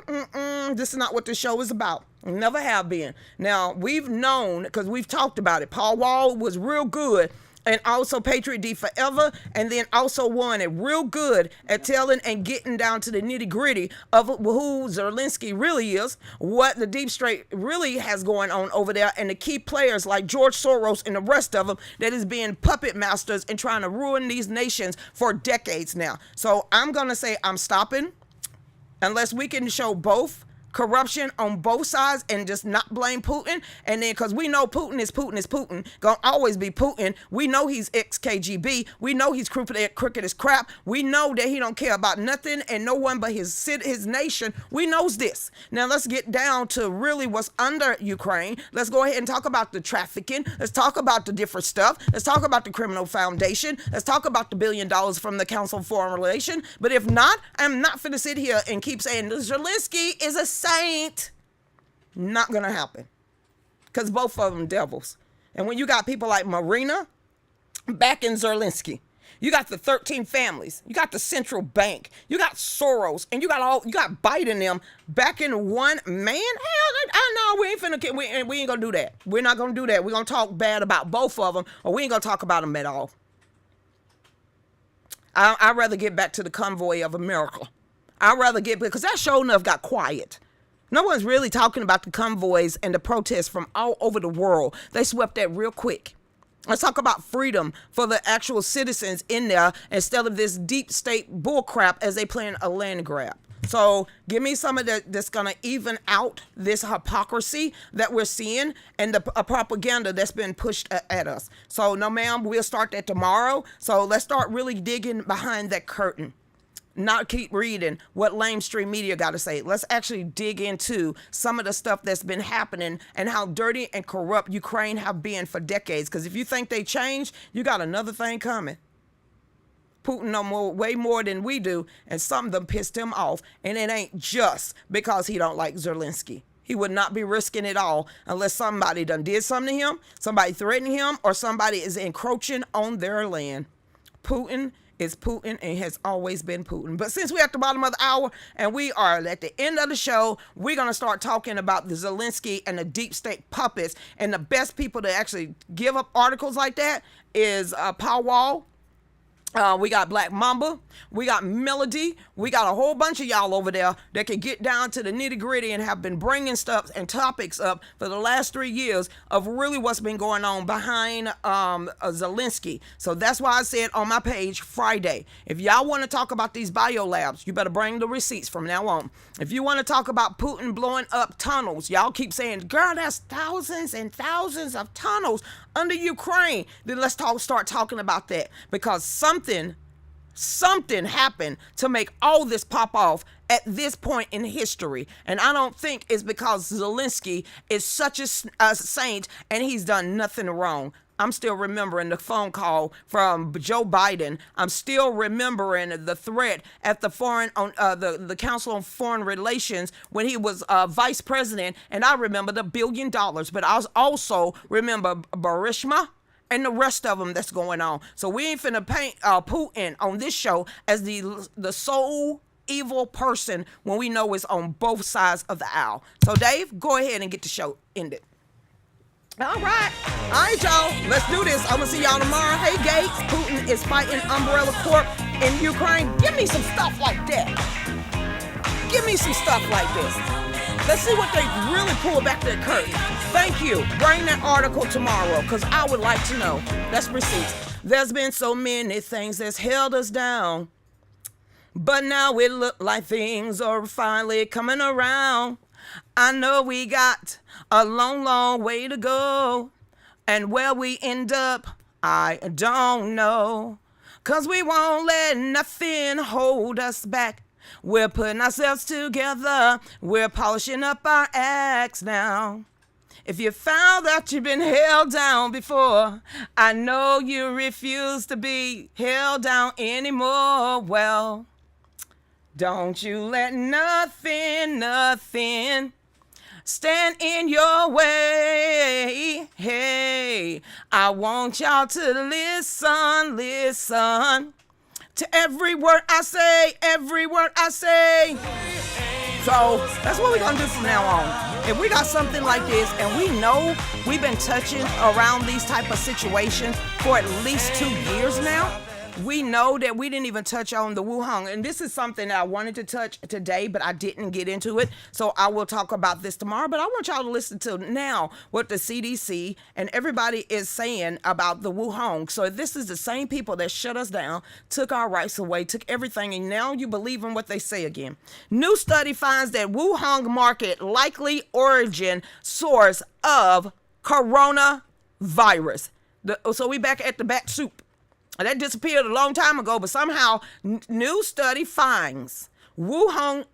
Speaker 2: this is not what this show is about. Never have been. Now, we've known, because we've talked about it. Paul Wall was real good, and also Patriot D Forever, and then also won it real good at telling and getting down to the nitty gritty of who Zelensky really is, what the deep state really has going on over there, and the key players like George Soros and the rest of them that is being puppet masters and trying to ruin these nations for decades now. So I'm going to say I'm stopping unless we can show both corruption on both sides and just not blame Putin. And then, because we know Putin is Putin, gonna always be Putin. We know he's ex-KGB. We know he's crooked as crap. We know that he don't care about nothing and no one but his nation. We knows this. Now let's get down to really what's under Ukraine. Let's go ahead and talk about the trafficking. Let's talk about the different stuff. Let's talk about the criminal foundation. Let's talk about the $1 billion from the Council of Foreign Relations. But if not, I'm not finna sit here and keep saying Zelensky is a saint. Not gonna happen. Because both of them devils. And when you got people like Marina backing Zelensky, you got the 13 families, you got the central bank, you got Soros, and you got Biden them backing one man. Hell, no, we ain't gonna do that. We're not gonna do that. We're gonna talk bad about both of them, or we ain't gonna talk about them at all. I'd rather get back to the convoy of America. Because that show enough got quiet. No one's really talking about the convoys and the protests from all over the world. They swept that real quick. Let's talk about freedom for the actual citizens in there instead of this deep state bullcrap as they plan a land grab. So give me some of that that's going to even out this hypocrisy that we're seeing and the propaganda that's been pushed at us. So no, ma'am, we'll start that tomorrow. So let's start really digging behind that curtain. Not keep reading what lamestream media got to say. Let's actually dig into some of the stuff that's been happening and how dirty and corrupt Ukraine have been for decades. Because if you think they changed, you got another thing coming. Putin know way more than we do, and some of them pissed him off. And it ain't just because he don't like Zelensky. He would not be risking it all unless somebody done did something to him, somebody threatened him, or somebody is encroaching on their land. Putin is Putin and has always been Putin. But since we're at the bottom of the hour and we are at the end of the show, we're going to start talking about the Zelensky and the deep state puppets. And the best people to actually give up articles like that is Paul Wall. We got Black Mamba, we got Melody, we got a whole bunch of y'all over there that can get down to the nitty gritty and have been bringing stuff and topics up for the last 3 years of really what's been going on behind Zelensky. So that's why I said on my page Friday, if y'all want to talk about these biolabs, you better bring the receipts from now on. If you want to talk about Putin blowing up tunnels, y'all keep saying, girl, that's thousands and thousands of tunnels under Ukraine. Then let's start talking about that, because something happened to make all this pop off at this point in history. And I don't think it's because Zelensky is such a saint and he's done nothing wrong. I'm still remembering the phone call from Joe Biden. I'm still remembering the threat at the Council on Foreign Relations when he was vice president. And I remember the $1 billion, but I also remember Barishma and the rest of them that's going on. So we ain't finna paint Putin on this show as the sole evil person when we know it's on both sides of the aisle. So Dave, go ahead and get the show ended. All right, y'all. Let's do this. I'm gonna see y'all tomorrow. Hey, Gates, Putin is fighting Umbrella Corp in Ukraine. Give me some stuff like that. Give me some stuff like this. Let's see what they really pull back that curtain. Thank you. Bring that article tomorrow, because I would like to know. That's receipts. There's been so many things that's held us down, but now it look like things are finally coming around. I know we got a long, long way to go, and where we end up, I don't know, 'cause we won't let nothing hold us back. We're putting ourselves together, we're polishing up our acts now. If you found that you've been held down before, I know you refuse to be held down anymore. Well, don't you let nothing stand in your way. Hey, I want y'all to listen to every word I say. So that's what we're gonna do from now on. If we got something like this and we know we've been touching around these type of situations for at least 2 years now, We know that we didn't even touch on the Wuhan, and this is something that I wanted to touch today, but I didn't get into it, so I will talk about this tomorrow. But I want y'all to listen to now what the CDC and everybody is saying about the Wuhan. So this is the same people that shut us down, took our rights away, took everything, and now you believe in what they say again. New study finds that Wuhan market likely origin source of coronavirus. So we back at the bat soup. That disappeared a long time ago, but somehow new study finds Wuhan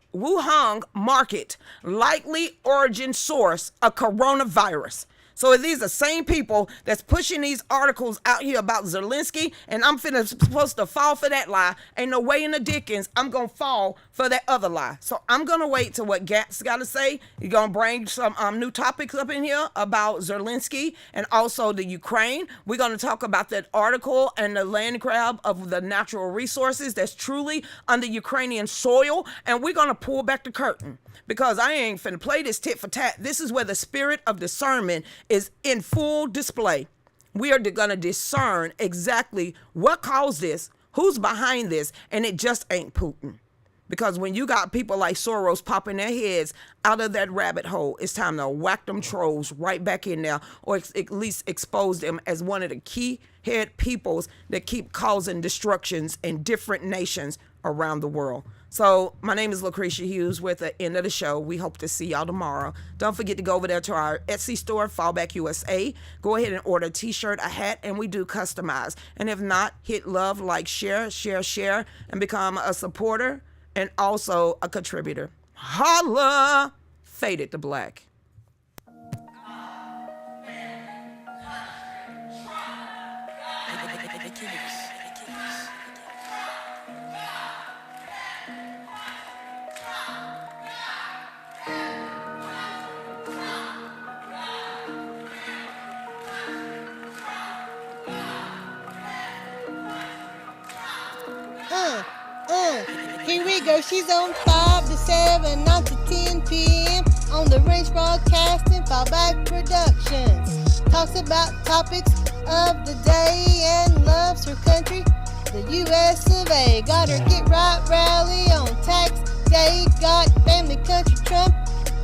Speaker 2: market likely origin source of coronavirus. So these are the same people that's pushing these articles out here about Zelensky, and I'm supposed to fall for that lie. Ain't no way in the dickens I'm going to fall for that other lie. So I'm going to wait till what Gat's got to say. He's going to bring some new topics up in here about Zelensky and also the Ukraine. We're going to talk about that article and the land grab of the natural resources that's truly under Ukrainian soil, and we're going to pull back the curtain. Because I ain't finna play this tit for tat. This is where the spirit of discernment is in full display. We are gonna discern exactly what caused this, who's behind this, and it just ain't Putin. Because when you got people like Soros popping their heads out of that rabbit hole, it's time to whack them trolls right back in there, or at least expose them as one of the key head peoples that keep causing destructions in different nations around the world. So my name is Lucretia Hughes with the end of the show. We hope to see y'all tomorrow. Don't forget to go over there to our Etsy store, Fallback USA. Go ahead and order a t-shirt, a hat, and we do customize. And if not, hit love, like, share, and become a supporter and also a contributor. Holla! Faded to black.
Speaker 1: Here we go. She's on 5 to 7, 9 to 10 p.m. on the Range Broadcasting Fallback Productions. Talks about topics of the day and loves her country, the U.S. of A. Got her Get Right rally on tax day. Got family country Trump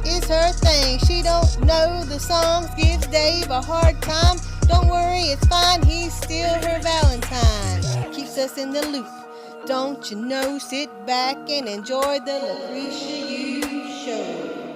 Speaker 1: is her thing. She don't know the songs, gives Dave a hard time. Don't worry, it's fine. He's still her Valentine. Keeps us in the loop. Don't you know, sit back and enjoy the Lucretia Hughes Show.